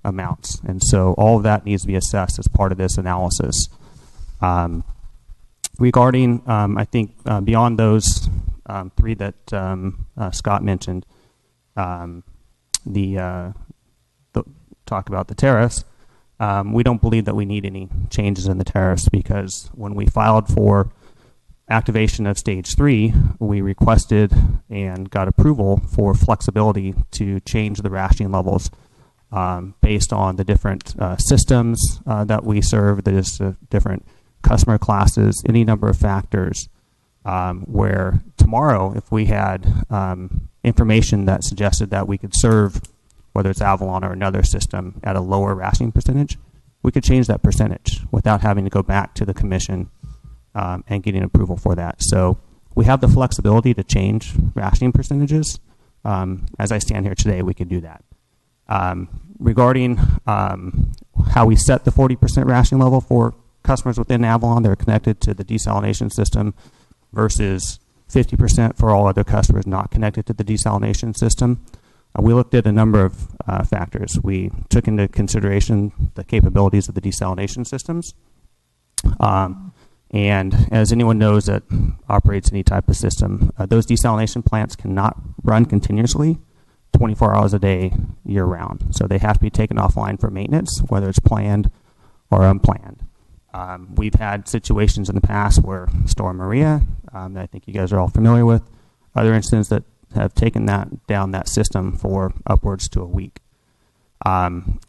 amounts. And so all of that needs to be assessed as part of this analysis. Regarding, I think, beyond those 3 that Scott mentioned, talk about the tariffs. We don't believe that we need any changes in the tariffs because when we filed for activation of stage 3, we requested and got approval for flexibility to change the rationing levels based on the different systems that we serve, the different customer classes, any number of factors. Where tomorrow, if we had information that suggested that we could serve, whether it's Avalon or another system, at a lower rationing percentage, we could change that percentage without having to go back to the commission and getting approval for that. So we have the flexibility to change rationing percentages. As I stand here today, we could do that. Regarding how we set the 40% rationing level for customers within Avalon that are connected to the desalination system versus 50% for all other customers not connected to the desalination system, we looked at a number of factors. We took into consideration the capabilities of the desalination systems. And as anyone knows that operates any type of system, those desalination plants cannot run continuously 24 hours a day, year round. So they have to be taken offline for maintenance, whether it's planned or unplanned. We've had situations in the past where Storm Maria, that I think you guys are all familiar with, other incidents that have taken down that system for upwards to a week. And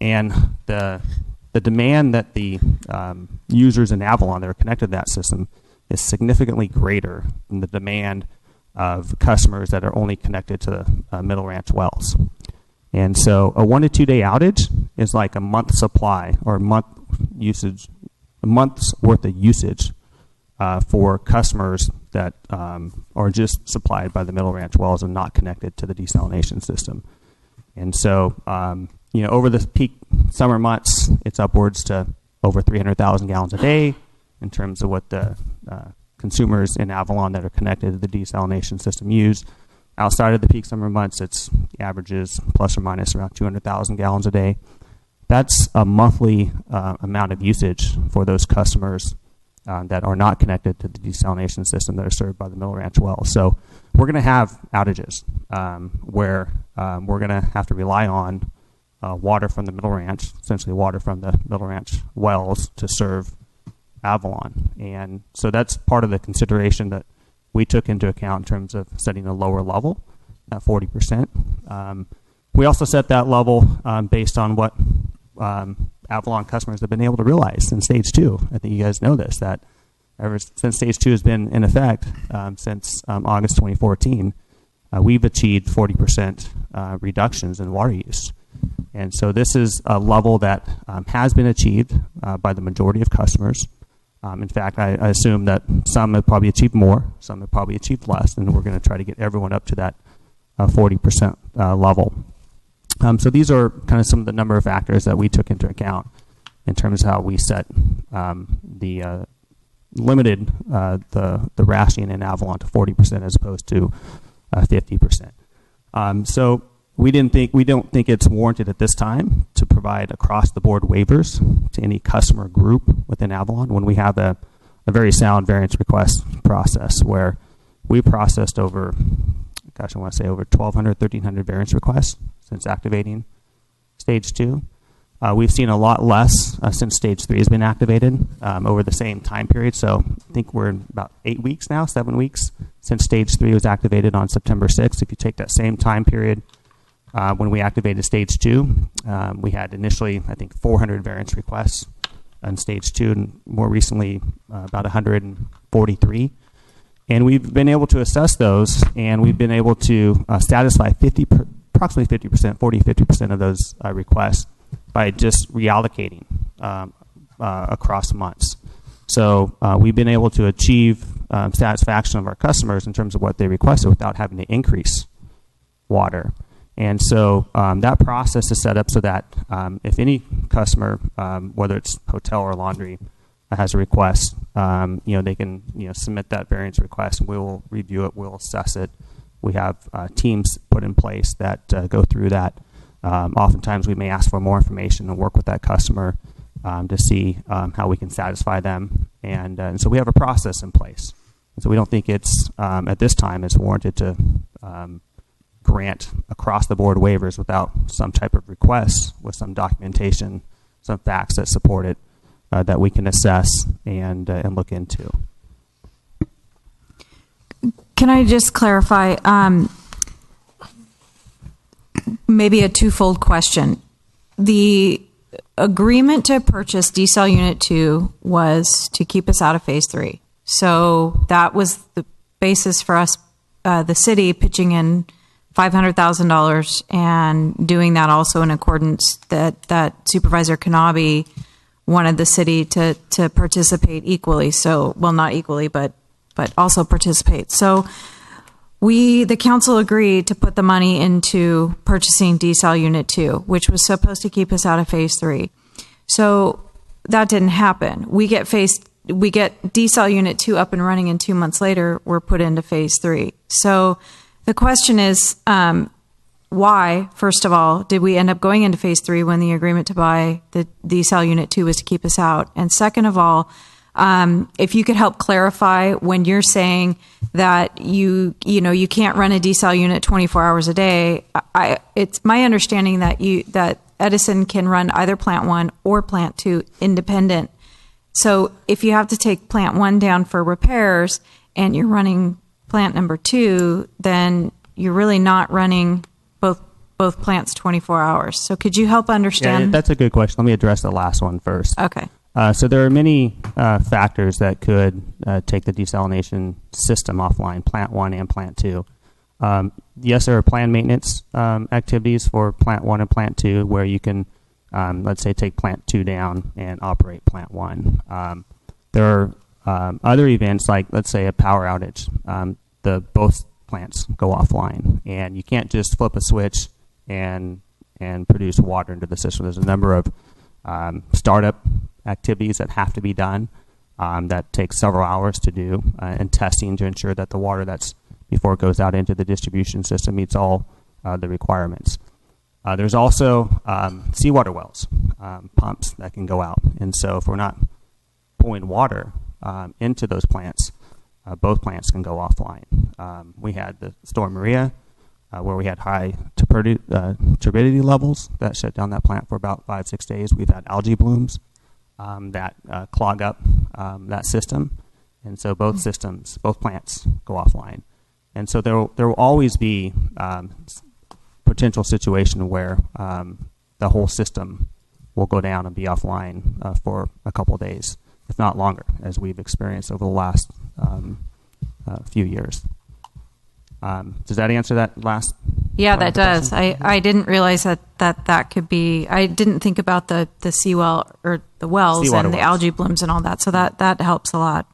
the demand that the users in Avalon that are connected to that system is significantly greater than the demand of customers that are only connected to the Middle Ranch wells. And so a 1 to 2 day outage is like a month supply or a month's worth of usage for customers that are just supplied by the Middle Ranch wells and not connected to the desalination system. And so, over the peak summer months, it's upwards to over 300,000 gallons a day in terms of what the consumers in Avalon that are connected to the desalination system use. Outside of the peak summer months, it's averages plus or minus around 200,000 gallons a day. That's a monthly amount of usage for those customers that are not connected to the desalination system that are served by the Middle Ranch wells. So we're going to have outages where we're going to have to rely on water from the Middle Ranch, essentially water from the Middle Ranch wells to serve Avalon. And so that's part of the consideration that we took into account in terms of setting a lower level at 40%. We also set that level based on what Avalon customers have been able to realize in Stage 2. I think you guys know this, that ever since Stage 2 has been in effect since August 2014, we've achieved 40% reductions in water use. And so this is a level that has been achieved by the majority of customers. In fact, I assume that some have probably achieved more, some have probably achieved less, and we're going to try to get everyone up to that 40% level. So these are kind of some of the number of factors that we took into account in terms of how we set limited the rationing in Avalon to 40% as opposed to 50%. So we don't think it's warranted at this time to provide across the board waivers to any customer group within Avalon when we have a very sound variance request process where we processed over 1,200, 1,300 variance requests since activating Stage 2. We've seen a lot less since Stage 3 has been activated over the same time period. So I think we're in about 8 weeks now, 7 weeks since Stage 3 was activated on September 6th. If you take that same time period when we activated Stage 2, we had initially, I think, 400 variance requests on Stage 2, and more recently about 143. And we've been able to assess those, and we've been able to satisfy approximately 50% of those requests by just reallocating across months. So we've been able to achieve satisfaction of our customers in terms of what they requested without having to increase water. And so that process is set up so that if any customer, whether it's hotel or laundry, has a request, they can submit that variance request, and we will review it, we'll assess it. We have teams put in place that go through that. Oftentimes we may ask for more information and work with that customer to see how we can satisfy them. And so we have a process in place. And so we don't think it's, at this time, it's warranted to grant across-the-board waivers without some type of request with some documentation some facts that support it that we can assess and look into. Can I just clarify? Maybe a twofold question. The agreement to purchase desal Unit 2 was to keep us out of Phase 3. So that was the basis for us, the city, pitching in $500,000 and doing that also in accordance that Supervisor Kanabe wanted the city to participate equally. So, well, not equally, but also participate. So the council agreed to put the money into purchasing desal Unit 2, which was supposed to keep us out of Phase 3. So that didn't happen. We get desal Unit 2 up and running, and 2 months later, we're put into Phase 3. So the question is, why, first of all, did we end up going into Phase 3 when the agreement to buy the desal Unit 2 was to keep us out? And second of all, if you could help clarify when you're saying that you can't run a desal unit 24 hours a day. It's my understanding that Edison can run either Plant 1 or Plant 2 independent. So if you have to take Plant 1 down for repairs and you're running Plant number 2, then you're really not running both plants 24 hours. So could you help understand? Yeah, that's a good question. Let me address the last one first. Okay. So there are many factors that could take the desalination system offline, Plant 1 and Plant 2. Yes, there are planned maintenance activities for Plant 1 and Plant 2 where you can, let's say, take Plant 2 down and operate Plant 1. There are other events like, let's say, a power outage. Both plants go offline, and you can't just flip a switch and produce water into the system. There's a number of startup activities that have to be done that take several hours to do, and testing to ensure that the water that's before it goes out into the distribution system meets all the requirements. There's also seawater wells, pumps that can go out, and so if we're not pulling water into those plants, both plants can go offline. We had the Storm Maria, where we had high turbidity levels that shut down that plant for about 5-6 days. We've had algae blooms that clog up that system, and so both plants go offline. And so there will always be potential situation where the whole system will go down and be offline for a couple of days, if not longer, as we've experienced over the last few years. Does that answer that last? Yeah, that does. I didn't realize that could be. I didn't think about the seawell or the wells Seawater and the wells. algae blooms and all that. So that helps a lot.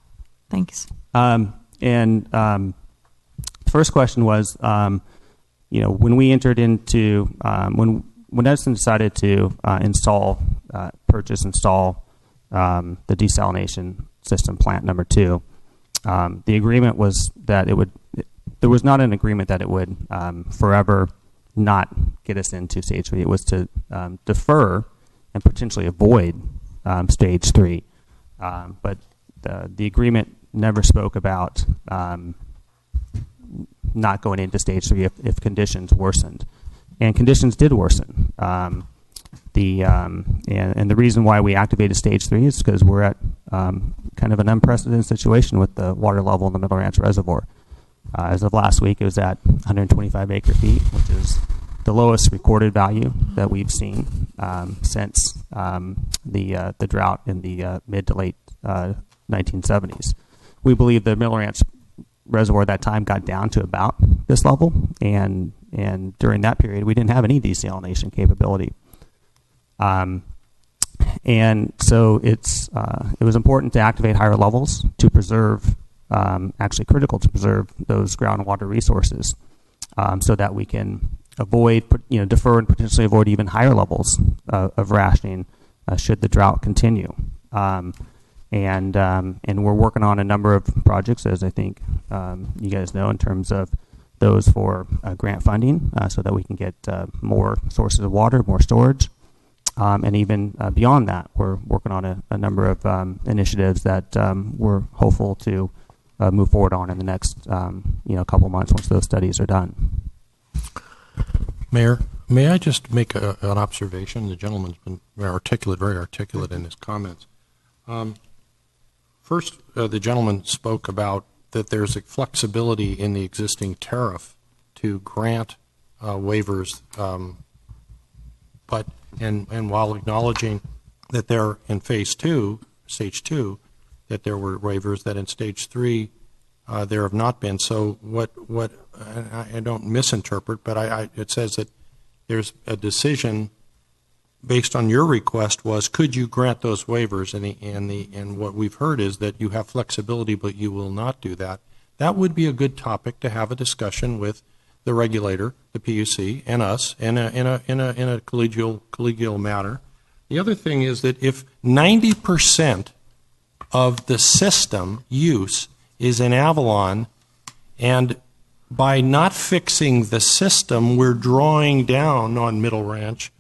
Thanks. The first question was, when we entered into when Edison decided to purchase, install the desalination system, Plant number 2. The agreement was that there was not an agreement that it would forever not get us into Stage 3. It was to defer and potentially avoid Stage 3. But the agreement never spoke about not going into Stage 3 if conditions worsened. And conditions did worsen. And the reason why we activated Stage 3 is because we're at kind of an unprecedented situation with the water level in the Middle Ranch Reservoir. As of last week, it was at 125 acre-feet, which is the lowest recorded value that we've seen since the drought in the mid to late 1970s. We believe the Middle Ranch Reservoir at that time got down to about this level, and during that period, we didn't have any desalination capability. And so it was important to activate higher levels to preserve, actually critical to preserve those groundwater resources, so that we can defer and potentially avoid even higher levels of rationing should the drought continue. And we're working on a number of projects, as I think you guys know, in terms of those for grant funding, so that we can get more sources of water, more storage. And even beyond that, we're working on a number of initiatives that we're hopeful to move forward on in the next couple months once those studies are done. Mayor, May I just make an observation? The gentleman's been very articulate in his comments. First, the gentleman spoke about that there's a flexibility in the existing tariff to grant waivers, but while acknowledging that they're in stage two, that there were waivers, that in stage 3 there have not been. So what I don't misinterpret, but it says that there's a decision based on your request was, could you grant those waivers? And what we've heard is that you have flexibility, but you will not do that. That would be a good topic to have a discussion with the regulator, the PUC, and us in a collegial manner. The other thing is that if 90% of the system use is in Avalon, and by not fixing the system, we're drawing down on Middle Ranch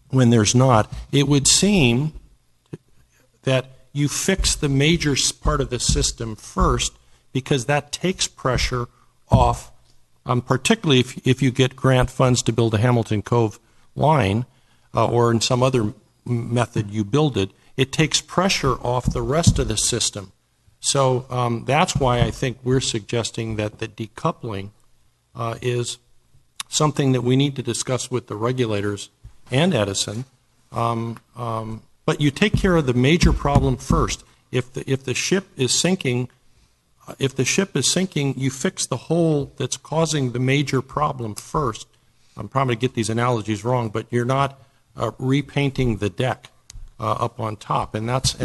when there's not, it would seem that you fix the major part of the system first, because that takes pressure off, particularly if you get grant funds to build a Hamilton Cove line, or in some other method you build it, it takes pressure off the rest of the system. So that's why I think we're suggesting that the decoupling is something that we need to discuss with the regulators and Edison. But you take care of the major problem first. If the ship is sinking, you fix the hole that's causing the major problem first. I'm probably get these analogies wrong, but you're not repainting the deck up on top, and that's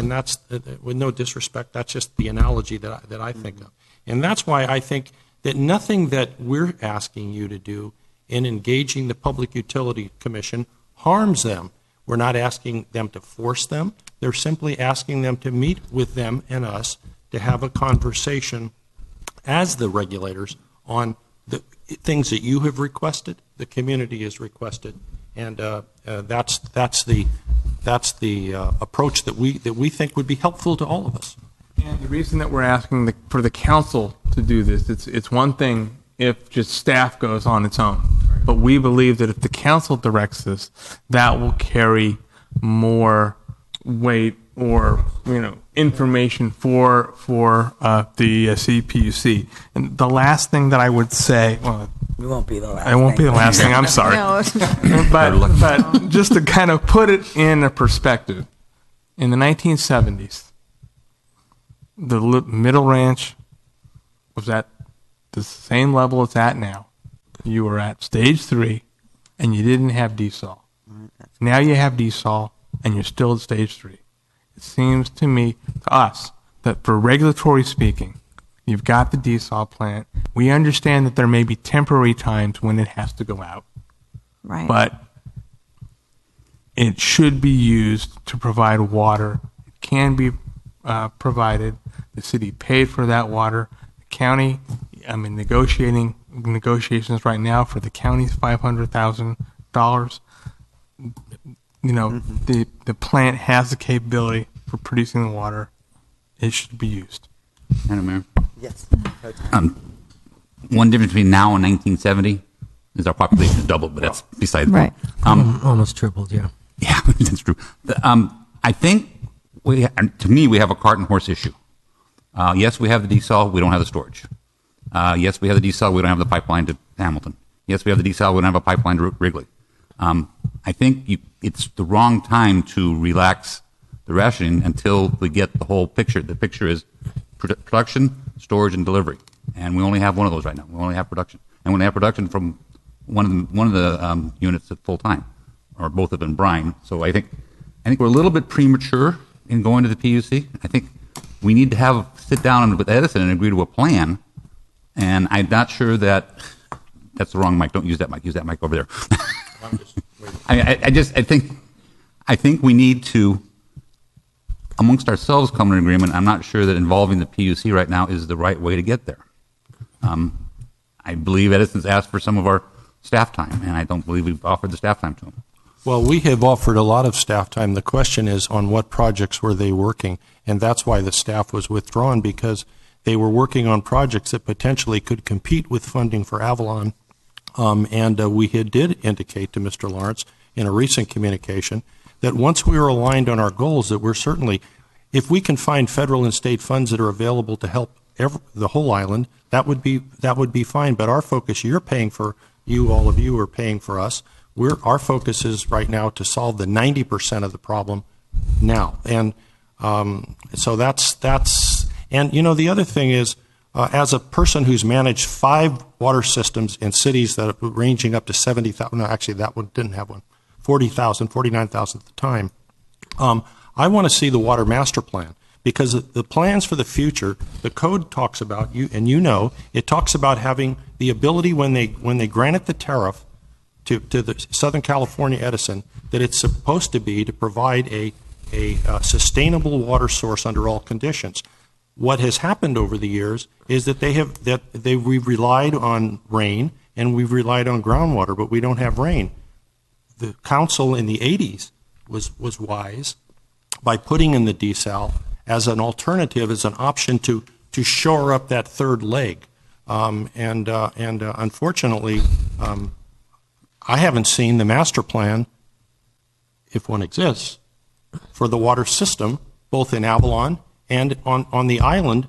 with no disrespect, that's just the analogy that I think of, and that's why I think that nothing that we're asking you to do in engaging the Public Utility Commission harms them. We're not asking them to force them. They're simply asking them to meet with them and us to have a conversation as the regulators on the things that you have requested, the community has requested, and that's the approach that we think would be helpful to all of us. And the reason that we're asking for the council to do this, it's one thing if just staff goes on its own, but we believe that if the council directs this, that will carry more weight or information for the CPUC. And the last thing that I would say, well, it won't be the last. It won't be the last thing. I'm sorry, but just to kind of put it in a perspective, in the 1970s, the Middle Ranch was at the same level it's at now. You were at stage 3, and you didn't have desal. Now you have desal, and you're still at stage 3. It seems to me, to us, that for regulatory speaking, you've got the desal plant. We understand that there may be temporary times when it has to go out. Right. But it should be used to provide water. It can be provided. The city paid for that water. The county, negotiations right now for the county's $500,000. The plant has the capability for producing the water. It should be used. Madam Mayor? Yes. One difference between now and 1970 is our population is doubled, but that's beside the point. Almost tripled, yeah. Yeah, that's true. I think, to me, we have a cart and horse issue. Yes, we have the desal, we don't have the storage. Yes, we have the desal, we don't have the pipeline to Hamilton. Yes, we have the desal, we don't have a pipeline to Wrigley. I think it's the wrong time to relax the rationing until we get the whole picture. The picture is production, storage, and delivery, and we only have one of those right now. We only have production, and we only have production from one of the units at full time, or both of them, brine. So I think we're a little bit premature in going to the PUC. I think we need to sit down with Edison and agree to a plan. And I'm not sure that's the wrong mic. Don't use that mic. Use that mic over there. I think we need to, amongst ourselves, come to an agreement. I'm not sure that involving the PUC right now is the right way to get there. I believe Edison's asked for some of our staff time, and I don't believe we've offered the staff time to them. Well, we have offered a lot of staff time. The question is on what projects were they working, and that's why the staff was withdrawn, because they were working on projects that potentially could compete with funding for Avalon And we did indicate to Mr. Lawrence in a recent communication that once we are aligned on our goals, that we're certainly, if we can find federal and state funds that are available to help the whole island, that would be fine. But our focus, all of you are paying for us. Our focus is right now to solve the 90% of the problem now. And so that's, and the other thing is, as a person who's managed 5 water systems in cities that are ranging up to 70,000, no, actually that one didn't have one, 40,000, 49,000 at the time, I want to see the water master plan, because the plans for the future, the code talks about, it talks about having the ability when they granted the tariff to the Southern California Edison, that it's supposed to be to provide a sustainable water source under all conditions. What has happened over the years is that we've relied on rain and we've relied on groundwater, but we don't have rain. The council in the 80s was wise by putting in the desal as an alternative, as an option to shore up that third leg. Unfortunately, I haven't seen the master plan, if one exists, for the water system, both in Avalon and on the island,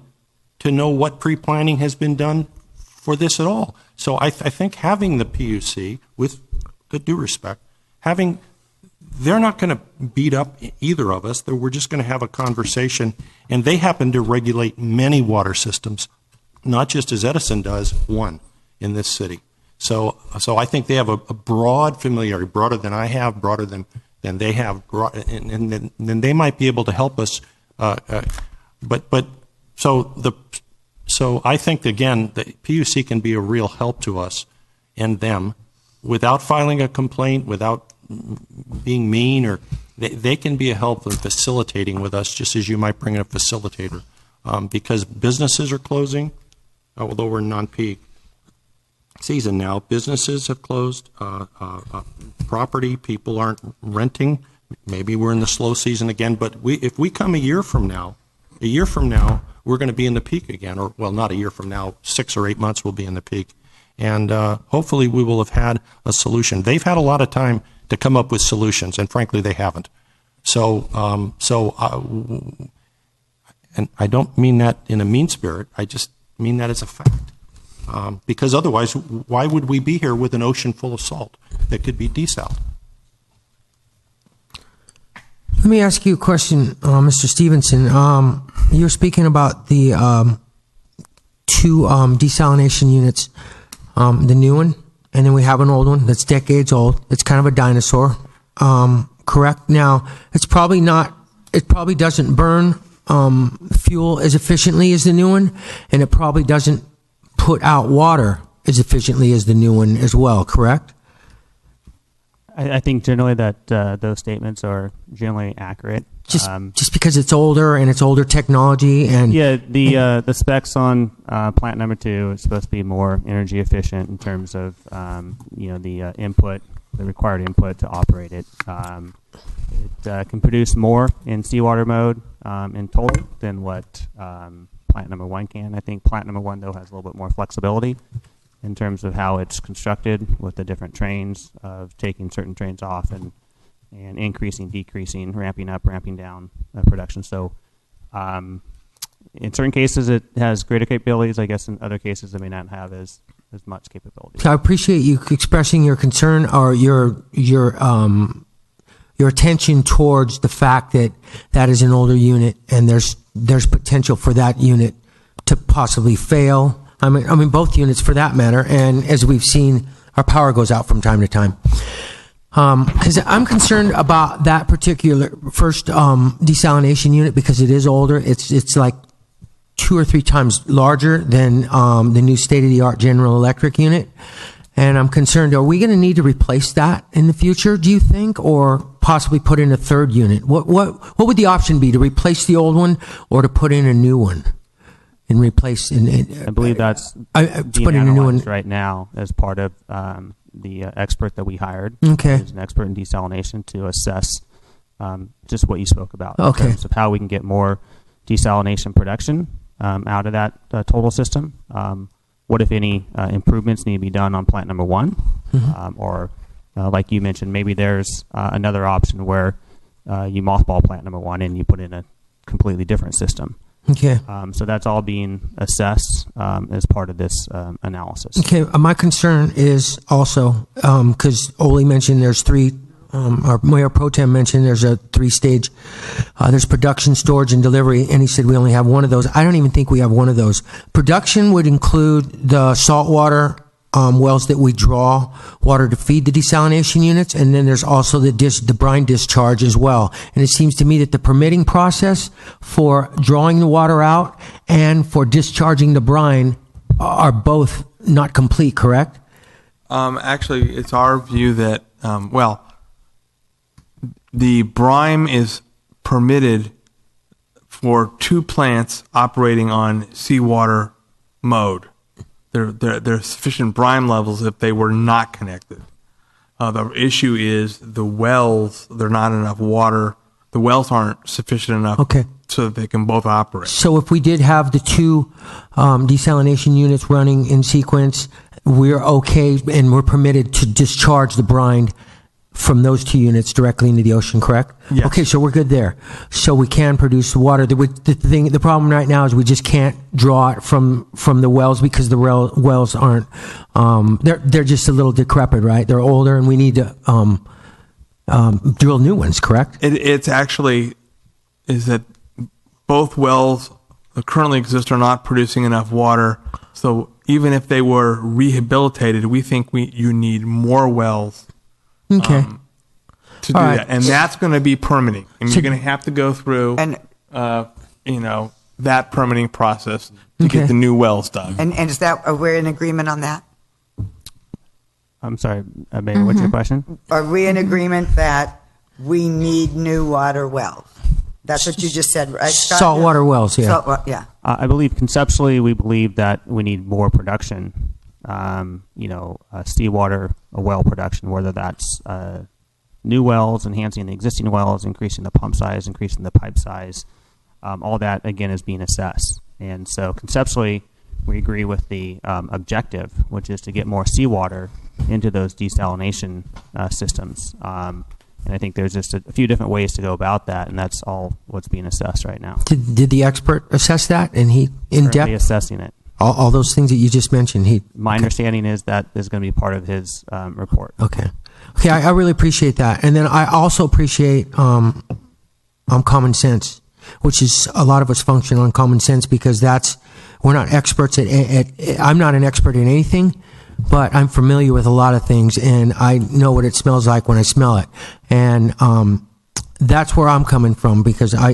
to know what pre-planning has been done for this at all. So I think having the PUC, with good due respect, they're not going to beat up either of us. We're just going to have a conversation, and they happen to regulate many water systems, not just as Edison does one in this city. So I think they have a broad familiarity, broader than I have, broader than they have, and then they might be able to help us. So I think, again, the PUC can be a real help to us and them without filing a complaint, without being mean, or they can be a help in facilitating with us, just as you might bring in a facilitator, because businesses are closing, although we're non-peak season now. Businesses have closed, property, people aren't renting. Maybe we're in the slow season again, but if we come a year from now, we're going to be in the peak again, or, well, not a year from now, 6 or 8 months we'll be in the peak. And hopefully we will have had a solution. They've had a lot of time to come up with solutions, and frankly, they haven't. And I don't mean that in a mean spirit. I just mean that as a fact. Because otherwise, why would we be here with an ocean full of salt that could be desaled? Let me ask you a question, Mr. Stevenson. You're speaking about the 2 desalination units, the new one, and then we have an old one that's decades old. It's kind of a dinosaur, correct? Now, it probably doesn't burn fuel as efficiently as the new one, and it probably doesn't put out water as efficiently as the new one as well, correct? I think generally that those statements are generally accurate. Just because it's older and it's older technology, and the specs on plant number 2 is supposed to be more energy efficient in terms of the input, the required input to operate it. It can produce more in seawater mode in total than what plant number 1 can. I think plant number 1 though has a little bit more flexibility in terms of how it's constructed with the different trains, of taking certain trains off and increasing, decreasing, ramping up, ramping down production. So in certain cases it has greater capabilities. I guess in other cases it may not have as much capability. So I appreciate you expressing your concern or your attention towards the fact that that is an older unit and there's potential for that unit to possibly fail. I mean both units for that matter. And as we've seen, our power goes out from time to time. Because I'm concerned about that particular first desalination unit because it is older. It's like 2 or 3 times larger than the new state-of-the-art General Electric unit. And I'm concerned, are we going to need to replace that in the future, do you think, or possibly put in a third unit? What would the option be, to replace the old one or to put in a new one? And replace. I believe that's being analyzed right now as part of the expert that we hired. Okay. Who's an expert in desalination to assess just what you spoke about okay. in terms of how we can get more desalination production out of that total system. what, if any, improvements need to be done on plant number one, or like you mentioned, maybe there's another option where you mothball plant number one and you put in a completely different system. Okay. So that's all being assessed as part of this analysis. Okay, my concern is also, because Ole mentioned there's three, or Mayor Pro Tem mentioned there's a three-stage, there's production, storage, and delivery, and he said we only have one of those. I don't even think we have one of those. Production would include the saltwater wells that we draw water to feed the desalination units, and then there's also the brine discharge as well. And it seems to me that the permitting process for drawing the water out and for discharging the brine are both not complete, correct? Actually, it's our view that, the brine is permitted for 2 plants operating on seawater mode. There are sufficient brine levels if they were not connected. The issue is the wells, there's not enough water. The wells aren't sufficient enough so that they can both operate. So if we did have the 2 desalination units running in sequence, we're okay and we're permitted to discharge the brine from those 2 units directly into the ocean, correct? Yes. Okay, so we're good there. So we can produce the water. The problem right now is we just can't draw it from the wells because the wells aren't. They're just a little decrepit, right? They're older, and we need to drill new ones, correct? It's actually is that both wells that currently exist are not producing enough water. So even if they were rehabilitated, we think you need more wells. Okay. To do that, and that's going to be permitting, and you're going to have to go through, that permitting process to get the new wells done. And is that we're in agreement on that? I'm sorry, Mayor, what's your question? Are we in agreement that we need new water wells? That's what you just said, right, Scott? Saltwater wells, yeah. Yeah. I believe conceptually we believe that we need more production. Seawater well production, whether that's new wells, enhancing the existing wells, increasing the pump size, increasing the pipe size. All that, again, is being assessed. And so conceptually, we agree with the objective, which is to get more seawater into those desalination systems. And I think there's just a few different ways to go about that, and that's all what's being assessed right now. Did the expert assess that? And he, in Currently depth? assessing it. All those things that you just mentioned. My understanding is that is going to be part of his report. Okay. Okay, I really appreciate that. And then I also appreciate common sense, which is a lot of us function on common sense because we're not experts I'm not an expert in anything, but I'm familiar with a lot of things and I know what it smells like when I smell it. And that's where I'm coming from because I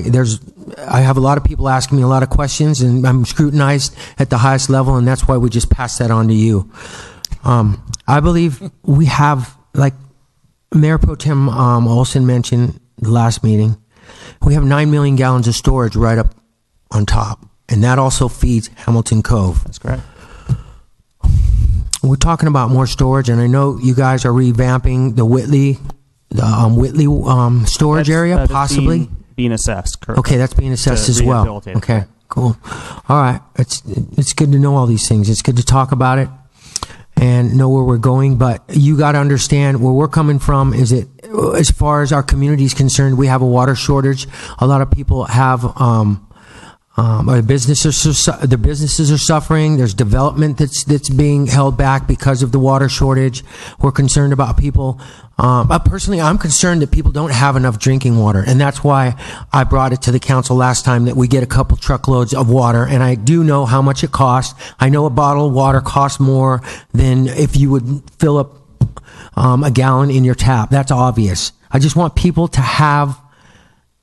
have a lot of people asking me a lot of questions and I'm scrutinized at the highest level, and that's why we just pass that on to you. I believe we have, like Mayor Pro Tem Olson mentioned the last meeting, we have 9 million gallons of storage right up on top, and that also feeds Hamilton Cove. That's correct. We're talking about more storage, and I know you guys are revamping the Whitley storage area, possibly. Being assessed. Correct. Okay, that's being assessed as well. Rehabilitate it. Okay, cool. All right, it's good to know all these things. It's good to talk about it and know where we're going. But you got to understand where we're coming from. Is it as far as our community is concerned? We have a water shortage. A lot of people have. Our the businesses are suffering. There's development that's being held back because of the water shortage. We're concerned about people. Personally, I'm concerned that people don't have enough drinking water, and that's why I brought it to the council last time that we get a couple truckloads of water. And I do know how much it costs. I know a bottle of water costs more than if you would fill up a gallon in your tap. That's obvious. I just want people to have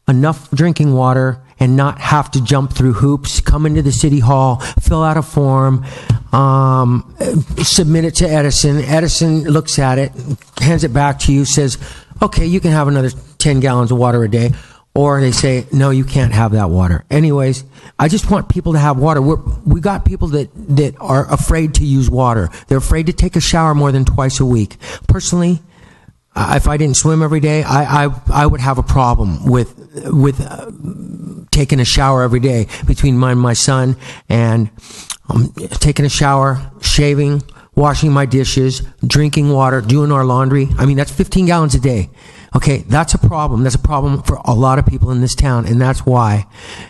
enough drinking water and not have to jump through hoops, come into the city hall, fill out a form, submit it to Edison. Edison looks at it, hands it back to you, says, okay, you can have another 10 gallons of water a day. Or they say, no, you can't have that water. Anyways, I just want people to have water. We got people that are afraid to use water. They're afraid to take a shower more than twice a week. Personally, if I didn't swim every day, I would have a problem with taking a shower every day between my son and taking a shower, shaving, washing my dishes, drinking water, doing our laundry. I mean, that's 15 gallons a day. Okay, that's a problem. That's a problem for a lot of people in this town, and that's why,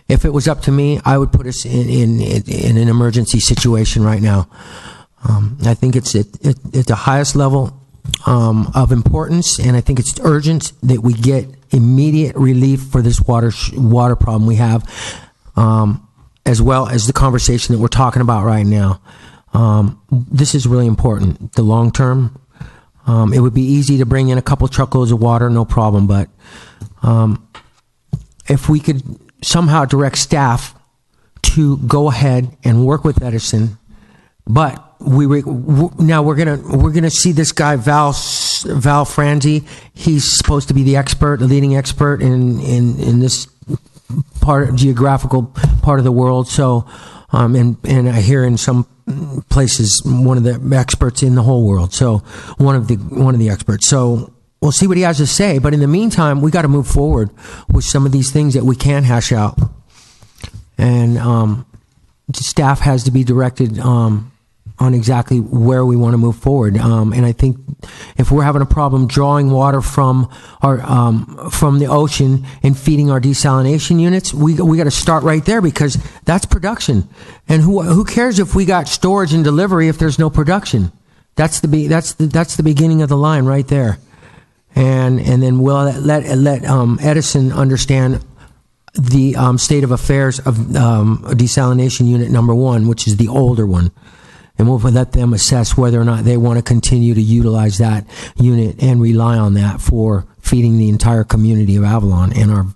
if it was up to me, I would put us in an emergency situation right now. I think it's at the highest level of importance, and I think it's urgent that we get immediate relief for this water problem we have, as well as the conversation that we're talking about right now. This is really important. The long term. It would be easy to bring in a couple truckloads of water, no problem. But if we could somehow direct staff to go ahead and work with Edison, but now we're gonna see this guy Val Franzi. He's supposed to be the leading expert in this geographical part of the world. So, and I hear in some places one of the experts in the whole world. So one of the experts. So we'll see what he has to say. But in the meantime, we got to move forward with some of these things that we can hash out. And staff has to be directed on exactly where we want to move forward. And I think if we're having a problem drawing water from the ocean and feeding our desalination units, we got to start right there, because that's production. And who cares if we got storage and delivery if there's no production? That's the beginning of the line right there. And then we'll let Edison understand the state of affairs of desalination unit number 1, which is the older one. And we'll let them assess whether or not they want to continue to utilize that unit and rely on that for feeding the entire community of Avalon and our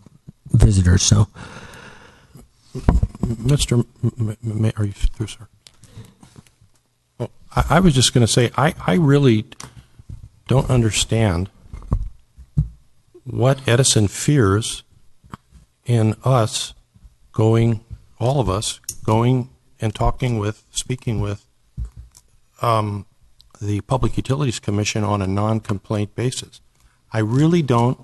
visitors. So, are you through, sir? Well, I was just going to say, I really don't understand what Edison fears in us going, all of us, going and speaking with the Public Utilities Commission on a non-complaint basis. I really don't,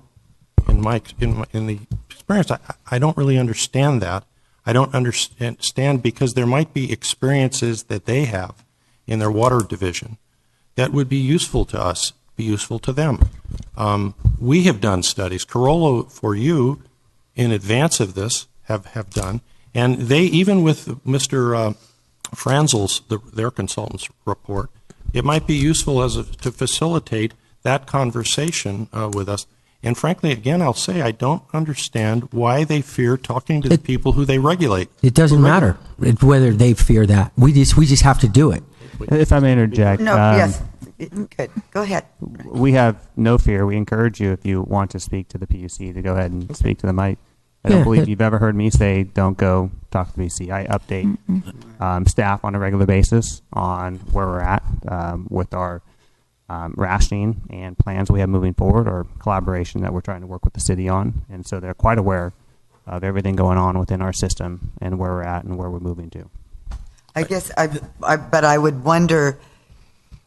in the experience, I don't really understand that. I don't understand because there might be experiences that they have in their water division that would be useful to us, be useful to them. We have done studies. Corolla, for you, in advance of this, have done, and they, even with Mr. Franzel's, their consultant's report, it might be useful to facilitate that conversation with us. And frankly, again, I'll say I don't understand why they fear talking to the people who they regulate. It doesn't matter whether they fear that. We just have to do it. If I may interject. No, yes. Good. Go ahead. We have no fear. We encourage you, if you want to speak to the PUC, to go ahead and speak to them. I don't believe you've ever heard me say, don't go talk to the PUC. I update staff on a regular basis on where we're at with our rationing and plans we have moving forward, or collaboration that we're trying to work with the city on. And so they're quite aware of everything going on within our system and where we're at and where we're moving to. I guess, but I would wonder,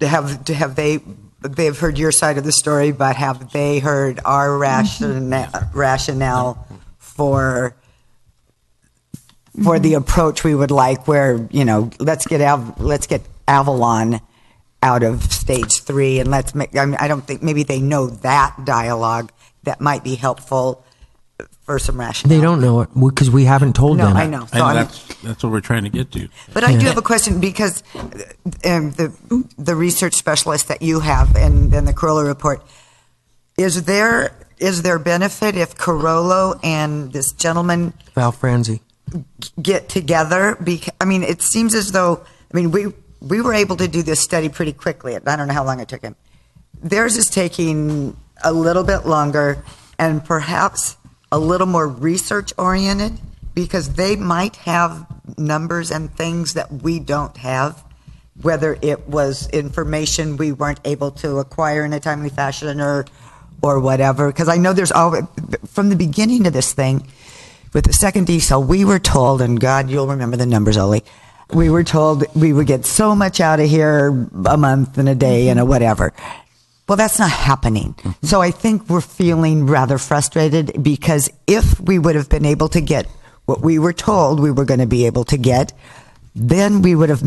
have they've heard your side of the story, but have they heard our rationale for the approach we would like, where, let's get Avalon out of stage 3, and let's make, I don't think, maybe they know that dialogue that might be helpful for some rationale. They don't know it because we haven't told them. No, I know. So that's what we're trying to get to. But I do have a question, because the research specialist that you have and the Corolla report, is there benefit if Carollo and this gentleman Val Franzi get together? It seems as though, we were able to do this study pretty quickly. I don't know how long it took him. Theirs is taking a little bit longer and perhaps a little more research oriented, because they might have numbers and things that we don't have, whether it was information we weren't able to acquire in a timely fashion or whatever. Because I know there's always, from the beginning of this thing, with the second diesel, we were told, and God, you'll remember the numbers, Oli, we were told we would get so much out of here a month and a day and a whatever. Well, that's not happening. So I think we're feeling rather frustrated, because if we would have been able to get what we were told we were going to be able to get, then we would have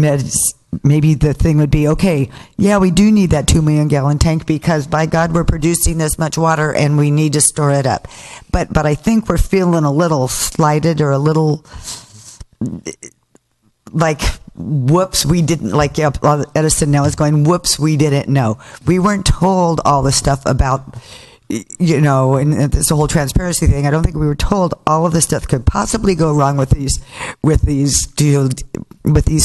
maybe the thing would be, okay, yeah, we do need that 2 million gallon tank because by God, we're producing this much water and we need to store it up. But I think we're feeling a little slighted or a little like, whoops, we didn't, like Edison now is going, whoops, we didn't know. We weren't told all the stuff about, you know, and this whole transparency thing. I don't think we were told all of the stuff could possibly go wrong with these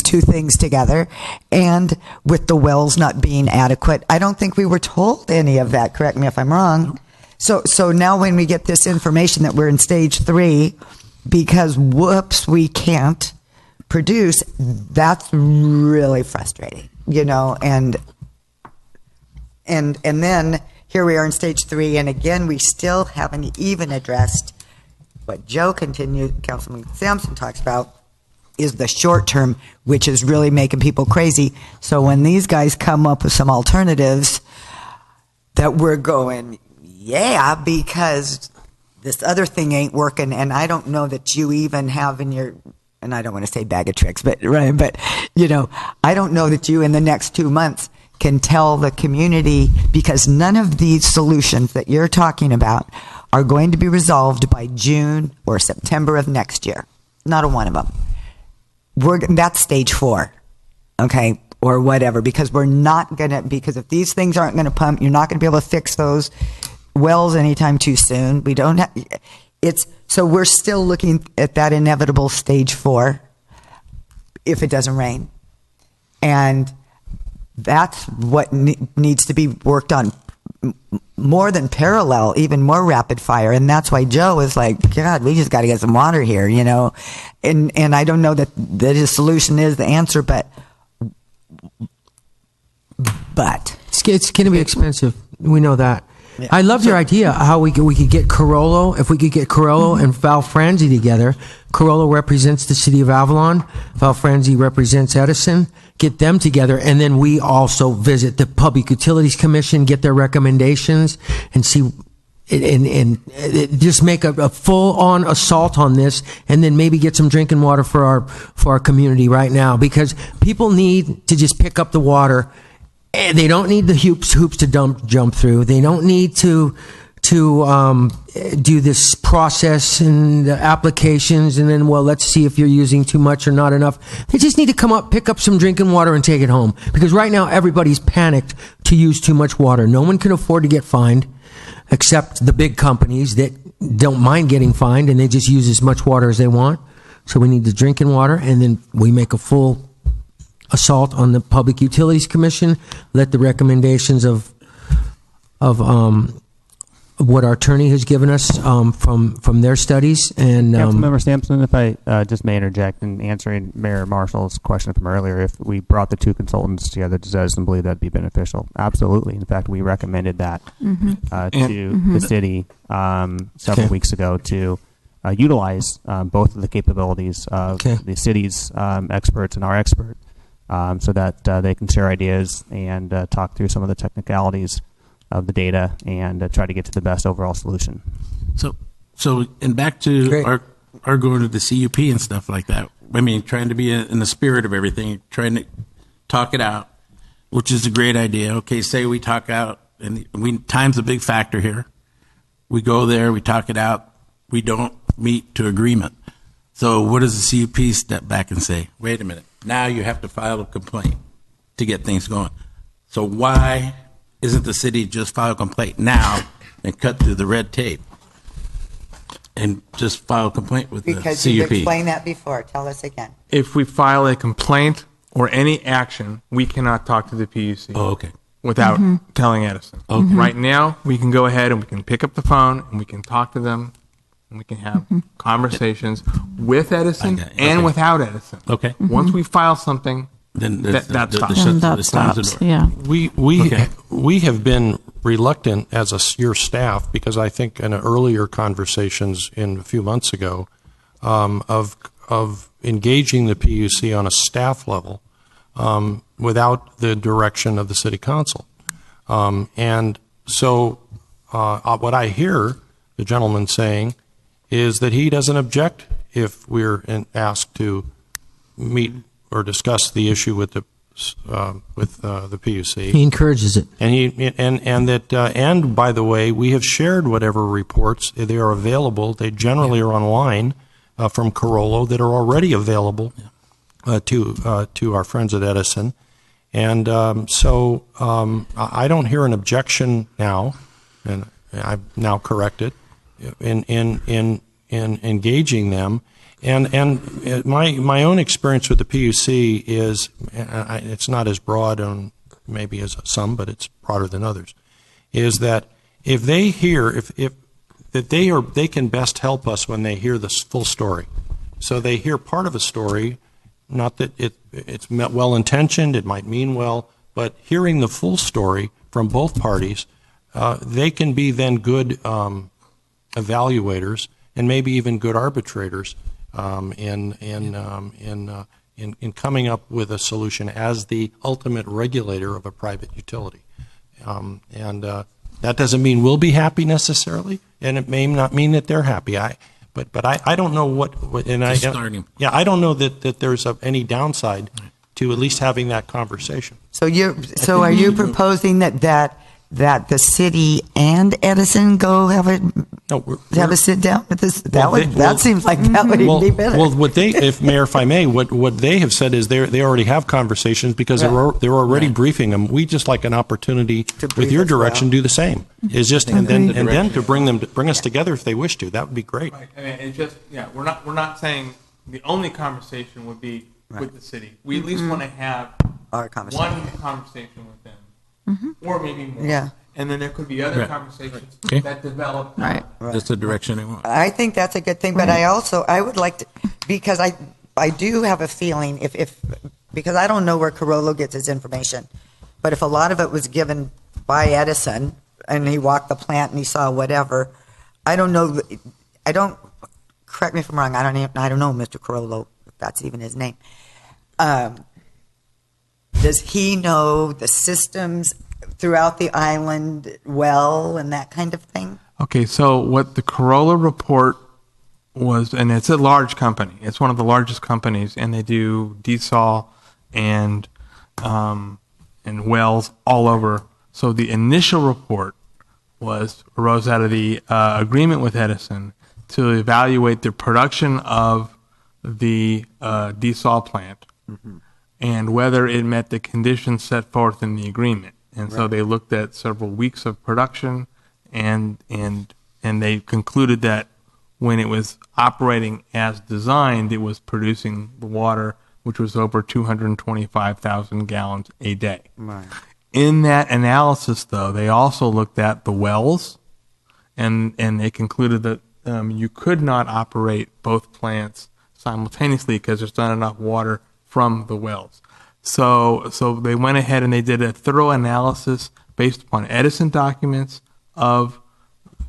two things together, and with the wells not being adequate. I don't think we were told any of that. Correct me if I'm wrong. So now when we get this information that we're in stage 3, because whoops, we can't produce, that's really frustrating, you know, and then here we are in stage 3, and again, we still haven't even addressed what Councilman Sampson talks about, is the short term, which is really making people crazy. So when these guys come up with some alternatives that we're going, yeah, because this other thing ain't working, and I don't know that you even have in your, and I don't want to say bag of tricks, but right, but you know, I don't know that you in the next 2 months can tell the community, because none of these solutions that you're talking about are going to be resolved by June or September of next year. Not a one of them. That's stage 4, okay, or whatever, because because if these things aren't going to pump, you're not going to be able to fix those wells anytime too soon. We don't have, so we're still looking at that inevitable stage 4 if it doesn't rain. And that's what needs to be worked on more than parallel, even more rapid fire. And that's why Joe is like, God, we just got to get some water here, you know? And I don't know that his solution is the answer, but it's going to be expensive. We know that. Yeah. I love your idea how we could get Carollo, if we could get Carollo and Val Franzi together. Carollo represents the city of Avalon. Val Franzi represents Edison. Get them together, and then we also visit the Public Utilities Commission, get their recommendations, and see, and just make a full-on assault on this, and then maybe get some drinking water for our community right now, because people need to just pick up the water. And they don't need the hoops to jump through. They don't need to do this process and the applications, and then, well, let's see if you're using too much or not enough. They just need to come up, pick up some drinking water, and take it home. Because right now, everybody's panicked to use too much water. No one can afford to get fined, except the big companies that don't mind getting fined, and they just use as much water as they want. So we need the drinking water, and then we make a full assault on the Public Utilities Commission. Let the recommendations of what our attorney has given us from their studies. And Councilmember Sampson, if I just may interject in answering Mayor Marshall's question from earlier, if we brought the 2 consultants together, does Edison believe that'd be beneficial? Absolutely. In fact, we recommended that to the city several weeks ago to utilize both of the capabilities of the city's experts and our expert, so that they can share ideas and talk through some of the technicalities of the data and try to get to the best overall solution. So and back to our going to the CUP and stuff like that. I mean, trying to be in the spirit of everything, trying to talk it out, which is a great idea. Okay, say we talk out, and time's a big factor here. We go there, we talk it out, we don't meet to agreement. So what does the CUP step back and say? Wait a minute, now you have to file a complaint to get things going. So why isn't the city just file a complaint now and cut through the red tape and just file a complaint with the CUP? Because you've explained that before. Tell us again. If we file a complaint or any action, we cannot talk to the PUC. Oh, okay. Without telling Edison. Okay. Right now, we can go ahead and we can pick up the phone and we can talk to them and we can have conversations with Edison and without Edison. Okay. Once we file something, then that stops. Yeah. We have been reluctant as your staff, because I think in earlier conversations a few months ago of engaging the PUC on a staff level without the direction of the city council. And so what I hear the gentleman saying is that he doesn't object if we're asked to meet or discussed the issue with the PUC. He encourages it. And by the way, we have shared whatever reports they are available. They generally are online from Carollo that are already available to our friends at Edison. And so I don't hear an objection now, and I've now corrected in engaging them. And my own experience with the PUC is, it's not as broad on maybe as some, but it's broader than others, is that if they hear, that they can best help us when they hear the full story. So they hear part of a story, not that it's well intentioned, it might mean well, but hearing the full story from both parties, they can be then good evaluators and maybe even good arbitrators in coming up with a solution as the ultimate regulator of a private utility. That doesn't mean we'll be happy necessarily, and it may not mean that they're happy. But I don't know what I don't know that there's any downside to at least having that conversation. So are you proposing that the city and Edison go have a sit down with this? That seems like that would be better. Well, if I may, what they have said is they already have conversations because they're already briefing them. We just like an opportunity with your direction do the same. Is just and then to bring us together if they wish to. That would be great. Right. I mean, it's just we're not saying the only conversation would be with the city. We at least want to have one conversation with them. Or maybe more. Yeah. And then there could be other conversations that develop. Right. That's the direction they want. I think that's a good thing, but I would like to, because I do have a feeling because I don't know where Carollo gets his information, but if a lot of it was given by Edison and he walked the plant and he saw whatever, I don't know. Correct me if I'm wrong. I don't know Mr. Carollo, if that's even his name. Does he know the systems throughout the island well and that kind of thing? Okay, so what the Carollo report was, and it's a large company. It's one of the largest companies, and they do desal and wells all over. So the initial report arose out of the agreement with Edison to evaluate the production of the desal plant. Mm-hmm. And whether it met the conditions set forth in the agreement. And so they looked at several weeks of production, and they concluded that when it was operating as designed, it was producing the water, which was over 225,000 gallons a day. Right. In that analysis, though, they also looked at the wells, and they concluded that you could not operate both plants simultaneously because there's not enough water from the wells. So they went ahead and they did a thorough analysis based upon Edison documents of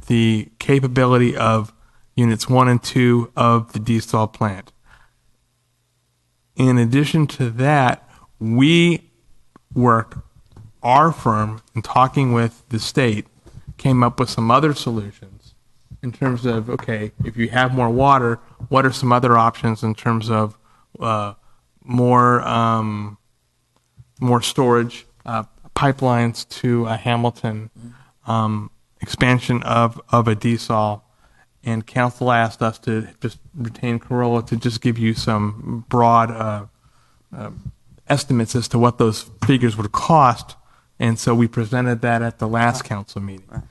the capability of units 1 and 2 of the desal plant. In addition to that, we worked, our firm, in talking with the state, came up with some other solutions in terms of, okay, if you have more water, what are some other options in terms of more storage, pipelines to Hamilton, expansion of a desal, and council asked us to just retain Carollo to just give you some broad estimates as to what those figures would cost, and so we presented that at the last council meeting.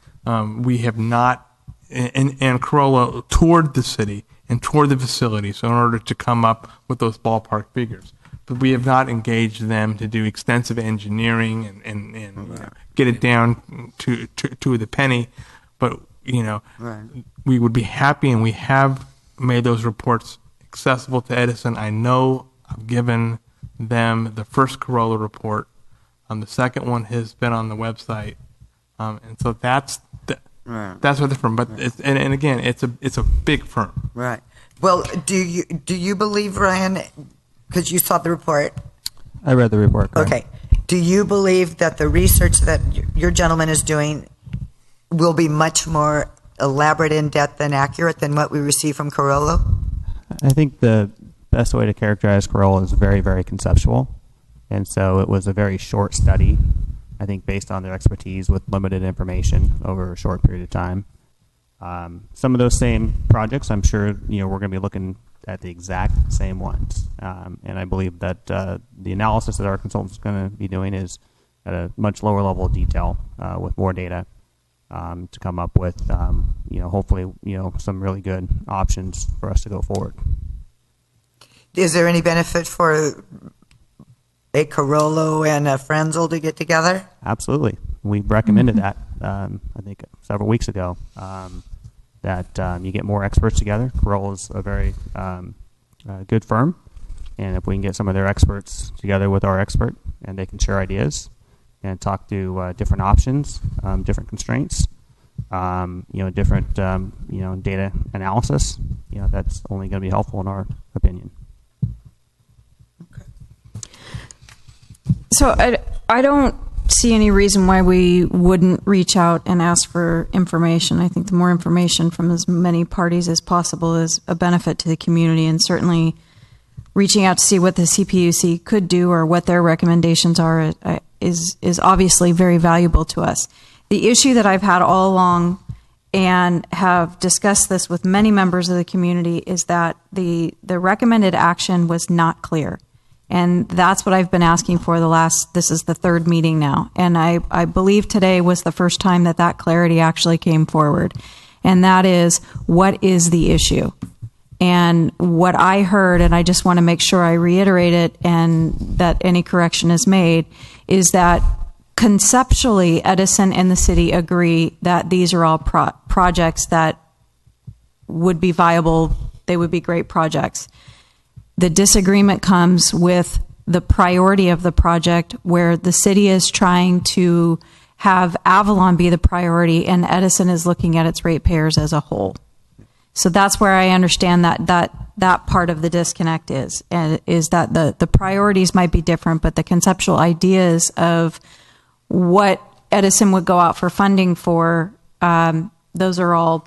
We have not, and Carollo toured the city and toured the facilities in order to come up with those ballpark figures. But we have not engaged them to do extensive engineering and get it down to the penny. But, we would be happy, and we have made those reports accessible to Edison. I know I've given them the first Carollo report. The second one has been on the website. And so that's what the firm. But and again, it's a big firm. Right. Well, do you believe, Ryan, because you saw the report? I read the report. Correct. Okay. Do you believe that the research that your gentleman is doing will be much more elaborate, in depth, and accurate than what we receive from Carollo? I think the best way to characterize Corolla is very, very conceptual. And so it was a very short study, I think, based on their expertise with limited information over a short period of time. Some of those same projects, I'm sure, we're going to be looking at the exact same ones. And I believe that the analysis that our consultant's going to be doing is at a much lower level of detail with more data to come up with, hopefully, some really good options for us to go forward. Is there any benefit for a Carollo and a Frenzel to get together? Absolutely. We recommended that, I think, several weeks ago, that you get more experts together. Carollo is a very good firm, and if we can get some of their experts together with our expert, and they can share ideas and talk to different options, different constraints, different data analysis, that's only going to be helpful in our opinion. So I don't see any reason why we wouldn't reach out and ask for information. I think the more information from as many parties as possible is a benefit to the community, and certainly reaching out to see what the CPUC could do or what their recommendations are is obviously very valuable to us. The issue that I've had all along, and have discussed this with many members of the community, is that the recommended action was not clear. And that's what I've been asking for this is the third meeting now. And I believe today was the first time that clarity actually came forward. And that is, what is the issue? And what I heard, and I just want to make sure I reiterate it and that any correction is made, is that conceptually Edison and the city agree that these are all projects that would be viable. They would be great projects. The disagreement comes with the priority of the project, where the city is trying to have Avalon be the priority and Edison is looking at its ratepayers as a whole. So that's where I understand that part of the disconnect is that the priorities might be different, but the conceptual ideas of what Edison would go out for funding for, those are all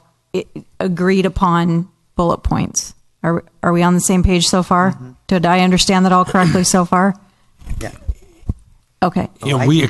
agreed upon bullet points. Are we on the same page so far? Mm-hmm. Did I understand that all correctly so far? Yeah. Okay. Yeah, we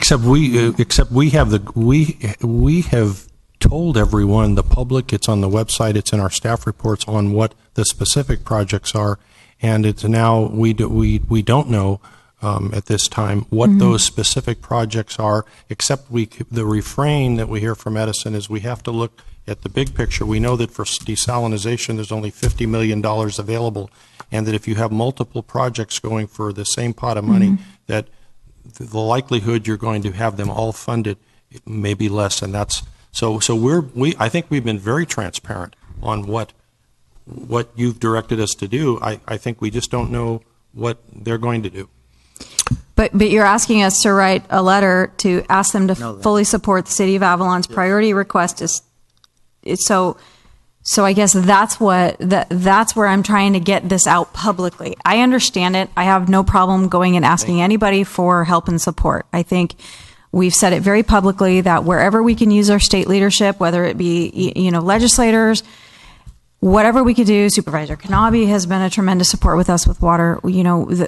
have told everyone, the public, it's on the website, it's in our staff reports on what the specific projects are, and it's now we don't know at this time what those specific projects are. Except the refrain that we hear from Edison is we have to look at the big picture. We know that for desalinization, there's only $50 million available, and that if you have multiple projects going for the same pot of money, that the likelihood you're going to have them all funded may be less, and that's so. I think we've been very transparent on what you've directed us to do. I think we just don't know what they're going to do. But you're asking us to write a letter to ask them to fully support the City of Avalon's priority request. So I guess that's where I'm trying to get this out publicly. I understand it. I have no problem going and asking anybody for help and support. I think we've said it very publicly that wherever we can use our state leadership, whether it be legislators, whatever we could do. Supervisor Kanabe has been a tremendous support with us with water.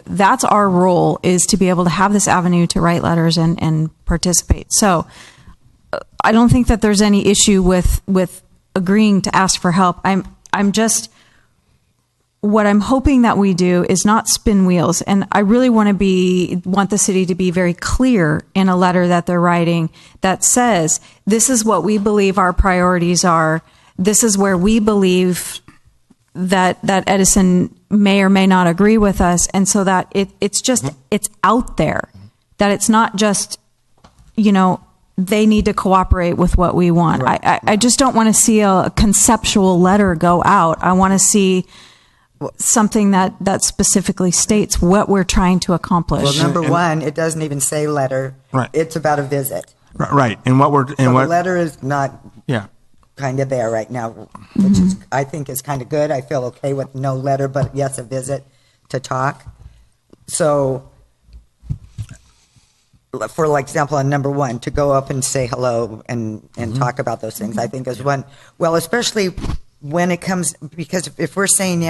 That's our role, is to be able to have this avenue to write letters and participate. So I don't think that there's any issue with agreeing to ask for help. What I'm hoping that we do is not spin wheels, and I really want the city to be very clear in a letter that they're writing that says, this is what we believe our priorities are. This is where we believe that Edison may or may not agree with us, and so that it's out there, that it's not just, they need to cooperate with what we want. Right. I just don't want to see a conceptual letter go out. I want to see something that specifically states what we're trying to accomplish. Well, number one, it doesn't even say letter. Right. It's about a visit. Right. And the letter is not kind of there right now, which is, I think, is kind of good. I feel okay with no letter, but yes, a visit to talk. So, for example, on number one, to go up and say hello and talk about those things, I think is one. Well, especially when it comes, because if we're saying,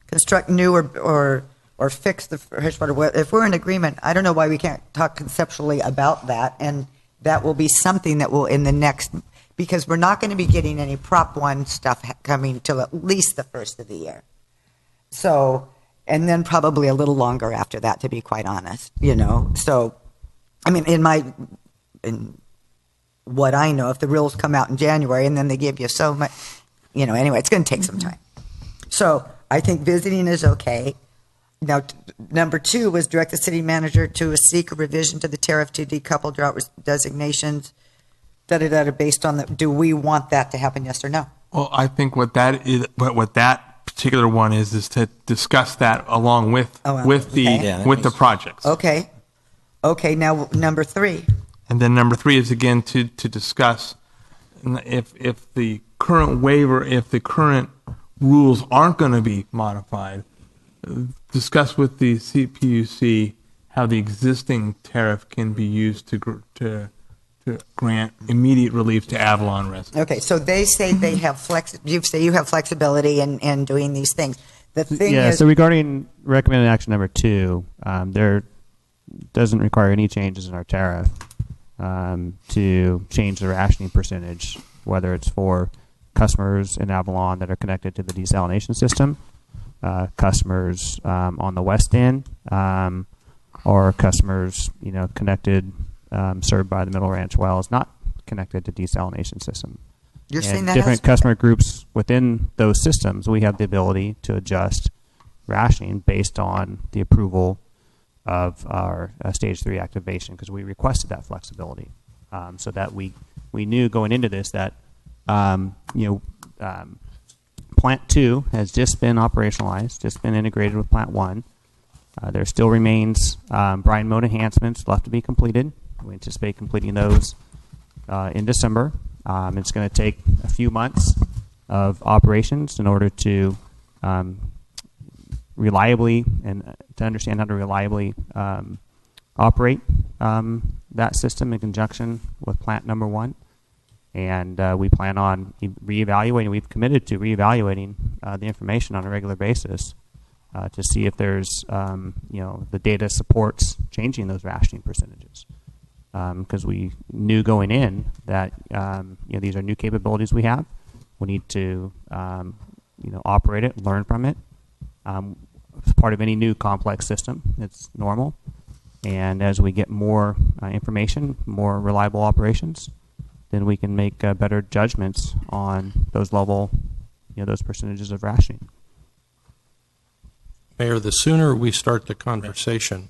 because construct new or fix the freshwater. If we're in agreement, I don't know why we can't talk conceptually about that, and that will be something that will in the next, because we're not going to be getting any Prop 1 stuff coming till at least the first of the year. So, and then probably a little longer after that, to be quite honest, you know. So, I mean, in what I know, if the rules come out in January and then they give you so much, you know, anyway, it's going to take some time. So I think visiting is okay. Now, number 2 was direct the city manager to seek a revision to the tariff to decouple drought designations, based on do we want that to happen, yes or no? Well, I think what that particular one is to discuss that along with the projects. Okay. Okay, now number 3. And then number 3 is again to discuss if the current waiver, if the current rules aren't going to be modified, discuss with the CPUC how the existing tariff can be used to grant immediate relief to Avalon residents. Okay, so they say they have you say you have flexibility in doing these things. The thing is, so regarding recommended action number 2, there doesn't require any changes in our tariff to change the rationing percentage, whether it's for customers in Avalon that are connected to the desalination system, customers on the west end, or customers connected, served by the Middle Ranch wells, not connected to desalination system. You're saying that different customer groups within those systems, we have the ability to adjust rationing based on the approval of our stage 3 activation, because we requested that flexibility, so that we knew going into this that Plant 2 has just been operationalized, just been integrated with Plant 1. There still remains brine mode enhancements left to be completed. We anticipate completing those in December. It's going to take a few months of operations in order to reliably and to understand how to reliably operate that system in conjunction with Plant number 1. And we plan on reevaluating. We've committed to reevaluating the information on a regular basis to see if there's, the data supports changing those rationing percentages. Because we knew going in that these are new capabilities we have. We need to operate it, learn from it. It's part of any new complex system. It's normal. And as we get more information, more reliable operations, then we can make better judgments on those those percentages of rationing. Mayor, the sooner we start the conversation,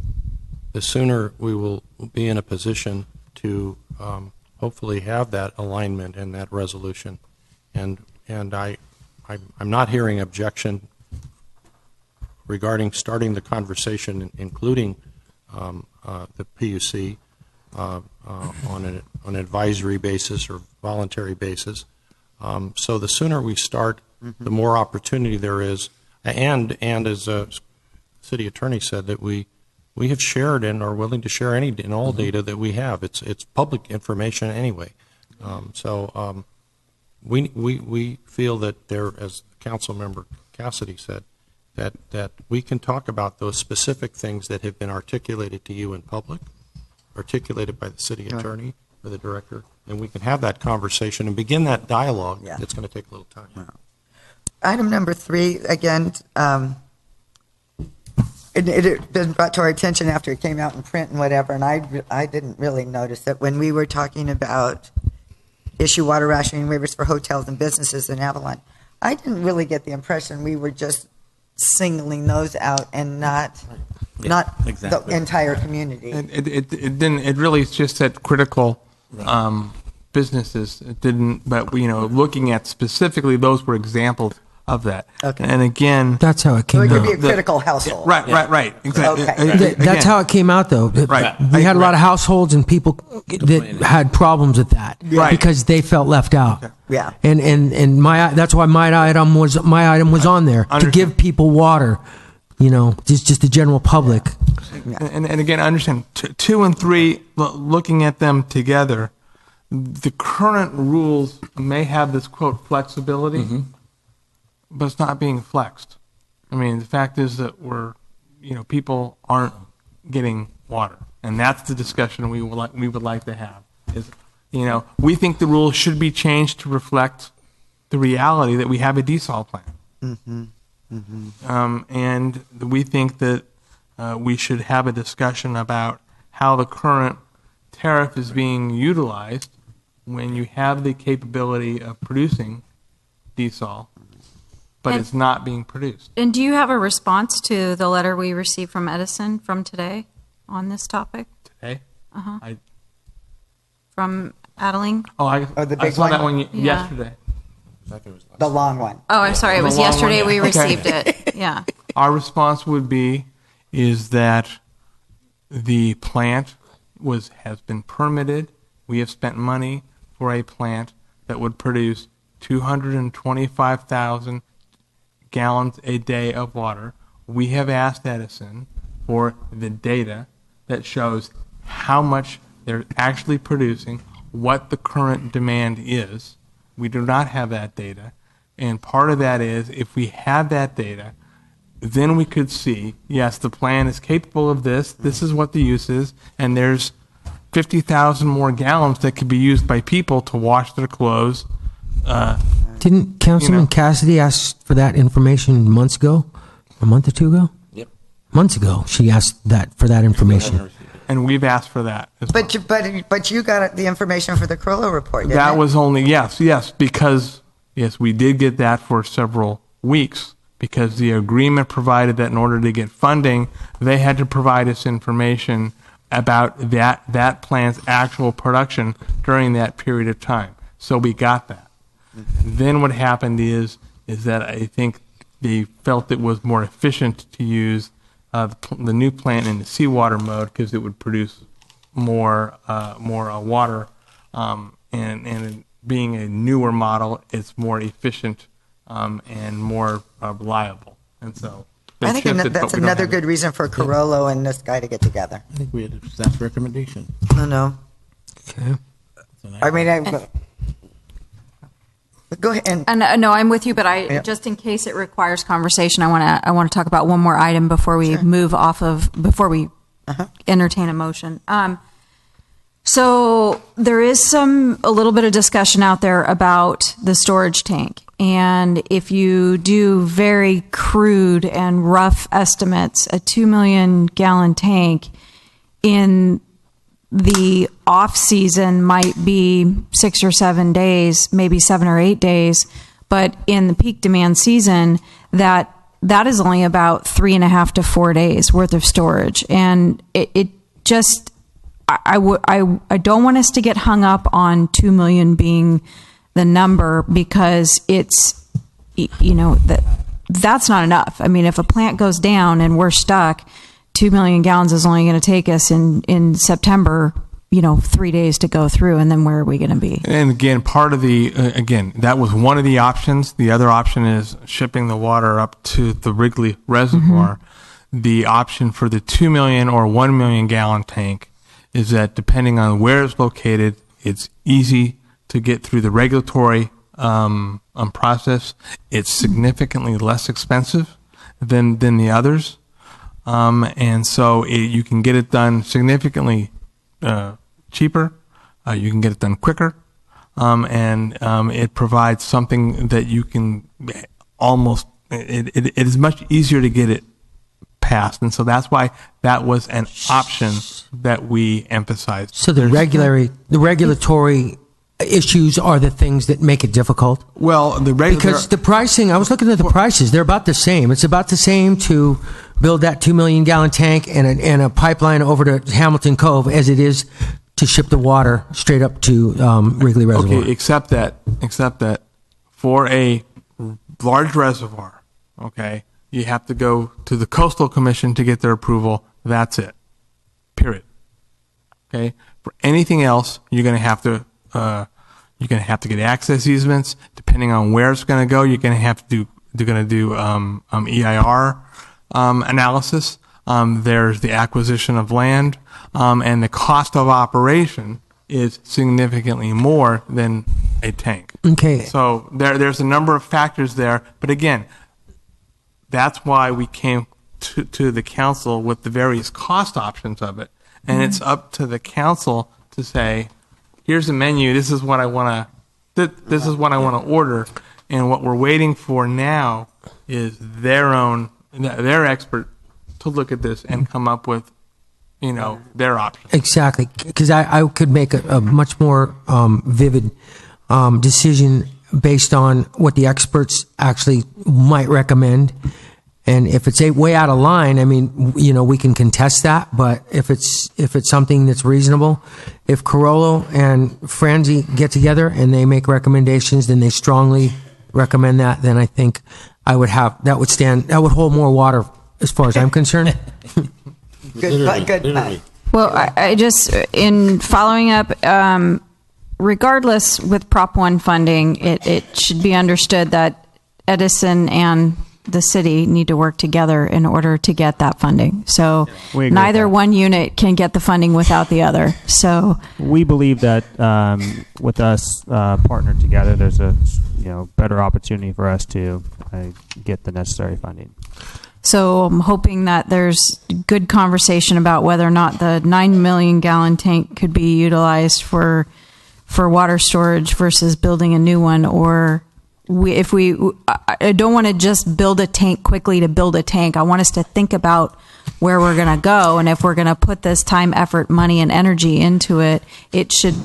the sooner we will be in a position to hopefully have that alignment and that resolution. And I'm not hearing objection regarding starting the conversation, including the PUC on an advisory basis or voluntary basis. So the sooner we start, the more opportunity there is. And as City Attorney said, that we have shared and are willing to share any and all data that we have. It's public information anyway. We feel that there, as Council Member Cassidy said, that we can talk about those specific things that have been articulated to you in public, articulated by the City Attorney or the Director, and we can have that conversation and begin that dialogue. Yeah. It's going to take a little time. Yeah. Item number 3, again, it had been brought to our attention after it came out in print and whatever, and I didn't really notice it. When we were talking about issue water rationing waivers for hotels and businesses in Avalon, I didn't really get the impression we were just singling those out and not the entire community. It didn't. It really just said critical businesses. It didn't. But looking at specifically, those were examples of that. Okay. And again, that's how it came out. So it could be a critical household. Right. Exactly. Okay. That's how it came out, though. Right. We had a lot of households and people that had problems with that because they felt left out. Okay. Yeah. And that's why my item was on there to give people water. Just the general public. And again, I understand 2 and 3, looking at them together, the current rules may have this quote flexibility, but it's not being flexed. I mean, the fact is that people aren't getting water, and that's the discussion we would like to have. Is, we think the rules should be changed to reflect the reality that we have a desal plant. Mm-hmm. Mm-hmm. And we think that we should have a discussion about how the current tariff is being utilized when you have the capability of producing desal, but it's not being produced. And do you have a response to the letter we received from Edison from today on this topic? Today? Uh-huh. From Adeline? the I big saw that one? one Yeah. yesterday. The long one. Oh, I'm sorry. It The was long yesterday one. we Okay. received it. Yeah. Our response would be is that the plant has been permitted. We have spent money for a plant that would produce 225,000 gallons a day of water. We have asked Edison for the data that shows how much they're actually producing, what the current demand is. We do not have that data. And part of that is if we had that data, then we could see, yes, the plant is capable of this, this is what the use is, and there's 50,000 more gallons that could be used by people to wash their clothes. Didn't Councilman Cassidy ask for that information months ago? A month or two ago? Yep. Months ago, she asked for that information. And we've asked for that. But you got the information for the Carrillo report, didn't That it? was only, because we did get that for several weeks, because the agreement provided that in order to get funding, they had to provide us information about that plant's actual production during that period of time. So we got that. Then what happened is that I think they felt it was more efficient to use the new plant in the seawater mode because it would produce more water, and being a newer model, it's more efficient and more reliable. And so I think that's another good reason for Carrillo and this guy to get together. I think we had a staff recommendation. No. Okay. I mean, go ahead. No, I'm with you, but just in case it requires conversation, I want to talk about one more item before we move off of entertain a motion. So there is a little bit of discussion out there about the storage tank. And if you do very crude and rough estimates, a 2 million gallon tank in the off season might be 6 or 7 days, maybe 7 or 8 days. But in the peak demand season, that is only about 3.5 to 4 days worth of storage. And it just, I don't want us to get hung up on 2 million being the number, because it's, that's not enough. I mean, if a plant goes down and we're stuck, 2 million gallons is only going to take us in September, 3 days to go through, and then where are we going to be? And again, part of that was one of the options. The other option is shipping the water up to the Wrigley Reservoir. Mm-hmm. The option for the 2 million or 1 million gallon tank is that depending on where it's located, it's easy to get through the regulatory process. It's significantly less expensive than the others. And so you can get it done significantly cheaper. You can get it done quicker. And it provides something that you can it is much easier to get it passed. And so that's why that was an option that we emphasized. So the regulatory issues are the things that make it difficult? Well, because the pricing, I was looking at the prices, they're about the same. It's about the same to build that 2 million gallon tank and a pipeline over to Hamilton Cove as it is to ship the water straight up to Wrigley Reservoir. Okay, except that for a large reservoir, okay, you have to go to the Coastal Commission to get their approval. That's it. Period. Okay? For anything else, you're going to have to get access easements. Depending on where it's going to go, you're going to have to do EIR analysis. There's the acquisition of land, and the cost of operation is significantly more than a tank. Okay. So there's a number of factors there, but again, That's why we came to the council with the various cost options of it. And it's up to the council to say, here's the menu. This is what I want to. This is what I want to order. And what we're waiting for now is their expert to look at this and come up with, their options. Exactly, because I could make a much more vivid decision based on what the experts actually might recommend. And if it's way out of line, I mean, we can contest that. But if it's something that's reasonable, if Carollo and Franzi get together and they make recommendations, then they strongly recommend that, then I think that would hold more water as far as I'm concerned. Good. Well, I just, in following up, regardless with Prop 1 funding, it should be understood that Edison and the city need to work together in order to get that funding. So neither one unit can get the funding without the other. So we believe that with us partnered together, there's a better opportunity for us to get the necessary funding. So I'm hoping that there's good conversation about whether or not the 9 million gallon tank could be utilized for water storage versus building a new one, or I don't want to just build a tank quickly to build a tank. I want us to think about where we're going to go, and if we're going to put this time, effort, money, and energy into it, it should.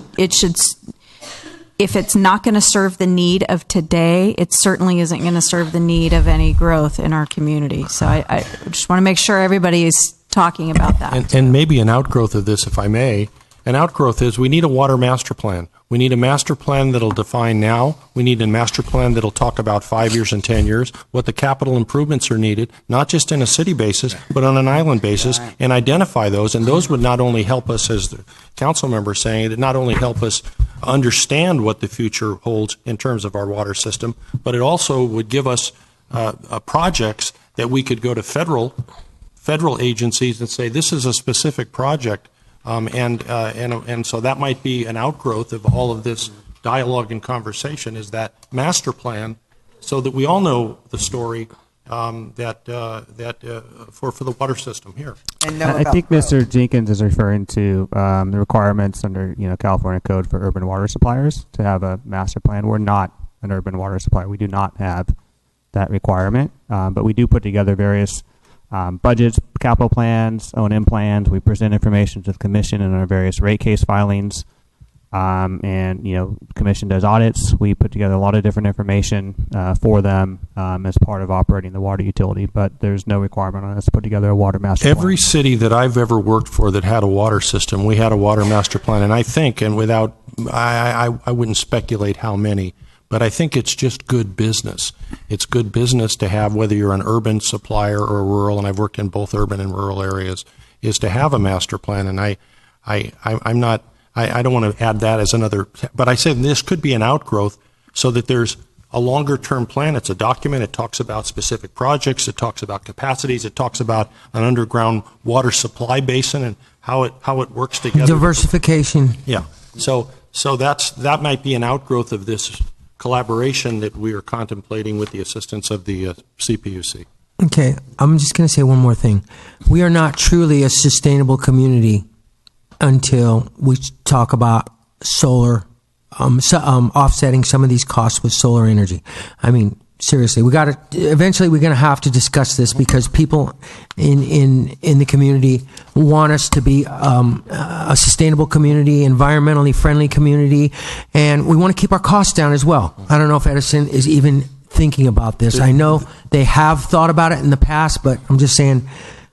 If it's not going to serve the need of today, it certainly isn't going to serve the need of any growth in our community. So I just want to make sure everybody is talking about that. And maybe an outgrowth of this, if I may, an outgrowth is we need a water master plan. We need a master plan that'll define now. We need a master plan that'll talk about 5 years and 10 years, what the capital improvements are needed, not just in a city basis, but on an island basis, and identify those. And those would not only help us, as the council member is saying, it not only help us understand what the future holds in terms of our water system, but it also would give us projects that we could go to federal agencies and say, this is a specific project. And so that might be an outgrowth of all of this dialogue and conversation, is that master plan, so that we all know the story for the water system here. I think Mr. Jenkins is referring to the requirements under California Code for urban water suppliers to have a master plan. We're not an urban water supplier. We do not have that requirement, but we do put together various budgets, capital plans, O&M plans. We present information to the commission in our various rate case filings. And commission does audits. We put together a lot of different information for them as part of operating the water utility, but there's no requirement on us to put together a water master plan. Every city that I've ever worked for that had a water system, we had a water master plan. And I think, and without, I wouldn't speculate how many, but I think it's just good business. It's good business to have, whether you're an urban supplier or a rural, and I've worked in both urban and rural areas, is to have a master plan. And I'm not, I don't want to add that as another, but I said this could be an outgrowth so that there's a longer term plan. It's a document. It talks about specific projects. It talks about capacities. It talks about an underground water supply basin and how it works together. Diversification. Yeah. So that might be an outgrowth of this collaboration that we are contemplating with the assistance of the CPUC. Okay, I'm just going to say one more thing. We are not truly a sustainable community until we talk about solar, offsetting some of these costs with solar energy. I mean, seriously, eventually we're going to have to discuss this, because people in the community want us to be a sustainable community, environmentally friendly community, and we want to keep our costs down as well. I don't know if Edison is even thinking about this. I know they have thought about it in the past, but I'm just saying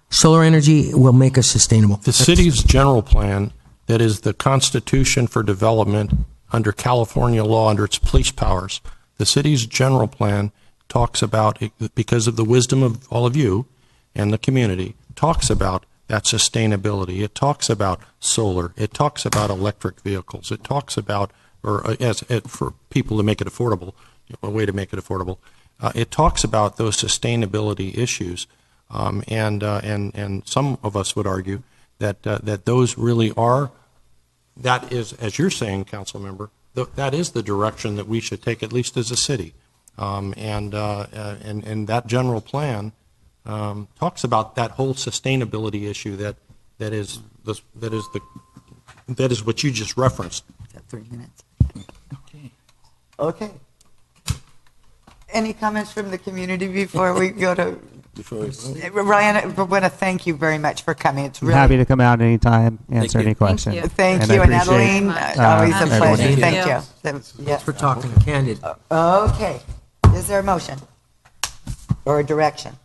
solar energy will make us sustainable. The city's general plan, that is the Constitution for Development under California law, under its police powers, the city's general plan talks about, because of the wisdom of all of you and the community, talks about that sustainability. It talks about solar. It talks about electric vehicles. It talks about, for people to make it affordable, a way to make it affordable. It talks about those sustainability issues, and some of us would argue that those really are. That is, as you're saying, council member, that is the direction that we should take, at least as a city. And that general plan talks about that whole sustainability issue that is what you just referenced. 3 minutes. Okay. Any comments from the community before we go to Ryan? I want to thank you very much for coming. It's I'm really happy to come out anytime, answer any questions. Thank I you, and appreciate, Adeline, always a everyone pleasure. here. Thank you. Thanks Yes. for talking candid. Okay. Is there a motion or a direction?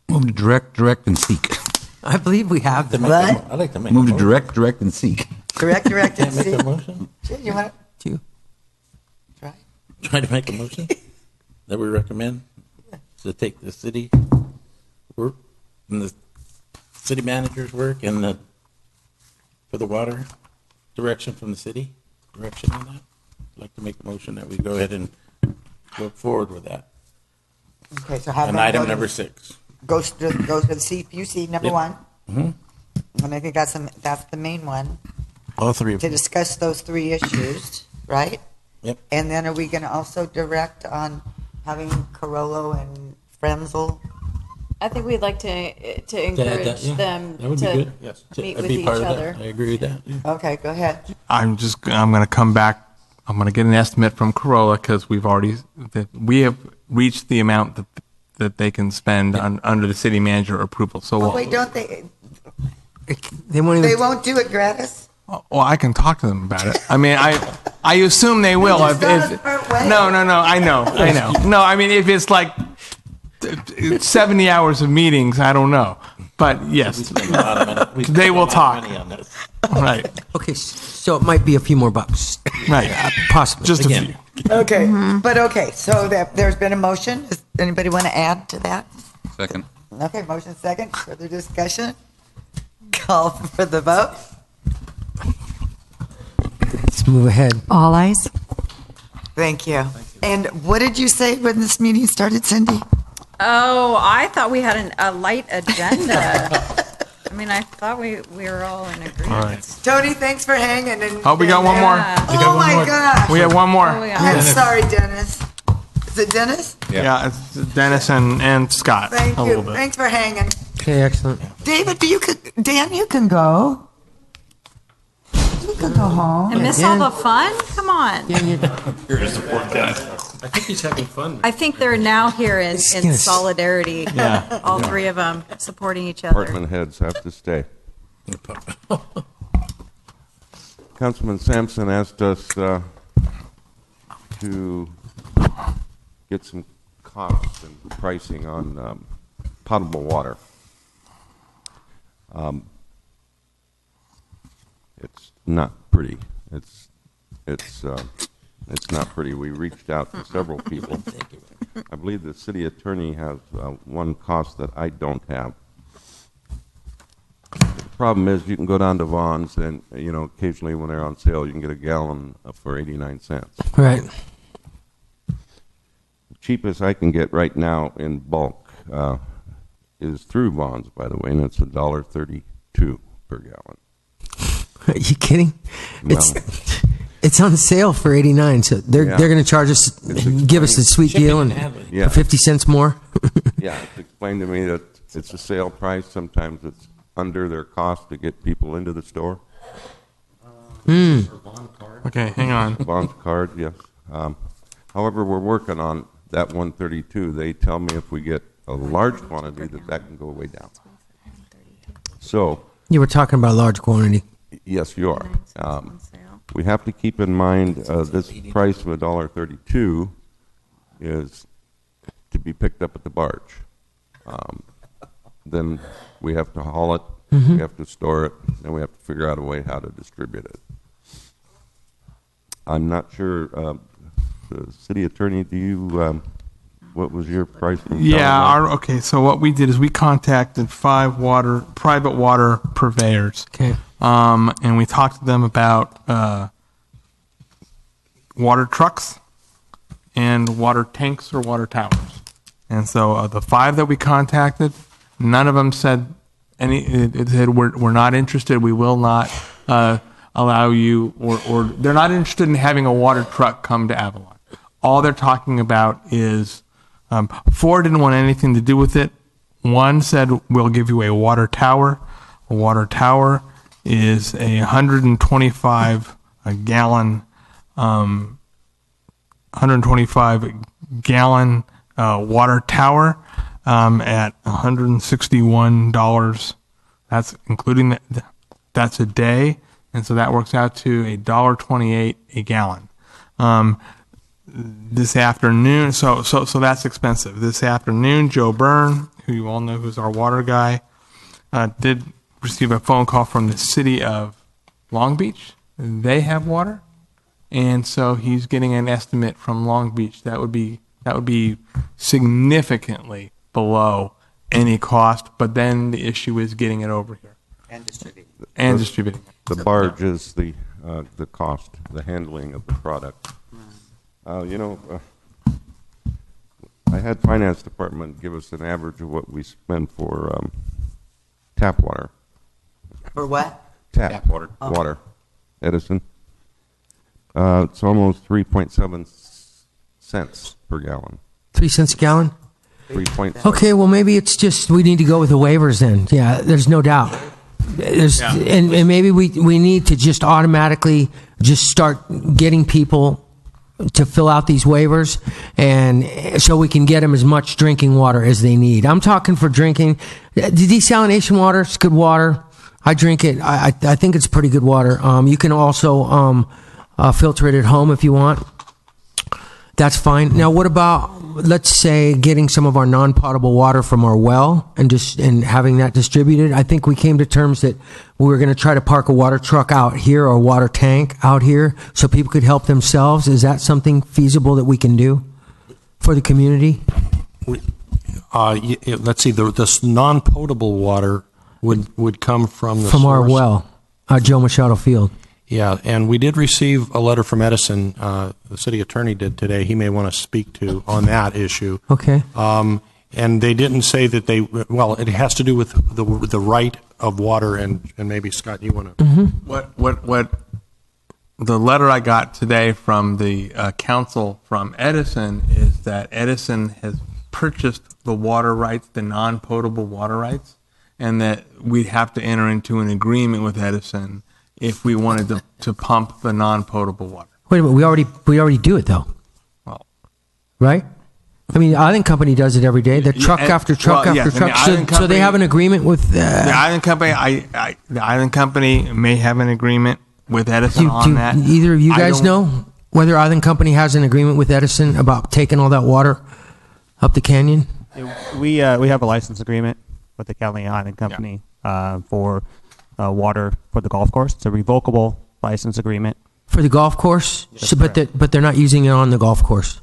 Move to direct, and seek. I believe we have them. What? I'd like to make Move a to motion. direct, and seek. Direct, and Can't make see. a motion? You want to? Try. Try to make a motion that we recommend to take the city work and the city manager's work and for the water direction from the city, direction on that. I'd like to make a motion that we go ahead and go forward with that. Okay, so have And them item go to- number 6. Goes to the CPUC, number Yep. 1. Mm-hmm. And I think that's the main one, All 3 of to them. discuss those 3 issues, right? Yep. And then are we going to also direct on having Carollo and Frenzel? I think we'd like to encourage them That would be to good. Yes. meet I'd with be each part of that. other. I agree with that. Okay, go ahead. I'm going to come back. I'm going to get an estimate from Corolla because we have reached the amount that they can spend under the city manager approval. So Oh, wait, don't they? They won't even. They won't do it gratis? well, I can talk to them about it. I mean, I assume they will. It's not a part way. No, I know. No, I mean, if it's like 70 hours of meetings, I don't know. But yes, they will talk. Right. Okay, so it might be a few more bucks. Right. Possibly. Just a Again. few. Okay, but okay, so there's been a motion. Does anybody want to add to that? Second. Okay, motion second. Further discussion? Call for the vote. Let's move ahead. All eyes. Thank you. And what did you say when this meeting started, Cindy? Oh, I thought we had a light agenda. I mean, I thought we were all in agreement. All right. Tony, thanks for hanging. And, Oh, we got one more. Yeah. Oh, my gosh. We have one more. Oh, yeah. I'm sorry, Dennis. Is it Dennis? Yeah, it's Dennis and Scott. Thank a you. little bit. Thanks for hanging. Okay, excellent. David, Dan, you can go. You can go home. And miss all the fun? Come on. Here to support that. I think he's having fun. I think they're now here in Yes. solidarity. Yeah. All 3 of them supporting each other. Department heads have to stay. Councilman Sampson asked us to get some costs and pricing on potable water. It's not pretty. It's not pretty. We reached out to several people. I believe the city attorney has one cost that I don't have. The problem is you can go down to Vaughn's and, occasionally when they're on sale, you can get a gallon for 89 cents. Right. The cheapest I can get right now in bulk is through Vaughn's, by the way, and it's $1.32 per gallon. Are you kidding? No. It's on sale for 89, so they're going to charge us, give us a sweet deal, and Yeah. for 50 cents more. Yeah, it's explained to me that it's a sale price. Sometimes it's under their cost to get people into the store. Okay, hang on. Vaughn's card, yes. However, we're working on that 132. They tell me if we get a large quantity that can go way down. So, You were talking about large quantity. yes, you are. We have to keep in mind this price of $1.32 is to be picked up at the barge. Then we have to haul it, we have to store it, and we have to figure out a way how to distribute it. I'm not sure, the city attorney, do you, what was your price? Yeah, so what we did is we contacted 5 private water purveyors. Okay. And we talked to them about water trucks and water tanks or water towers. And so the 5 that we contacted, none of them said it said we're not interested. We will not allow you, or they're not interested in having a water truck come to Avalon. all they're talking about is 4 didn't want anything to do with it. 1 said, we'll give you a water tower. A water tower is a 125 gallon water tower at $161. That's including that's a day, and so that works out to $1.28 a gallon. This afternoon, so that's expensive. This afternoon, Joe Byrne, who you all know who's our water guy, did receive a phone call from the city of Long Beach. They have water, and so he's getting an estimate from Long Beach that would be significantly below any cost. But then the issue is getting it over here and distributing. The barge is the cost, the handling of the product. I had finance department give us an average of what we spend for tap water. For what? Tap water. Water. Edison. It's almost 3.7 cents per gallon. 3 cents a gallon? 3.7. Okay, well, maybe it's just we need to go with the waivers then. Yeah, there's no doubt. And maybe we need to just automatically just start getting people to fill out these waivers, and so we can get them as much drinking water as they need. I'm talking for drinking. Desalination water is good water. I drink it. I think it's pretty good water. You can also filter it at home if you want. That's fine. Now, what about, let's say, getting some of our non-potable water from our well and having that distributed? I think we came to terms that we were going to try to park a water truck out here or a water tank out here so people could help themselves. Is that something feasible that we can do for the community? Let's see. This non-potable water would come from our well, Joe Machado Field. Yeah, and we did receive a letter from Edison. The city attorney did today. He may want to speak to on that issue. Okay. And they didn't say that it has to do with the right of water, and maybe Scott, you want to. Mm-hmm. What the letter I got today from the council from Edison is that Edison has purchased the water rights, the non-potable water rights, and that we'd have to enter into an agreement with Edison if we wanted to pump the non-potable water. Wait a minute, we already do it though. Well, right? I mean, the Island Company does it every day. The truck after truck after truck. So they have an agreement with the Island Company. The Island Company may have an agreement with Edison on that. Either of you guys know whether Island Company has an agreement with Edison about taking all that water up the canyon? We have a license agreement with the Catalina Island Company for water for the golf course. It's a revocable license agreement for the golf course. So, but they're not using it on the golf course.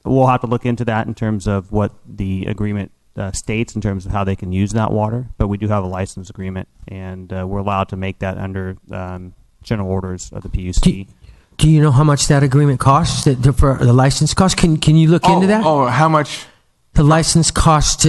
We'll have to look into that in terms of what the agreement states in terms of how they can use that water. But we do have a license agreement, and we're allowed to make that under general orders of the PUC. Do you know how much that agreement costs for the license cost? Can you look into that? Oh, how much? The license costs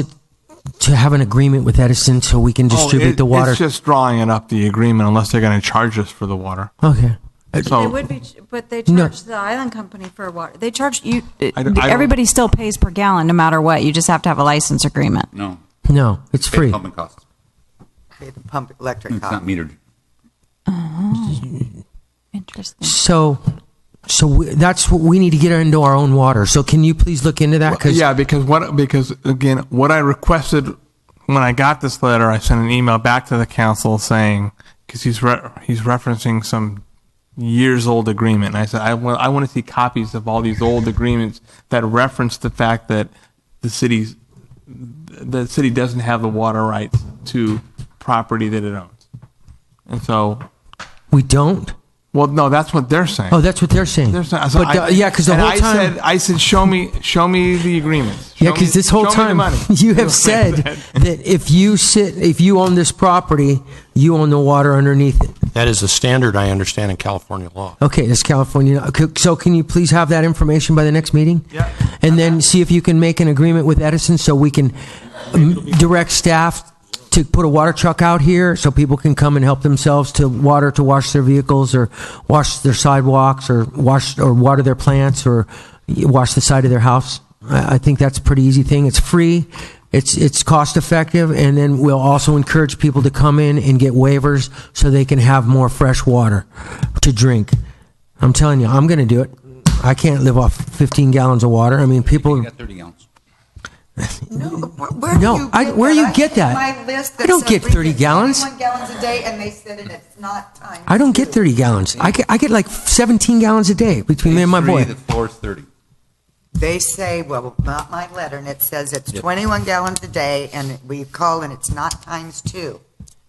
to have an agreement with Edison so we can distribute the water. It's just drawing it up, the agreement, unless they're going to charge us for the water. Okay. They would be, but they charge the Island Company for water. They charge you. Everybody still pays per gallon, no matter what. You just have to have a license agreement. No, it's free. Pumping costs. Pay the pump electric It's cost. not metered. Interesting. So that's what we need to get into our own water. So can you please look into that? Because again, what I requested when I got this letter, I sent an email back to the council saying, because he's referencing some years old agreement, and I said I want to see copies of all these old agreements that reference the fact that the city doesn't have the water rights to property that it owns, and so we don't. Well, no, that's what they're saying. Oh, that's what they're saying. Because the whole time I said, show me the agreements. Because this whole time you have said that if you own this property, you own the water underneath it. That is a standard I understand in California law. Okay, that's California. So can you please have that information by the next meeting? Yeah. And then see if you can make an agreement with Edison so we can direct staff to put a water truck out here so people can come and help themselves to wash their vehicles or wash their sidewalks or water their plants or wash the side of their house. I think that's a pretty easy thing. It's free. It's cost effective, and then we'll also encourage people to come in and get waivers so they can have more fresh water to drink. I'm telling you, I'm going to do it. I can't live off 15 gallons of water. I mean, people. You got 30 gallons. Where do you get that? My list that I don't says get 30 gallons. 21 gallons a day, and they said it's not time. I don't get 30 gallons. I get like 17 gallons a day between me and my boy. The floor is 30. They say, well, not my letter, and it says it's 21 gallons a day, and we call and it's not times 2.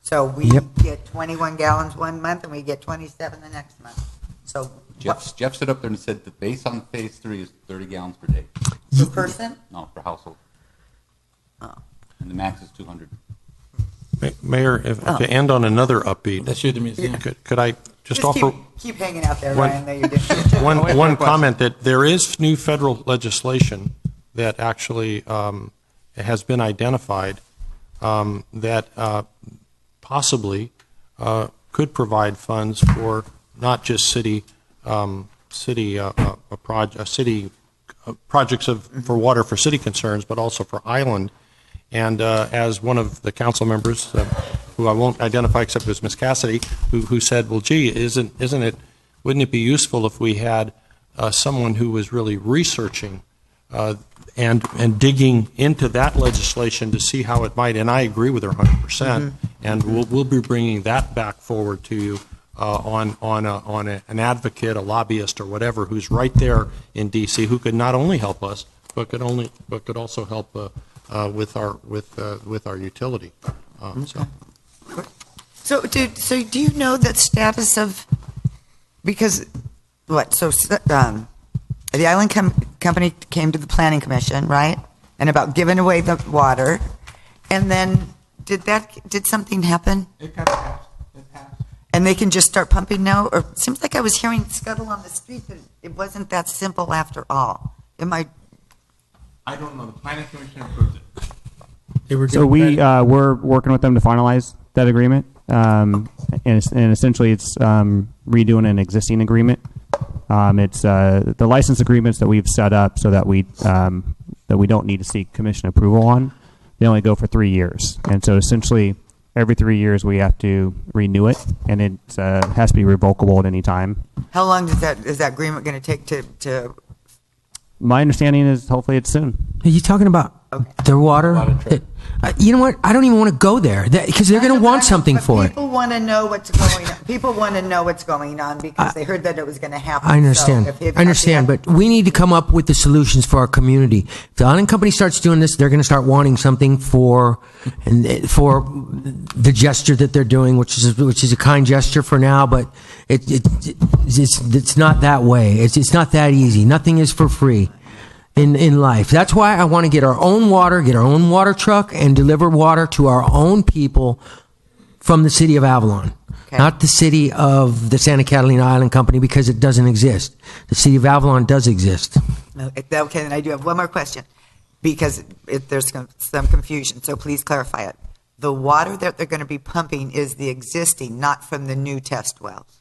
So we get 21 gallons one month, and we get 27 the next month. So Jeff stood up there and said the base on phase 3 is 30 gallons per day. Per person? No, per household. And the max is 200. Mayor, to end on another upbeat, That's you, the museum. could I just offer keep hanging out there, one- Ryan. Though you're doing one comment that there is new federal legislation that actually has been identified that possibly could provide funds for not just city projects for water for city concerns, but also for island. And as one of the council members, who I won't identify except as Ms. Cassidy, who said, well, gee, wouldn't it be useful if we had someone who was really researching and digging into that legislation to see how it might, and I agree with her 100%, and we'll be bringing that back forward to you on an advocate, a lobbyist, or whatever, who's right there in D.C., who could not only help us, but could also help with our utility. So do you know the status of, because what? So the Island Company came to the Planning Commission, right? And about giving away the water, and then did something happen? It got passed. And they can just start pumping now? Or it seems like I was hearing scuttle on the street that it wasn't that simple after all. I don't know. The Planning Commission approved it. So we're working with them to finalize that agreement, and essentially it's redoing an existing agreement. It's the license agreements that we've set up so that we don't need to seek commission approval on. They only go for 3 years, and so essentially every 3 years we have to renew it, and it has to be revocable at any time. How long is that agreement going to take to? My understanding is hopefully it's soon. Are you talking about their water? You know what? I don't even want to go there because they're going to want something for it. People want to know what's going on. People want to know what's going on because they heard that it was going to happen. I understand. So if I understand, but we need to come up with the solutions for our community. If the Island Company starts doing this, they're going to start wanting something for the gesture that they're doing, which is a kind gesture for now, but it's not that way. It's not that easy. Nothing is for free in life. That's why I want to get our own water truck, and deliver water to our own people from the city of Avalon. Okay. Not the city of the Santa Catalina Island Company, because it doesn't exist. The city of Avalon does exist. Okay, and I do have one more question because there's some confusion, so please clarify it. The water that they're going to be pumping is the existing, not from the new test wells.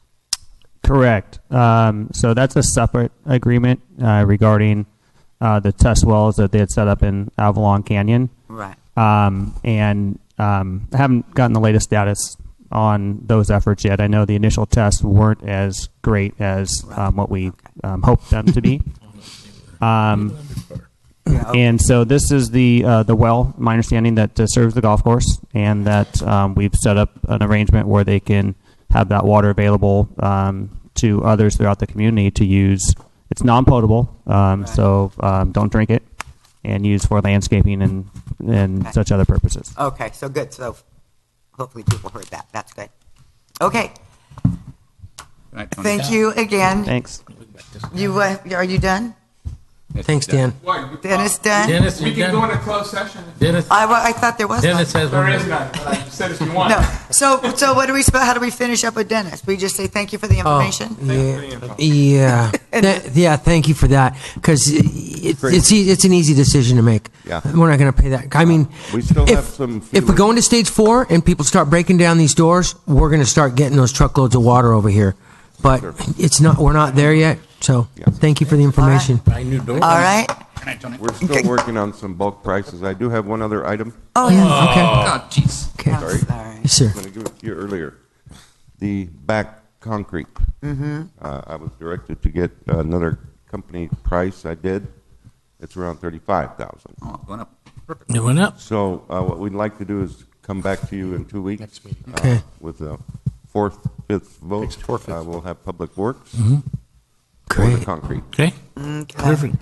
Correct. So that's a separate agreement regarding the test wells that they had set up in Avalon Canyon. Right. And I haven't gotten the latest status on those efforts yet. I know the initial tests weren't as great as what we hoped them to be. And so this is the well, my understanding, that serves the golf course, and that we've set up an arrangement where they can have that water available to others throughout the community to use. It's non-potable, so don't drink it, and use for landscaping and such other purposes. Okay, so good. So hopefully people heard that. That's good. Okay. Thank you again. Thanks. Are you done? Thanks, Dan. Dennis done? Dennis, We you can done? go into closed session. Dennis, I thought there was Dennis one. has There one. is none, but I said if you want. No. So what do we? How do we finish up with Dennis? We just say thank you for the information. Yeah. Yeah, thank you for that, because it's an easy decision to make. Yeah. We're not going to pay that. I mean, We still have if some we go into stage 4 and people start breaking down these doors, we're going to start getting those truckloads of water over here. But it's not. We're not there yet. So thank you for the information. I knew doors. All right. We're still working on some bulk prices. I do have one other item. Oh yeah. Okay. God, jeez. Okay. Sorry. Yes, sir. I'm going to give it to you earlier. The back concrete. Mm-hmm. I was directed to get another company price. I did. It's around $35,000. Oh, it went up. Perfect. It went up. So what we'd like to do is come back to you in 2 weeks. Next meeting. Okay. With a fourth, fifth vote. Next fourth, fifth We'll have Public Works Mm-hmm. for the Great. concrete. Okay. Okay. Perfect.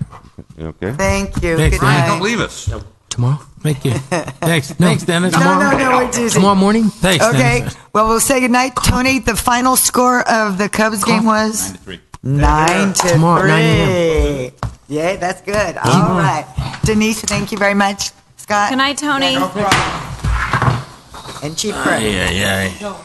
Okay? Thank you. Thanks, Good Ryan. night. Don't leave us. Tomorrow. Thank you. Thanks. Thanks, Dennis. No, we're Tuesday. Tomorrow morning. Thanks, Okay. Dennis. Well, we'll say goodnight. Tony, the final score of the Cubs game was 9-3. 9-3. Tomorrow at 9 a.m. Yay, that's good. All right. Denise, thank you very much. Scott. Good night, Tony. And Chief Craig. Yeah.